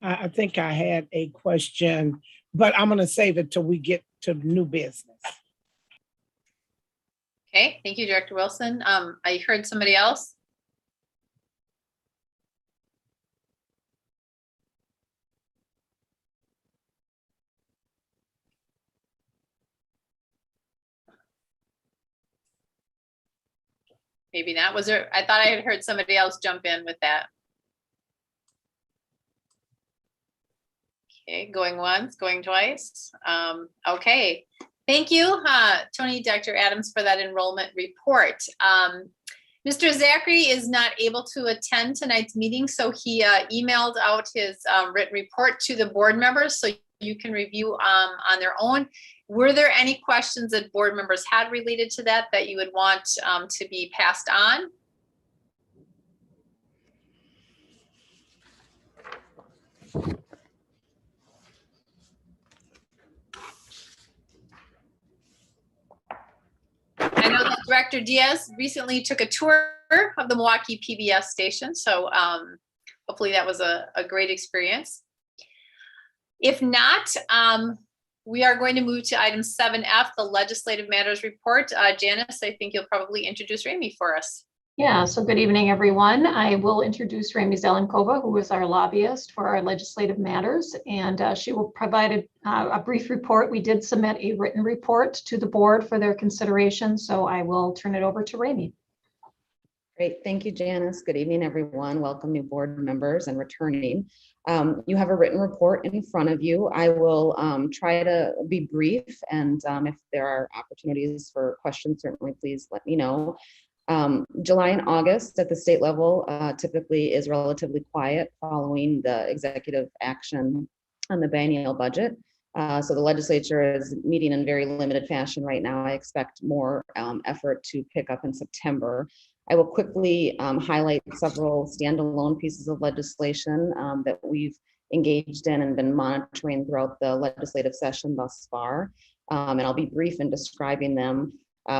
I think I had a question, but I'm going to save it till we get to new business. Okay, thank you, Director Wilson. I heard somebody else. Maybe not. Was there? I thought I had heard somebody else jump in with that. Okay, going once, going twice. Okay, thank you, Tony, Dr. Adams, for that enrollment report. Mr. Zachary is not able to attend tonight's meeting, so he emailed out his written report to the board members so you can review on their own. Were there any questions that board members had related to that you would want to be passed on? I know that Director Diaz recently took a tour of the Milwaukee PBS station, so hopefully that was a great experience. If not, we are going to move to item 7F, the Legislative Matters Report. Janice, I think you'll probably introduce Ramey for us. Yeah, so good evening, everyone. I will introduce Rami Zelenkova, who is our lobbyist for our legislative matters, and she will provide a brief report. We did submit a written report to the board for their consideration, so I will turn it over to Rami. Great, thank you, Janice. Good evening, everyone. Welcome new board members and returning. You have a written report in front of you. I will try to be brief, and if there are opportunities for questions, certainly please let me know. July and August at the state level typically is relatively quiet following the executive action on the biennial budget. So the legislature is meeting in very limited fashion right now. I expect more effort to pick up in September. I will quickly highlight several standalone pieces of legislation that we've engaged in and been monitoring throughout the legislative session thus far. And I'll be brief in describing them.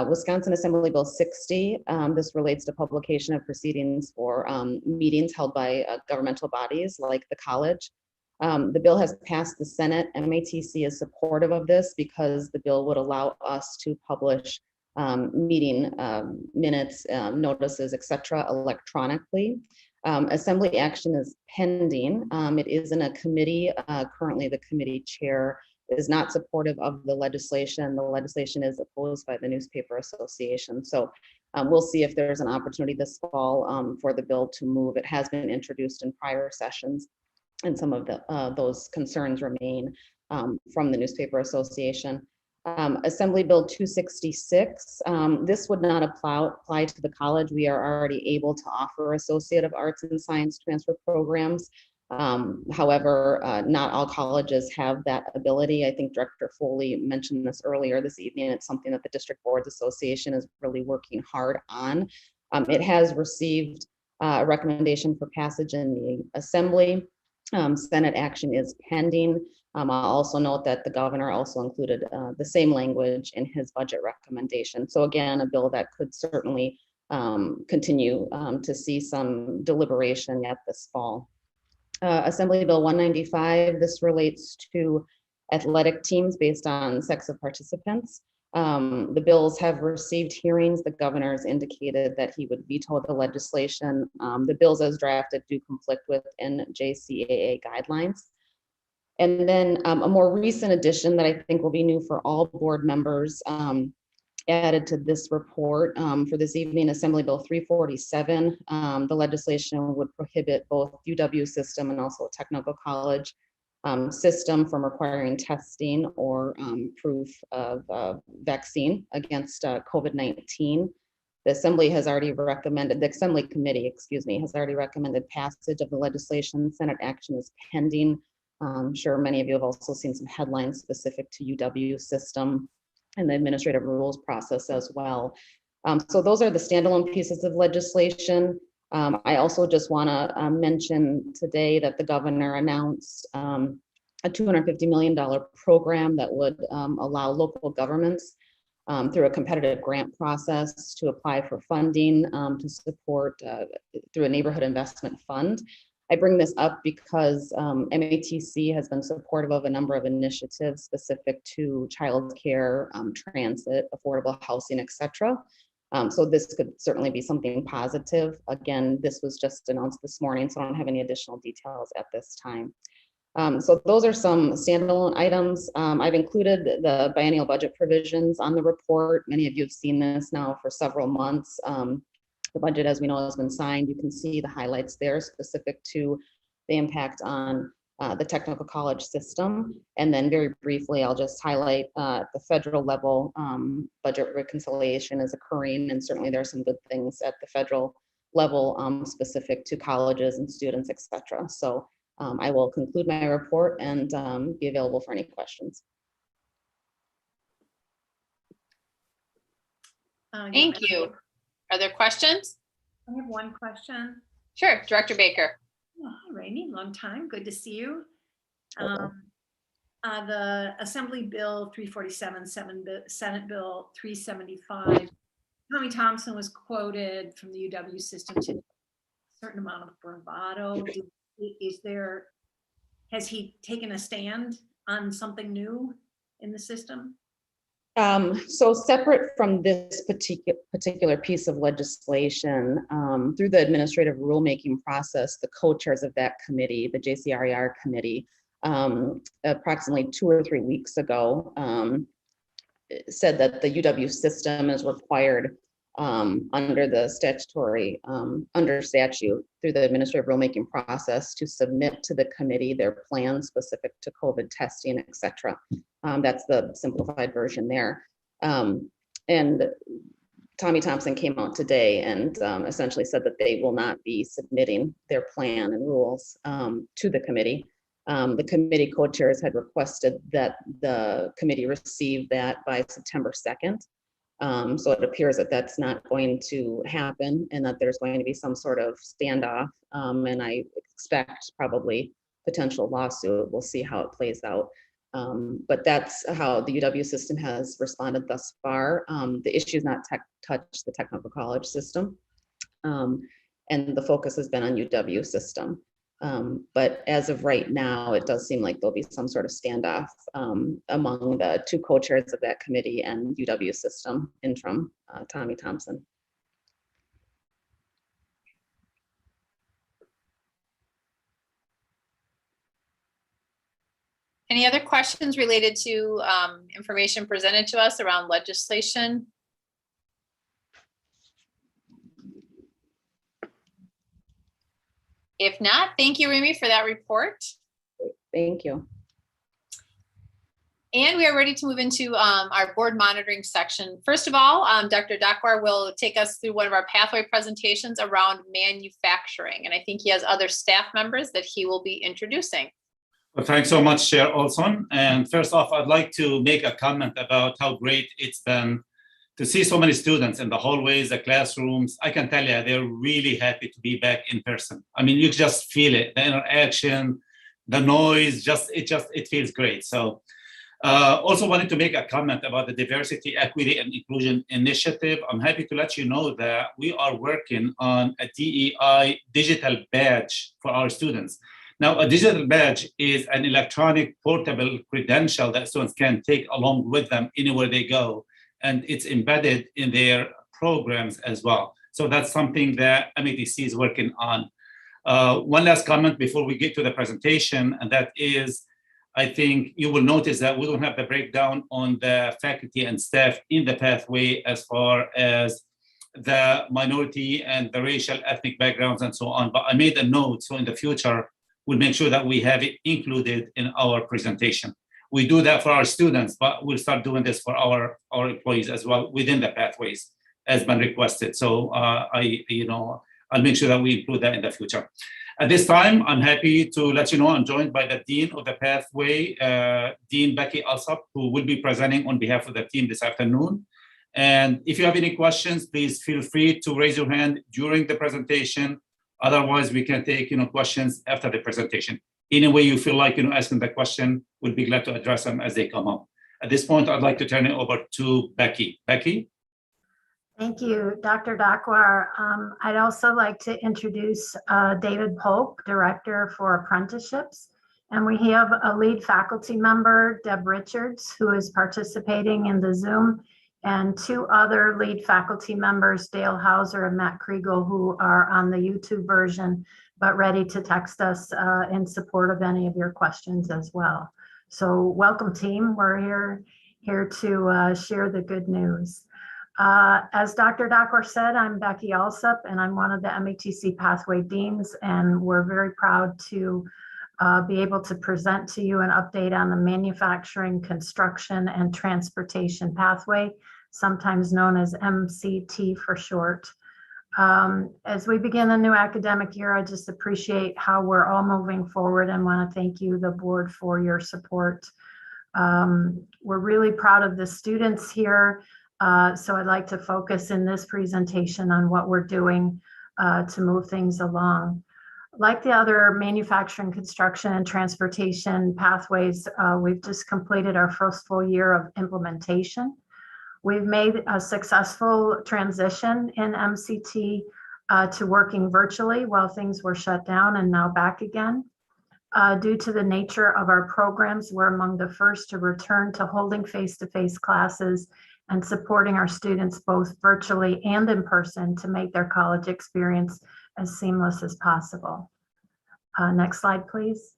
Wisconsin Assembly Bill 60, this relates to publication of proceedings for meetings held by governmental bodies like the college. The bill has passed the Senate. MATC is supportive of this because the bill would allow us to publish meeting minutes, notices, etc., electronically. Assembly action is pending. It is in a committee. Currently, the committee chair is not supportive of the legislation. The legislation is opposed by the Newspaper Association. So we'll see if there's an opportunity this fall for the bill to move. It has been introduced in prior sessions, and some of those concerns remain from the Newspaper Association. Assembly Bill 266, this would not apply to the college. We are already able to offer Associate of Arts and Science transfer programs. However, not all colleges have that ability. I think Director Foley mentioned this earlier this evening. It's something that the District Boards Association is really working hard on. It has received a recommendation for passage in the Assembly. Senate action is pending. I'll also note that the governor also included the same language in his budget recommendation. So again, a bill that could certainly continue to see some deliberation yet this fall. Assembly Bill 195, this relates to athletic teams based on sex of participants. The bills have received hearings. The governor has indicated that he would veto the legislation. The bills as drafted do conflict with NJCAA guidelines. And then a more recent addition that I think will be new for all board members added to this report for this evening, Assembly Bill 347. The legislation would prohibit both UW system and also technical college system from requiring testing or proof of vaccine against COVID-19. The Assembly has already recommended, the Assembly Committee, excuse me, has already recommended passage of the legislation. Senate action is pending. I'm sure many of you have also seen some headlines specific to UW system and the administrative rules process as well. So those are the standalone pieces of legislation. I also just want to mention today that the governor announced a $250 million program that would allow local governments through a competitive grant process to apply for funding to support through a neighborhood investment fund. I bring this up because MATC has been supportive of a number of initiatives specific to childcare, transit, affordable housing, etc. So this could certainly be something positive. Again, this was just announced this morning, so I don't have any additional details at this time. So those are some standalone items. I've included the biennial budget provisions on the report. Many of you have seen this now for several months. The budget, as we know, has been signed. You can see the highlights there specific to the impact on the technical college system. And then very briefly, I'll just highlight the federal level budget reconciliation is occurring. And certainly there are some good things at the federal level specific to colleges and students, et cetera. So I will conclude my report and be available for any questions. Thank you. Are there questions? I have one question. Sure, Director Baker. Oh, hi, Rainey, long time. Good to see you. The Assembly Bill 347, Senate Bill 375. Tommy Thompson was quoted from the UW system to a certain amount of bravado. Has he taken a stand on something new in the system? So separate from this particular piece of legislation, through the administrative rulemaking process, the co-chairs of that committee, the JCRER committee, approximately 2 or 3 weeks ago, said that the UW system is required under the statutory, under statute through the administrative rulemaking process to submit to the committee their plans specific to COVID testing, et cetera. That's the simplified version there. And Tommy Thompson came out today and essentially said that they will not be submitting their plan and rules to the committee. The committee co-chairs had requested that the committee receive that by September 2nd. So it appears that that's not going to happen and that there's going to be some sort of standoff. And I expect probably potential lawsuit. We'll see how it plays out. But that's how the UW system has responded thus far. The issue is not touched the technical college system. And the focus has been on UW system. But as of right now, it does seem like there'll be some sort of standoff among the 2 co-chairs of that committee and UW system interim, Tommy Thompson. Any other questions related to information presented to us around legislation? If not, thank you, Remy, for that report. Thank you. And we are ready to move into our board monitoring section. First of all, Dr. Dakwar will take us through one of our pathway presentations around manufacturing. And I think he has other staff members that he will be introducing. Well, thanks so much, Chair Olson. And first off, I'd like to make a comment about how great it's been to see so many students in the hallways, the classrooms. I can tell you, they're really happy to be back in person. I mean, you just feel it, the interaction, the noise, it feels great. So also wanted to make a comment about the Diversity, Equity, and Inclusion Initiative. I'm happy to let you know that we are working on a DEI digital badge for our students. Now, a digital badge is an electronic portable credential that students can take along with them anywhere they go, and it's embedded in their programs as well. So that's something that MATC is working on. One last comment before we get to the presentation, and that is, I think you will notice that we don't have the breakdown on the faculty and staff in the pathway as far as the minority and the racial ethnic backgrounds and so on. But I made a note, so in the future, we'll make sure that we have it included in our presentation. We do that for our students, but we'll start doing this for our employees as well within the pathways as been requested. So I'll make sure that we include that in the future. At this time, I'm happy to let you know I'm joined by the Dean of the Pathway, Dean Becky Alsop, who will be presenting on behalf of the team this afternoon. And if you have any questions, please feel free to raise your hand during the presentation. Otherwise, we can take questions after the presentation. Any way you feel like asking the question, we'll be glad to address them as they come up. At this point, I'd like to turn it over to Becky. Becky? Thank you, Dr. Dakwar. I'd also like to introduce David Polk, Director for Apprenticeships. And we have a lead faculty member, Deb Richards, who is participating in the Zoom, and 2 other lead faculty members, Dale Hauser and Matt Kriegel, who are on the YouTube version, but ready to text us in support of any of your questions as well. So welcome, team. We're here to share the good news. As Dr. Dakwar said, I'm Becky Alsop, and I'm one of the MATC Pathway Deans, and we're very proud to be able to present to you an update on the Manufacturing, Construction, and Transportation Pathway, sometimes known as MCT for short. As we begin a new academic year, I just appreciate how we're all moving forward and want to thank you, the board, for your support. We're really proud of the students here. So I'd like to focus in this presentation on what we're doing to move things along. Like the other manufacturing, construction, and transportation pathways, we've just completed our first full year of implementation. We've made a successful transition in MCT to working virtually while things were shut down and now back again. Due to the nature of our programs, we're among the first to return to holding face-to-face classes and supporting our students both virtually and in person to make their college experience as seamless as possible. Next slide, please.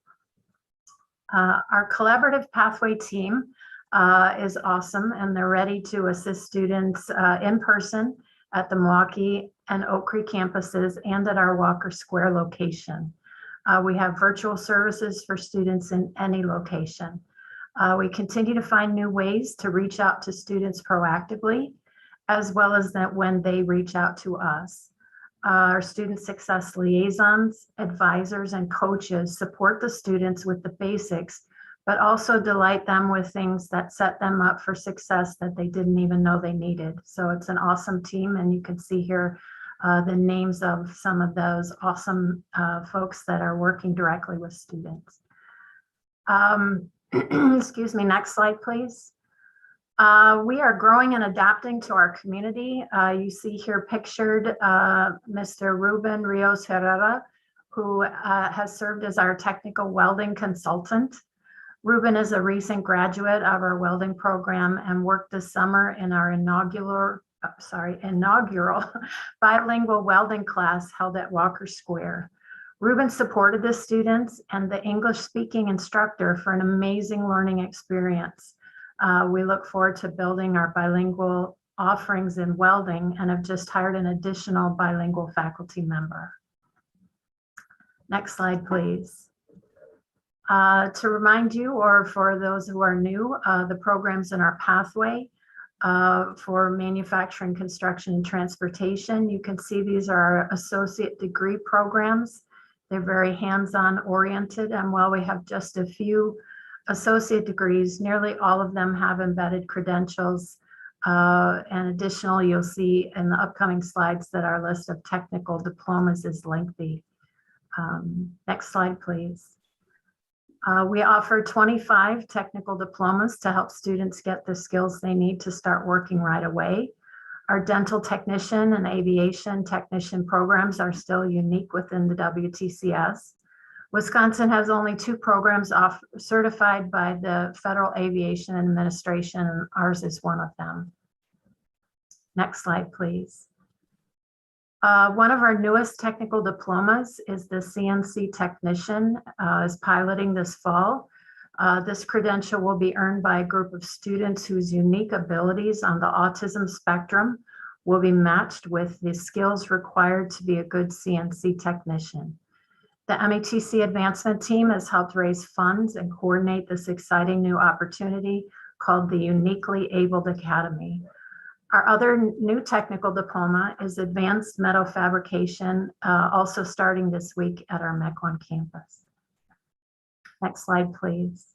Our collaborative pathway team is awesome, and they're ready to assist students in person at the Milwaukee and Oak Creek campuses and at our Walker Square location. We have virtual services for students in any location. We continue to find new ways to reach out to students proactively, as well as that when they reach out to us. Our student success liaisons, advisors, and coaches support the students with the basics, but also delight them with things that set them up for success that they didn't even know they needed. So it's an awesome team, and you can see here the names of some of those awesome folks that are working directly with students. Excuse me, next slide, please. We are growing and adapting to our community. You see here pictured Mr. Ruben Rios Herrera, who has served as our technical welding consultant. Ruben is a recent graduate of our welding program and worked this summer in our inaugural bilingual welding class held at Walker Square. Ruben supported the students and the English-speaking instructor for an amazing learning experience. We look forward to building our bilingual offerings in welding and have just hired an additional bilingual faculty member. Next slide, please. To remind you, or for those who are new, the programs in our pathway for manufacturing, construction, and transportation. You can see these are our associate degree programs. They're very hands-on oriented, and while we have just a few associate degrees, nearly all of them have embedded credentials. And additionally, you'll see in the upcoming slides that our list of technical diplomas is lengthy. Next slide, please. We offer 25 technical diplomas to help students get the skills they need to start working right away. Our dental technician and aviation technician programs are still unique within the WTCS. Wisconsin has only 2 programs certified by the Federal Aviation Administration, and ours is one of them. Next slide, please. One of our newest technical diplomas is the CNC technician, is piloting this fall. This credential will be earned by a group of students whose unique abilities on the autism spectrum will be matched with the skills required to be a good CNC technician. The MATC advancement team has helped raise funds and coordinate this exciting new opportunity called the Uniquely Abled Academy. Our other new technical diploma is Advanced Metal Fabrication, also starting this week at our MEC1 campus. Next slide, please.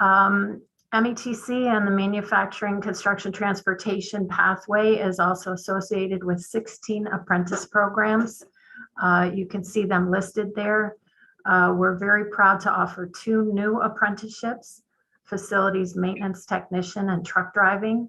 METC and the Manufacturing, Construction, Transportation pathway is also associated with 16 apprentice programs. You can see them listed there. We're very proud to offer 2 new apprenticeships, facilities maintenance technician and truck driving.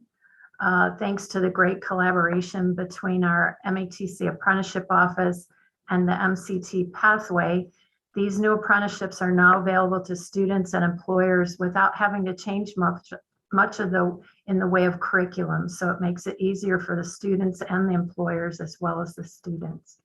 Thanks to the great collaboration between our MATC apprenticeship office and the MCT pathway, these new apprenticeships are now available to students and employers without having to change much in the way of curriculum. So it makes it easier for the students and the employers as well as the students.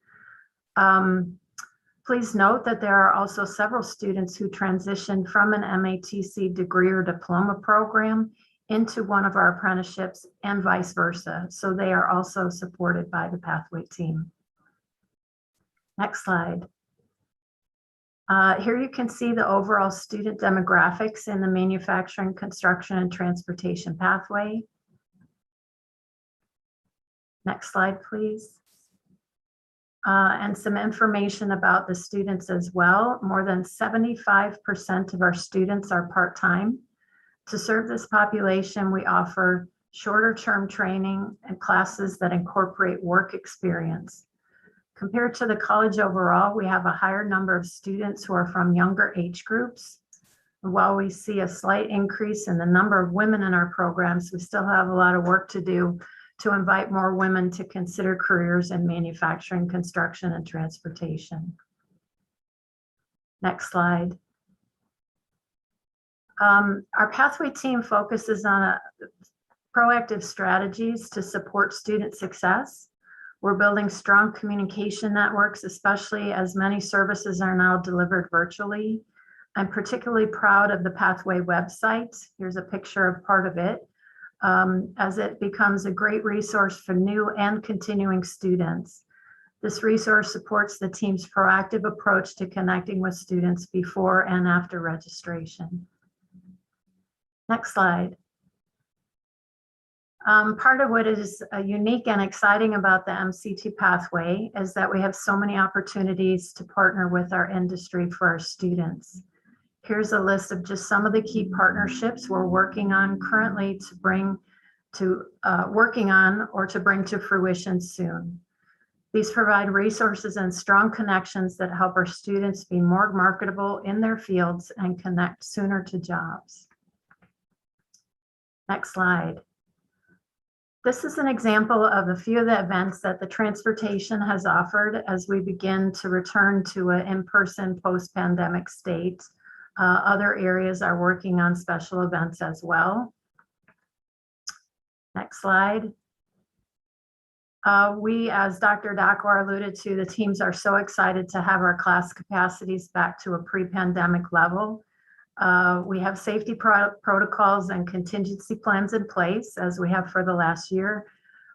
Please note that there are also several students who transitioned from an MATC degree or diploma program into one of our apprenticeships and vice versa. So they are also supported by the pathway team. Next slide. Here you can see the overall student demographics in the manufacturing, construction, and transportation pathway. Next slide, please. And some information about the students as well. More than 75% of our students are part-time. To serve this population, we offer shorter term training and classes that incorporate work experience. Compared to the college overall, we have a higher number of students who are from younger age groups. And while we see a slight increase in the number of women in our programs, we still have a lot of work to do to invite more women to consider careers in manufacturing, construction, and transportation. Next slide. Our pathway team focuses on proactive strategies to support student success. We're building strong communication networks, especially as many services are now delivered virtually. I'm particularly proud of the Pathway website. Here's a picture of part of it, as it becomes a great resource for new and continuing students. This resource supports the team's proactive approach to connecting with students before and after registration. Next slide. Part of what is unique and exciting about the MCT pathway is that we have so many opportunities to partner with our industry for our students. Here's a list of just some of the key partnerships we're working on currently to bring to bring to fruition soon. These provide resources and strong connections that help our students be more marketable in their fields and connect sooner to jobs. Next slide. This is an example of a few of the events that the transportation has offered as we begin to return to an in-person post-pandemic state. Other areas are working on special events as well. Next slide. We, as Dr. Dakwar alluded to, the teams are so excited to have our class capacities back to a pre-pandemic level. We have safety protocols and contingency plans in place, as we have for the last year.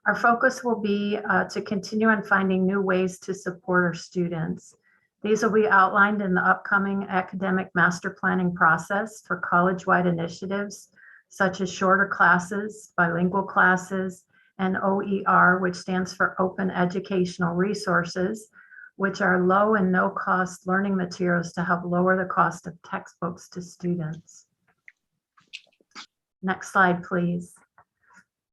Our focus will be to continue on finding new ways to support our students. These will be outlined in the upcoming academic master planning process for college-wide initiatives, such as shorter classes, bilingual classes, and OER, which stands for Open Educational Resources, which are low and no cost learning materials to help lower the cost of textbooks to students. Next slide, please.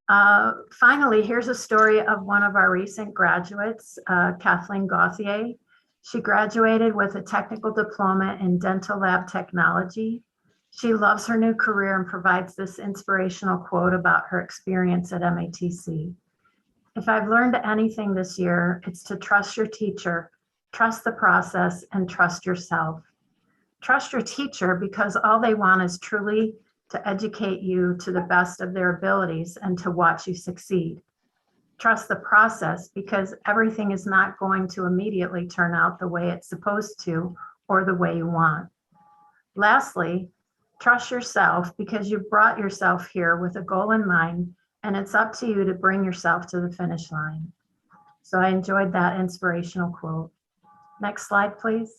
Finally, here's a story of one of our recent graduates, Kathleen Gauthier. She graduated with a technical diploma in dental lab technology. She loves her new career and provides this inspirational quote about her experience at MATC. If I've learned anything this year, it's to trust your teacher, trust the process, and trust yourself. Trust your teacher because all they want is truly to educate you to the best of their abilities and to watch you succeed. Trust the process because everything is not going to immediately turn out the way it's supposed to or the way you want. Lastly, trust yourself because you brought yourself here with a goal in mind, and it's up to you to bring yourself to the finish line. So I enjoyed that inspirational quote. Next slide, please.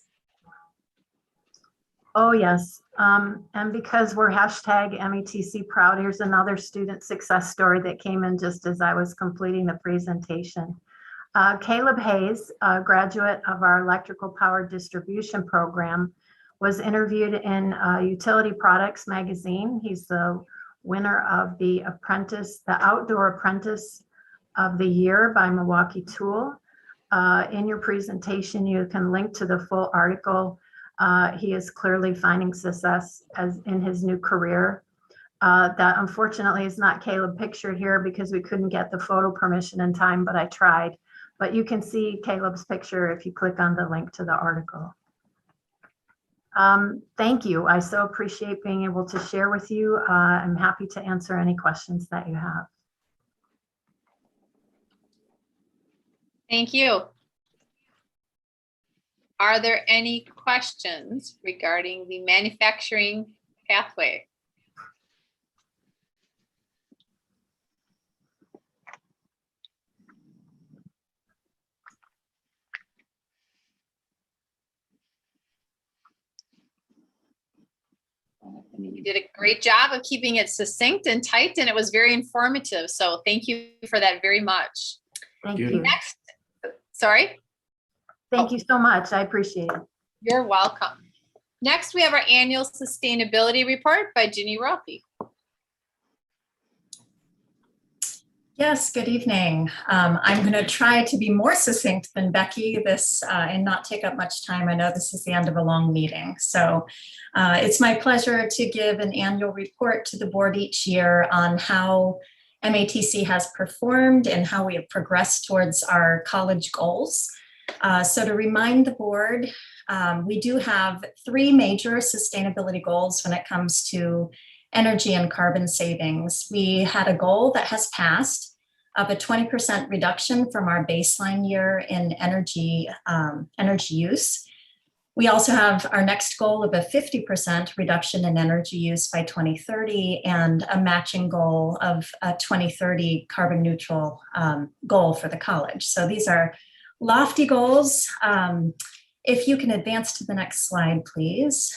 Oh, yes. And because we're hashtag MATC proud, here's another student success story that came in just as I was completing the presentation. Caleb Hayes, a graduate of our electrical power distribution program, was interviewed in Utility Products magazine. He's the winner of the Outdoor Apprentice of the Year by Milwaukee Tool. In your presentation, you can link to the full article. He is clearly finding success as in his new career. That unfortunately is not Caleb pictured here because we couldn't get the photo permission in time, but I tried. But you can see Caleb's picture if you click on the link to the article. Thank you. I so appreciate being able to share with you. I'm happy to answer any questions that you have. Thank you. Are there any questions regarding the manufacturing pathway? You did a great job of keeping it succinct and tight, and it was very informative. So thank you for that very much. Thank you. Next, sorry. Thank you so much. I appreciate it. You're welcome. Next, we have our annual sustainability report by Ginny Rothy. Yes, good evening. I'm going to try to be more succinct than Becky and not take up much time. I know this is the end of a long meeting. So it's my pleasure to give an annual report to the board each year on how MATC has performed and how we have progressed towards our college goals. So to remind the board, we do have 3 major sustainability goals when it comes to energy and carbon savings. We had a goal that has passed of a 20% reduction from our baseline year in energy use. We also have our next goal of a 50% reduction in energy use by 2030 and a matching goal of a 2030 carbon neutral goal for the college. So these are lofty goals. If you can advance to the next slide, please.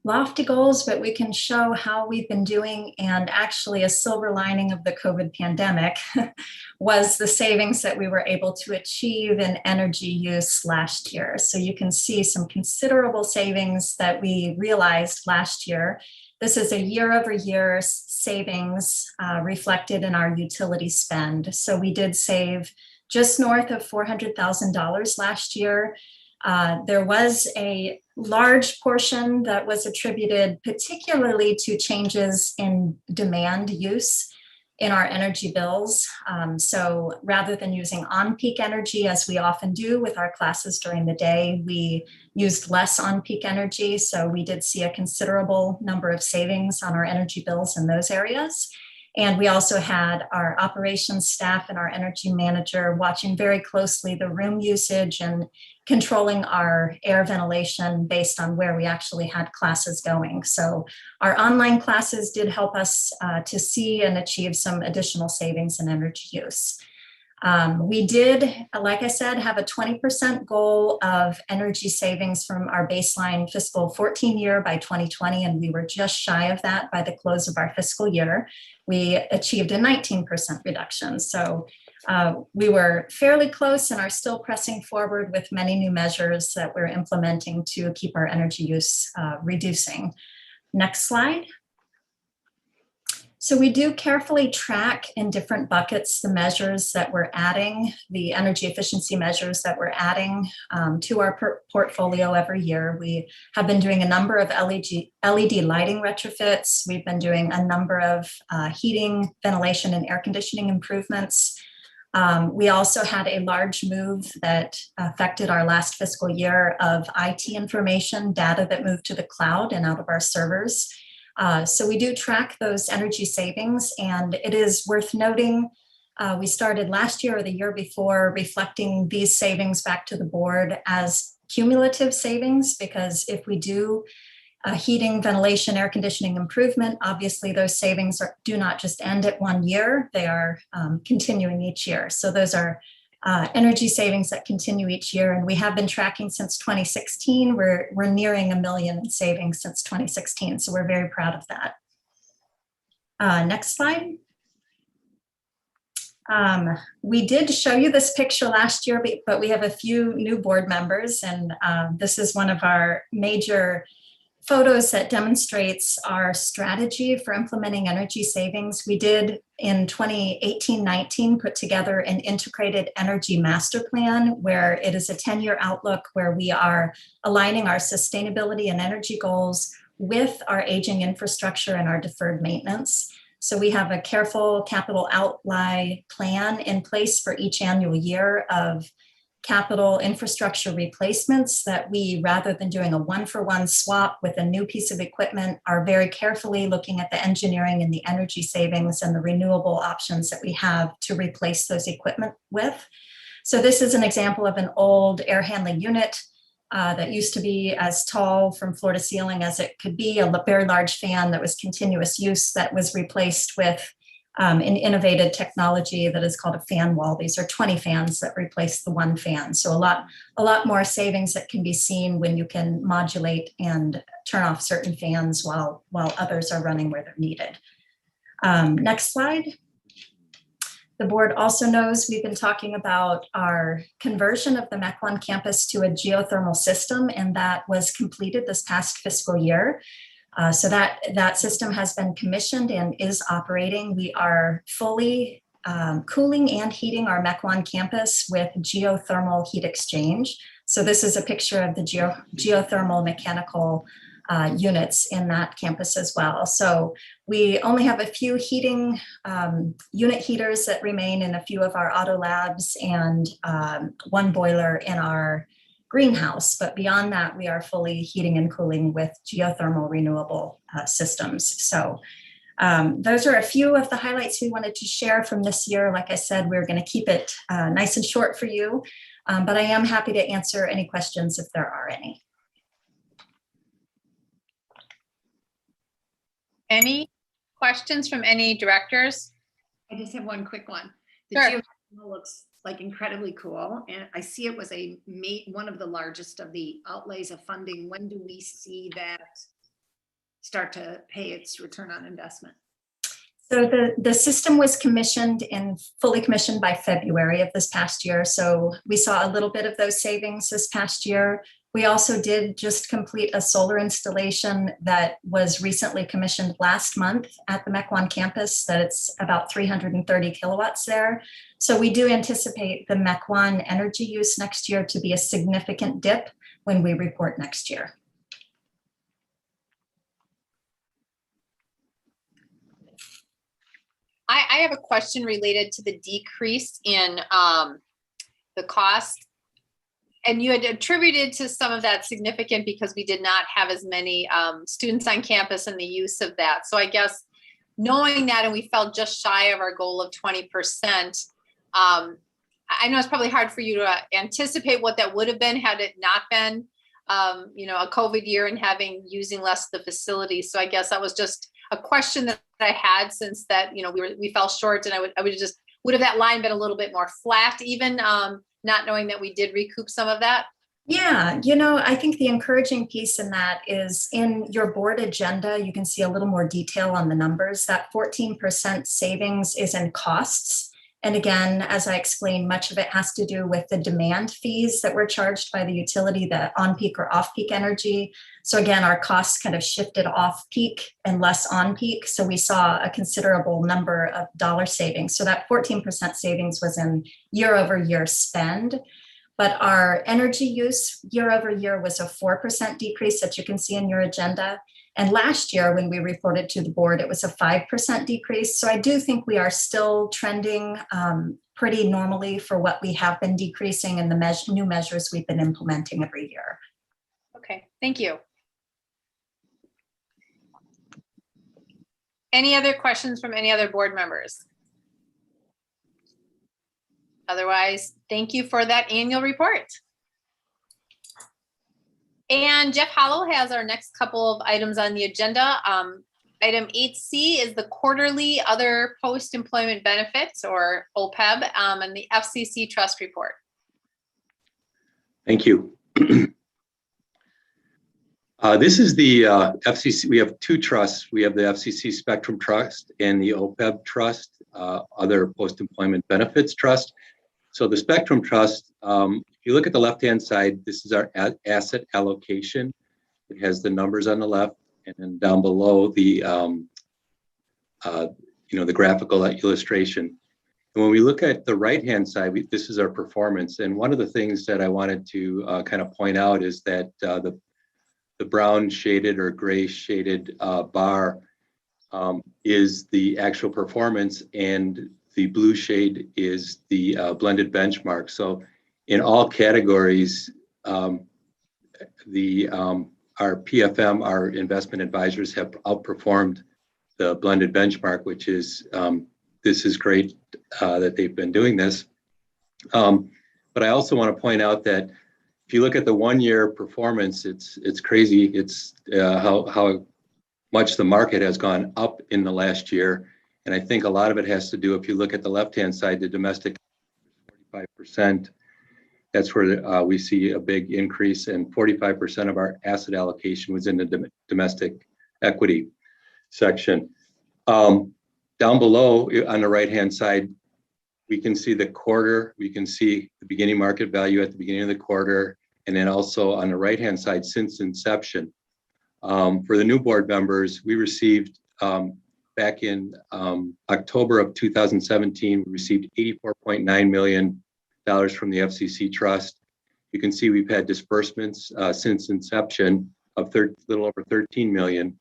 Lofty goals, but we can show how we've been doing, and actually a silver lining of the COVID pandemic was the savings that we were able to achieve in energy use last year. So you can see some considerable savings that we realized last year. This is a year-over-year savings reflected in our utility spend. So we did save just north of $400,000 last year. There was a large portion that was attributed particularly to changes in demand use in our energy bills. So rather than using on-peak energy, as we often do with our classes during the day, we used less on-peak energy. So we did see a considerable number of savings on our energy bills in those areas. And we also had our operations staff and our energy manager watching very closely the room usage and controlling our air ventilation based on where we actually had classes going. So our online classes did help us to see and achieve some additional savings in energy use. We did, like I said, have a 20% goal of energy savings from our baseline fiscal 14 year by 2020, and we were just shy of that by the close of our fiscal year. We achieved a 19% reduction. So we were fairly close and are still pressing forward with many new measures that we're implementing to keep our energy use reducing. Next slide. So we do carefully track in different buckets the measures that we're adding, the energy efficiency measures that we're adding to our portfolio every year. We have been doing a number of LED lighting retrofits. We've been doing a number of heating, ventilation, and air conditioning improvements. We also had a large move that affected our last fiscal year of IT information, data that moved to the cloud and out of our servers. So we do track those energy savings, and it is worth noting we started last year or the year before reflecting these savings back to the board as cumulative savings, because if we do heating, ventilation, air conditioning improvement, obviously those savings do not just end at 1 year, they are continuing each year. So those are energy savings that continue each year, and we have been tracking since 2016. We're nearing $1 million in savings since 2016, so we're very proud of that. Next slide. We did show you this picture last year, but we have a few new board members, and this is one of our major photos that demonstrates our strategy for implementing energy savings. We did in 2018-19 put together an integrated energy master plan where it is a 10-year outlook where we are aligning our sustainability and energy goals with our aging infrastructure and our deferred maintenance. So we have a careful capital outlay plan in place for each annual year of capital infrastructure replacements that we, rather than doing a one-for-one swap with a new piece of equipment, are very carefully looking at the engineering and the energy savings and the renewable options that we have to replace those equipment with. So this is an example of an old air handling unit that used to be as tall from floor to ceiling as it could be, a very large fan that was continuous use that was replaced with an innovative technology that is called a fan wall. These are 20 fans that replace the one fan. So a lot more savings that can be seen when you can modulate and turn off certain fans while others are running where they're needed. Next slide. The board also knows we've been talking about our conversion of the MEC1 campus to a geothermal system, and that was completed this past fiscal year. So that system has been commissioned and is operating. We are fully cooling and heating our MEC1 campus with geothermal heat exchange. So this is a picture of the geothermal mechanical units in that campus as well. So we only have a few heating unit heaters that remain in a few of our auto labs and one boiler in our greenhouse. But beyond that, we are fully heating and cooling with geothermal renewable systems. So those are a few of the highlights we wanted to share from this year. Like I said, we're going to keep it nice and short for you, but I am happy to answer any questions if there are any. Any questions from any directors? I just have one quick one. The Sure. geothermal looks like incredibly cool, and I see it was one of the largest of the outlays of funding. When do we see that start to pay its return on investment? So the system was commissioned and fully commissioned by February of this past year. So we saw a little bit of those savings this past year. We also did just complete a solar installation that was recently commissioned last month at the Mequon campus, that it's about 330 kilowatts there. So we do anticipate the Mequon energy use next year to be a significant dip when we report next year. I have a question related to the decrease in the cost. And you had attributed to some of that significant because we did not have as many students on campus and the use of that. So I guess knowing that, and we fell just shy of our goal of 20%, I know it's probably hard for you to anticipate what that would have been had it not been, a COVID year and using less of the facility. So I guess that was just a question that I had, since that, we fell short, and would have that line been a little bit more flat, even not knowing that we did recoup some of that? Yeah, I think the encouraging piece in that is in your board agenda, you can see a little more detail on the numbers. That 14% savings is in costs. And again, as I explained, much of it has to do with the demand fees that were charged by the utility, the on-peak or off-peak energy. So again, our costs kind of shifted off-peak and less on-peak. So we saw a considerable number of dollar savings. So that 14% savings was in year-over-year spend. But our energy use year-over-year was a 4% decrease that you can see in your agenda. And last year, when we reported to the board, it was a 5% decrease. So I do think we are still trending pretty normally for what we have been decreasing and the new measures we've been implementing every year. Okay, thank you. Any other questions from any other board members? Otherwise, thank you for that annual report. And Jeff Hollow has our next couple of items on the agenda. Item 8C is the quarterly other post-employment benefits, or Opeb, and the FCC trust report. Thank you. This is the FCC. We have two trusts. We have the FCC Spectrum Trust and the Opeb Trust, other post-employment benefits trust. So the Spectrum Trust, if you look at the left-hand side, this is our asset allocation. It has the numbers on the left, and then down below the, the graphical illustration. And when we look at the right-hand side, this is our performance. And one of the things that I wanted to kind of point out is that the brown shaded or gray shaded bar is the actual performance, and the blue shade is the blended benchmark. So in all categories, our PFM, our investment advisors, have outperformed the blended benchmark, which is, this is great that they've been doing this. But I also want to point out that if you look at the 1 year performance, it's crazy. It's how much the market has gone up in the last year. And I think a lot of it has to do, if you look at the left-hand side, the domestic 45%, that's where we see a big increase, and 45% of our asset allocation was in the domestic equity section. Down below on the right-hand side, we can see the quarter, we can see the beginning market value at the beginning of the quarter, and then also on the right-hand side since inception. For the new board members, we received back in October of 2017, we received $84.9 million from the FCC Trust. You can see we've had disbursements since inception of a little over 13 million,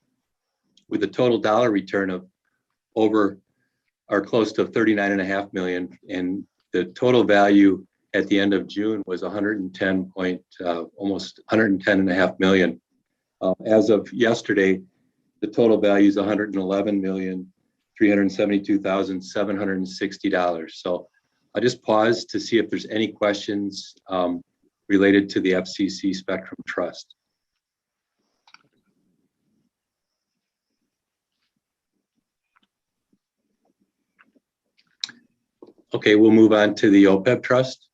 with a total dollar return of over or close to 39.5 million. And the total value at the end of June was 110 point, almost 110.5 million. As of yesterday, the total value is $111,372,760. So I'll just pause to see if there's any questions related to the FCC Spectrum Trust. Okay, we'll move on to the Opeb Trust.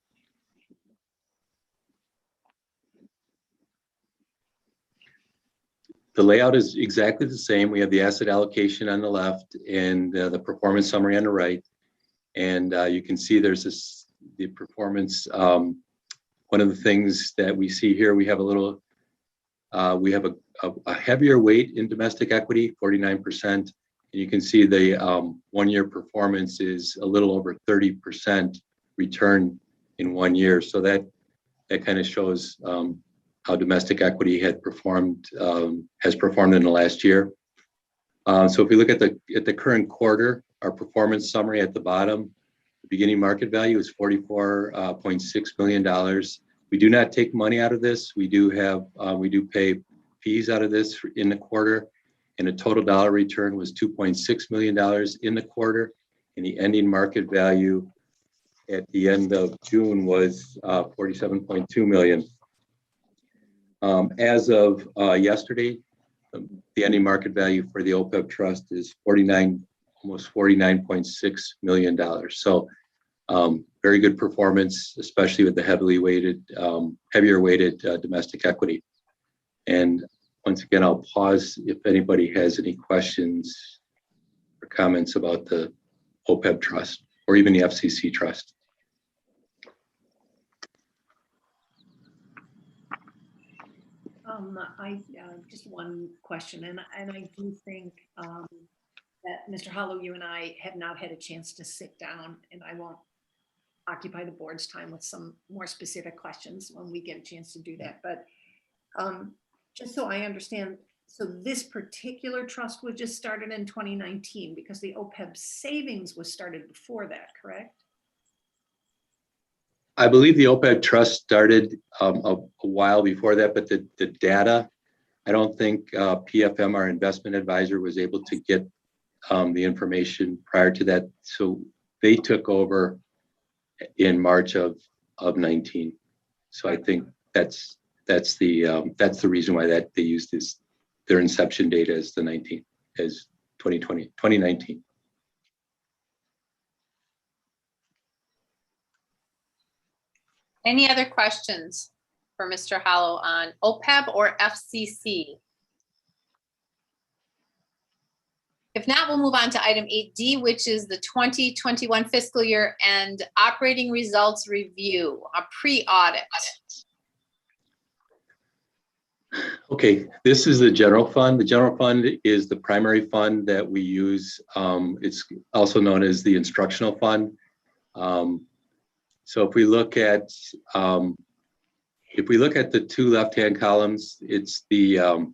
The layout is exactly the same. We have the asset allocation on the left and the performance summary on the right. And you can see there's the performance. One of the things that we see here, we have we have a heavier weight in domestic equity, 49%. And you can see the 1 year performance is a little over 30% return in 1 year. So that kind of shows how domestic equity has performed in the last year. So if we look at the current quarter, our performance summary at the bottom, the beginning market value is $44.6 million. We do not take money out of this. We do pay fees out of this in the quarter, and the total dollar return was $2.6 million in the quarter, and the ending market value at the end of June was $47.2 million. As of yesterday, the ending market value for the Opeb Trust is almost $49.6 million. So very good performance, especially with the heavier weighted domestic equity. And once again, I'll pause if anybody has any questions or comments about the Opeb Trust or even the FCC Trust. I just one question, and I do think that Mr. Hollow, you and I have not had a chance to sit down, and I won't occupy the board's time with some more specific questions when we get a chance to do that. But just so I understand, so this particular trust was just started in 2019 because the Opeb savings was started before that, correct? I believe the Opeb Trust started a while before that, but the data, I don't think PFM, our investment advisor, was able to get the information prior to that. So they took over in March of 19. So I think that's the reason why they used their inception date as 2019. Any other questions for Mr. Hollow on OPEB or FCC? If not, we'll move on to item 8D, which is the 2021 fiscal year and operating results review, a pre-audit. Okay, this is the general fund. The general fund is the primary fund that we use. It's also known as the instructional fund. So if we look at the two left-hand columns, it's the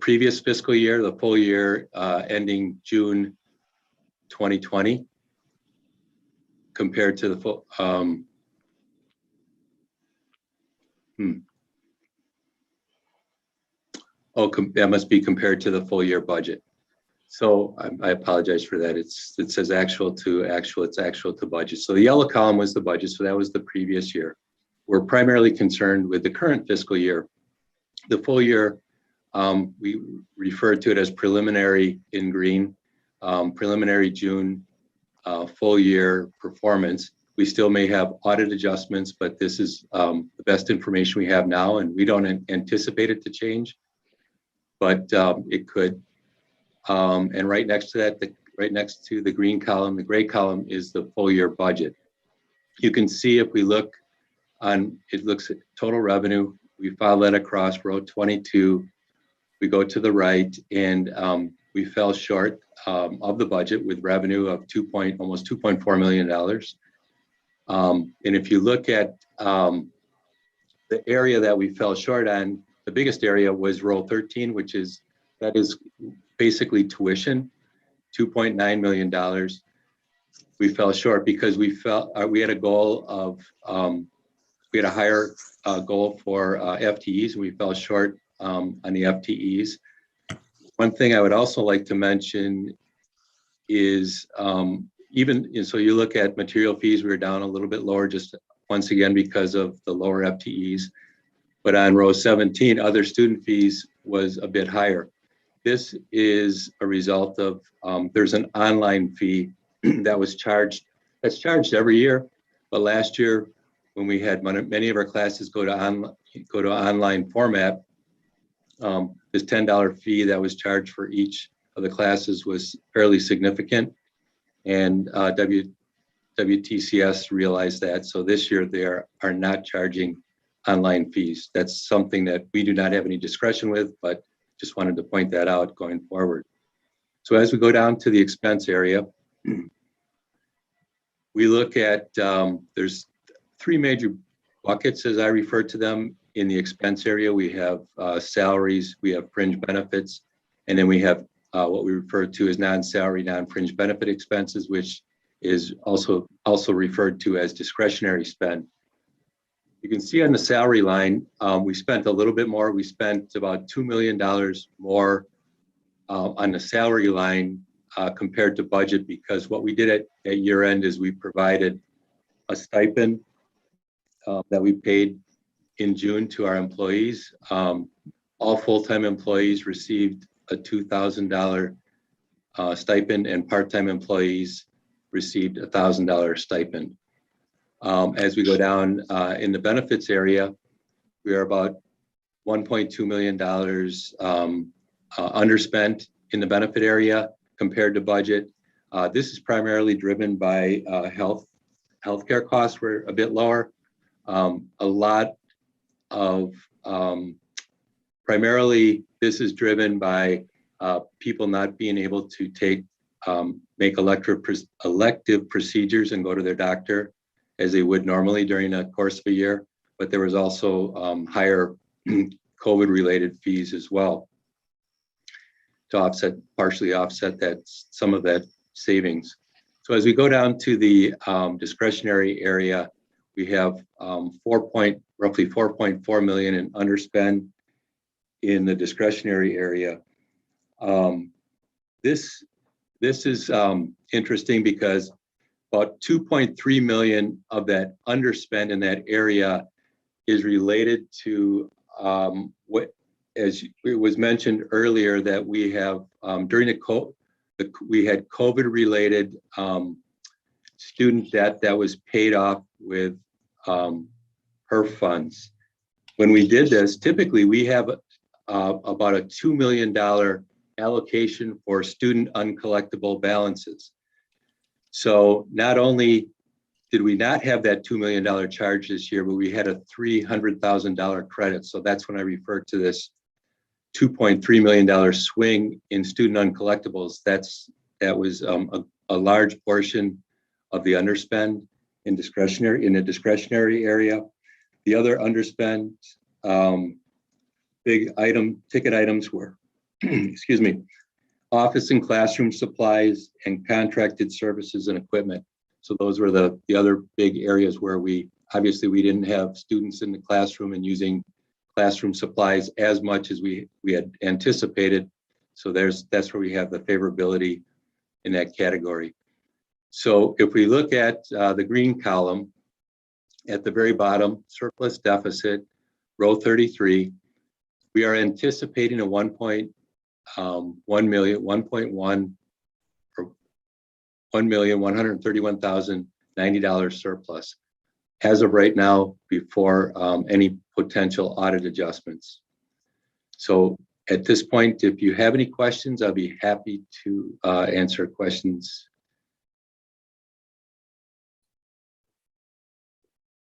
previous fiscal year, the full year ending June 2020, compared to the full. That must be compared to the full year budget. So I apologize for that. It says actual to actual, it's actual to budget. So the yellow column was the budget, so that was the previous year. We're primarily concerned with the current fiscal year. The full year, we refer to it as preliminary in green, preliminary June full year performance. We still may have audit adjustments, but this is the best information we have now, and we don't anticipate it to change, but it could. And right next to that, right next to the green column, the gray column is the full year budget. You can see if we look on, it looks at total revenue. We file that across row 22. We go to the right, and we fell short of the budget with revenue of almost $2.4 million. And if you look at the area that we fell short on, the biggest area was row 13, that is basically tuition, $2.9 million. we fell short because we had a goal of, we had a higher goal for FTEs, and we fell short on the FTEs. One thing I would also like to mention is so you look at material fees, we were down a little bit lower, just once again because of the lower FTEs. But on row 17, other student fees was a bit higher. This is a result of, there's an online fee that's charged every year. But last year, when we had many of our classes go to online format, this $10 fee that was charged for each of the classes was fairly significant. And WTCS realized that. So this year they are not charging online fees. That's something that we do not have any discretion with, but just wanted to point that out going forward. So as we go down to the expense area, we look at, there's three major buckets as I refer to them in the expense area. We have salaries, we have fringe benefits, and then we have what we refer to as non-salary, non-fringe benefit expenses, which is also referred to as discretionary spend. You can see on the salary line, we spent a little bit more. We spent about $2 million more on the salary line compared to budget, because what we did at year end is we provided a stipend that we paid in June to our employees. All full-time employees received a $2,000 stipend, and part-time employees received a $1,000 stipend. As we go down in the benefits area, we are about $1.2 million underspent in the benefit area compared to budget. This is primarily driven by healthcare costs were a bit lower. A lot of primarily this is driven by people not being able to make elective procedures and go to their doctor as they would normally during the course of a year. But there was also higher COVID-related fees as well to partially offset some of that savings. So as we go down to the discretionary area, we have roughly $4.4 million in underspend in the discretionary area. This is interesting because about $2.3 million of that underspend in that area is related to what, as it was mentioned earlier, that we have during we had COVID-related student debt that was paid off with HERF funds. When we did this, typically we have about a $2 million allocation for student uncollectible balances. So not only did we not have that $2 million charge this year, but we had a $300,000 credit. So that's when I refer to this $2.3 million swing in student uncollectibles. That was a large portion of the underspend in the discretionary area. The other underspend big ticket items were, excuse me, office and classroom supplies and contracted services and equipment. So those were the other big areas where we didn't have students in the classroom and using classroom supplies as much as we had anticipated. So that's where we have the favorability in that category. So if we look at the green column at the very bottom, surplus deficit, row 33, we are anticipating a $1,131,090 surplus as of right now before any potential audit adjustments. So at this point, if you have any questions, I'll be happy to answer questions.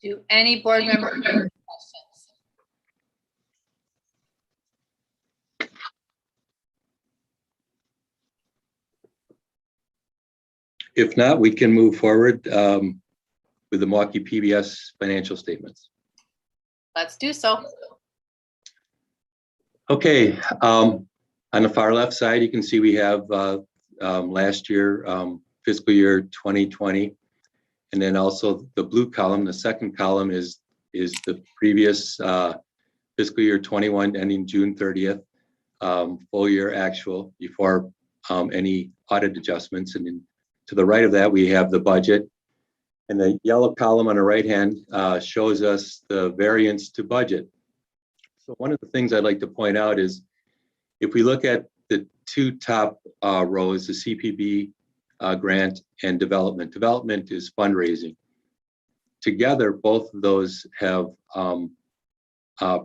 Do any board member have questions? If not, we can move forward with the Milwaukee PBS financial statements. Let's do so. Okay, on the far left side, you can see we have last year fiscal year 2020. And then also the blue column, the second column is the previous fiscal year 21 ending June 30th, full year actual before any audit adjustments. And then to the right of that, we have the budget. And the yellow column on the right hand shows us the variance to budget. So one of the things I'd like to point out is if we look at the two top rows, the CPB grant and development. Development is fundraising. Together, both of those have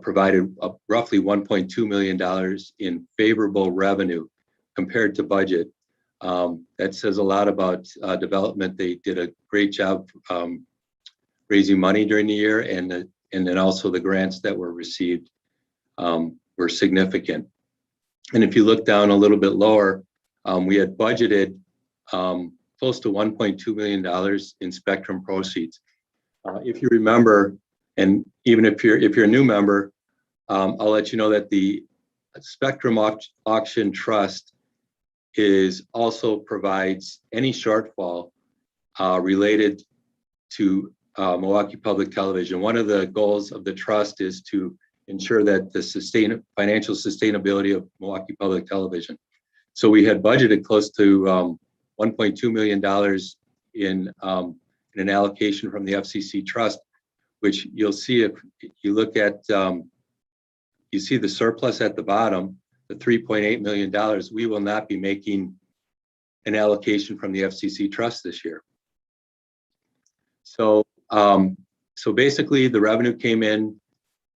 provided roughly $1.2 million in favorable revenue compared to budget. That says a lot about development. They did a great job raising money during the year, and then also the grants that were received were significant. And if you look down a little bit lower, we had budgeted close to $1.2 million in Spectrum proceeds. If you remember, and even if you're a new member, I'll let you know that the Spectrum Auction Trust also provides any shortfall related to Milwaukee Public Television. One of the goals of the trust is to ensure that the financial sustainability of Milwaukee Public Television. So we had budgeted close to $1.2 million in an allocation from the FCC trust, which you'll see if you look at, you see the surplus at the bottom, the $3.8 million. We will not be making an allocation from the FCC trust this year. So, so basically the revenue came in,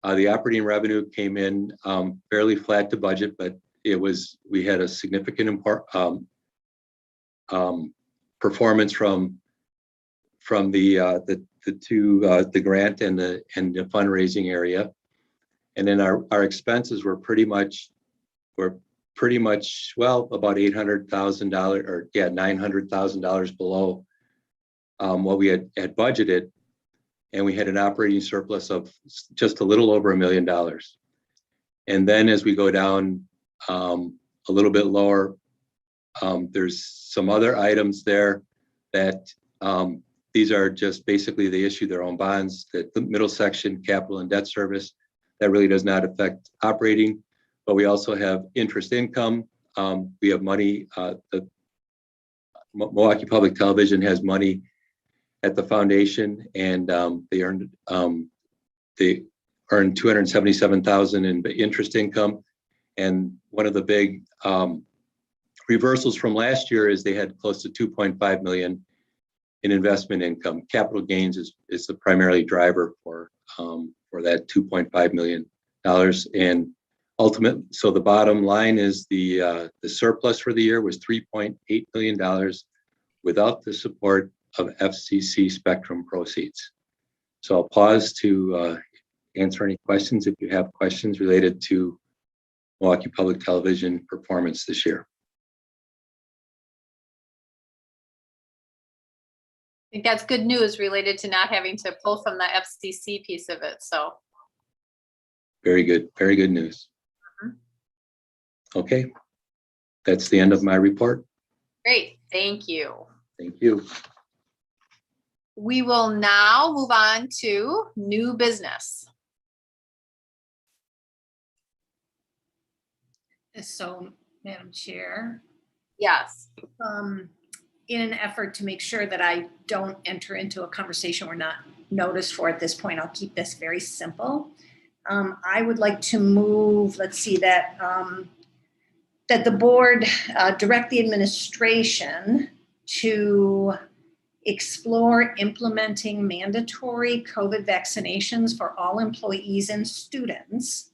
the operating revenue came in fairly flat to budget, but we had a significant performance from the grant and the fundraising area. And then our expenses were pretty much well about $800,000 or $900,000 below what we had budgeted, and we had an operating surplus of just a little over $1 million. And then as we go down a little bit lower, there's some other items there that these are just basically they issue their own bonds. That the middle section, capital and debt service, that really does not affect operating, but we also have interest income. We have money, the Milwaukee Public Television has money at the foundation, and they earned $277,000 in interest income. And one of the big reversals from last year is they had close to $2.5 million in investment income. Capital gains is the primary driver for that $2.5 million. And ultimate, so the bottom line is the surplus for the year was $3.8 million without the support of FCC Spectrum proceeds. So I'll pause to answer any questions if you have questions related to Milwaukee Public Television performance this year. I think that's good news related to not having to pull from the FCC piece of it. So very good news. Mm-hmm. Okay, that's the end of my report. Great, thank you. Thank you. We will now move on to new business. So, Madam Chair. Yes. In an effort to make sure that I don't enter into a conversation we're not noticed for at this point, I'll keep this very simple. I would like to move, let's see, that the board direct the administration to explore implementing mandatory COVID vaccinations for all employees and students,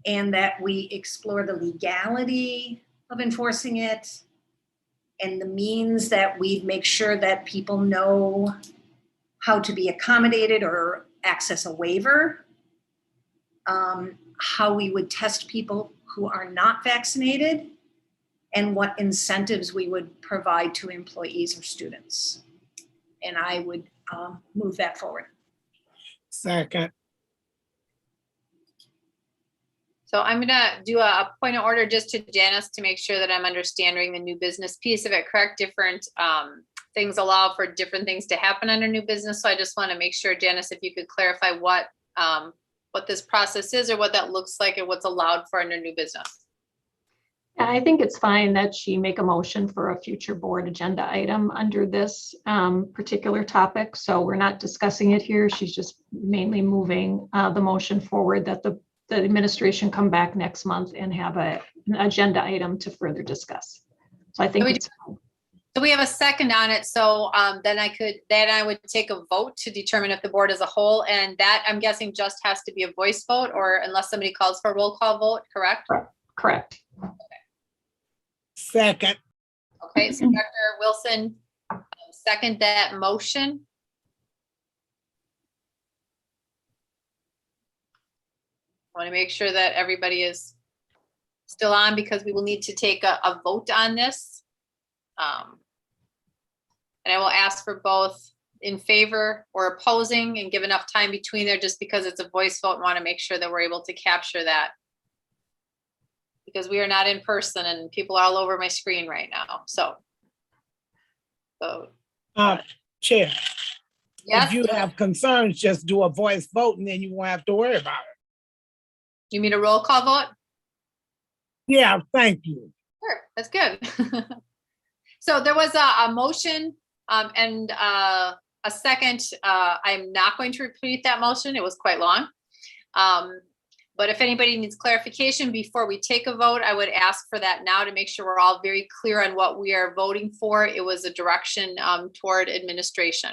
and that we explore the legality of enforcing it and the means that we make sure that people know how to be accommodated or access a waiver, how we would test people who are not vaccinated, and what incentives we would provide to employees or students. And I would move that forward. Second. So I'm gonna do a point of order just to Janice to make sure that I'm understanding the new business piece of it correct. Different things allow for different things to happen under new business. So I just want to make sure, Janice, if you could clarify what this process is or what that looks like and what's allowed for under new business. I think it's fine that she make a motion for a future board agenda item under this particular topic. So we're not discussing it here. She's just mainly moving the motion forward that the administration come back next month and have an agenda item to further discuss. So I think it's fine. So we have a second on it. So then I would take a vote to determine if the board as a whole, and that I'm guessing just has to be a voice vote, or unless somebody calls for a roll call vote, correct? Correct. Second. Okay, so Dr. Wilson, second that motion. I want to make sure that everybody is still on because we will need to take a vote on this. And I will ask for both in favor or opposing and give enough time between there just because it's a voice vote. I want to make sure that we're able to capture that because we are not in person and people are all over my screen right now. So. Chair. Yes. If you have concerns, just do a voice vote and then you won't have to worry about it. You mean a roll call vote? Yeah, thank you. Sure, that's good. So there was a motion and a second. I'm not going to repeat that motion. It was quite long. But if anybody needs clarification before we take a vote, I would ask for that now to make sure we're all very clear on what we are voting for. It was a direction toward administration.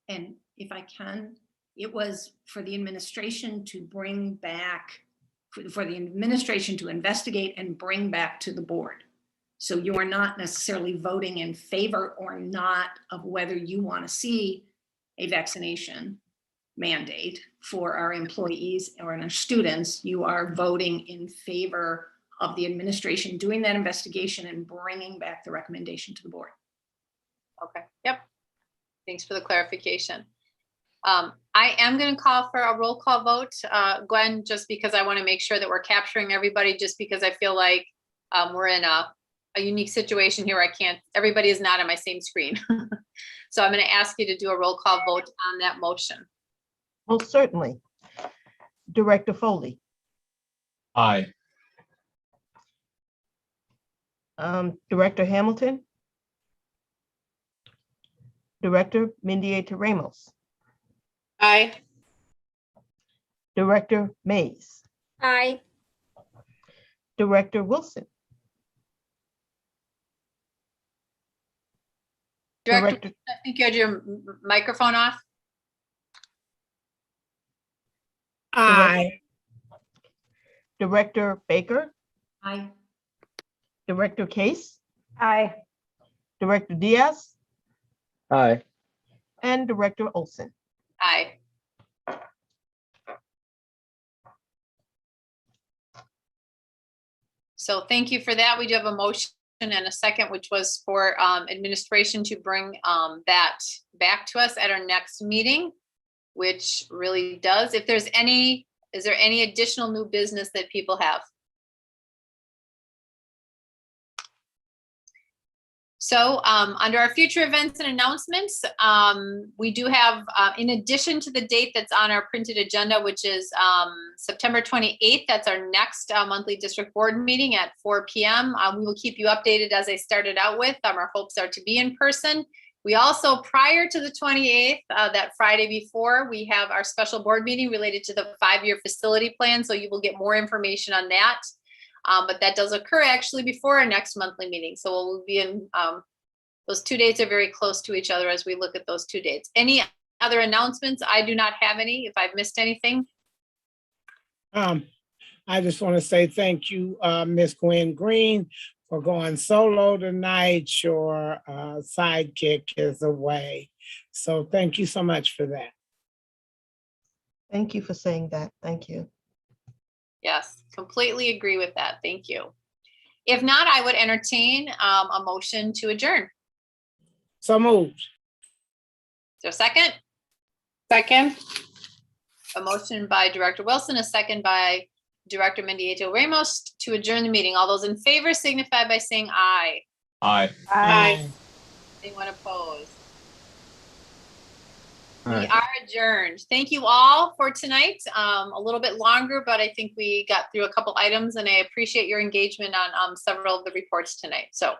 And if I can, it was for the administration to bring back, for the administration to investigate and bring back to the board. So you are not necessarily voting in favor or not of whether you want to see a vaccination mandate for our employees or our students. You are voting in favor of the administration doing that investigation and bringing back the recommendation to the board. Okay, yep. Thanks for the clarification. I am going to call for a roll call vote, Gwen, just because I want to make sure that we're capturing everybody, just because I feel like we're in a unique situation here. Everybody is not on my same screen. So I'm going to ask you to do a roll call vote on that motion. Most certainly. Director Foley. Aye. Director Hamilton. Director Mendieta-Ramos. Aye. Director Mays. Aye. Director Wilson. Director, I think you had your microphone off. Aye. Director Baker. Aye. Director Case. Aye. Director Diaz. Aye. And Director Olson. Aye. So thank you for that. We do have a motion and a second, which was for administration to bring that back to us at our next meeting, which really does. If there's any, is there any additional new business that people have? So under our future events and announcements, we do have, in addition to the date that's on our printed agenda, which is September 28th, that's our next monthly district board meeting at 4 p.m. We will keep you updated as I started out with. Our hopes are to be in person. We also, prior to the 28th, that Friday before, we have our special board meeting related to the 5-year facility plan. So you will get more information on that. But that does occur actually before our next monthly meeting. So we'll be in, those 2 dates are very close to each other as we look at those 2 dates. Any other announcements? I do not have any, if I've missed anything. I just want to say thank you, Miss Gwen Green, for going solo tonight. Your sidekick is away. So thank you so much for that. Thank you for saying that. Thank you. Yes, completely agree with that. Thank you. If not, I would entertain a motion to adjourn. So moved. Is there a second? Second. A motion by Director Wilson, a second by Director Mendieta Ramos to adjourn the meeting. All those in favor signify by saying aye. Aye. Aye. Anyone opposed? All We right. are adjourned. Thank you all for tonight. A little bit longer, but I think we got through a couple items and I appreciate your engagement on several of the reports tonight. So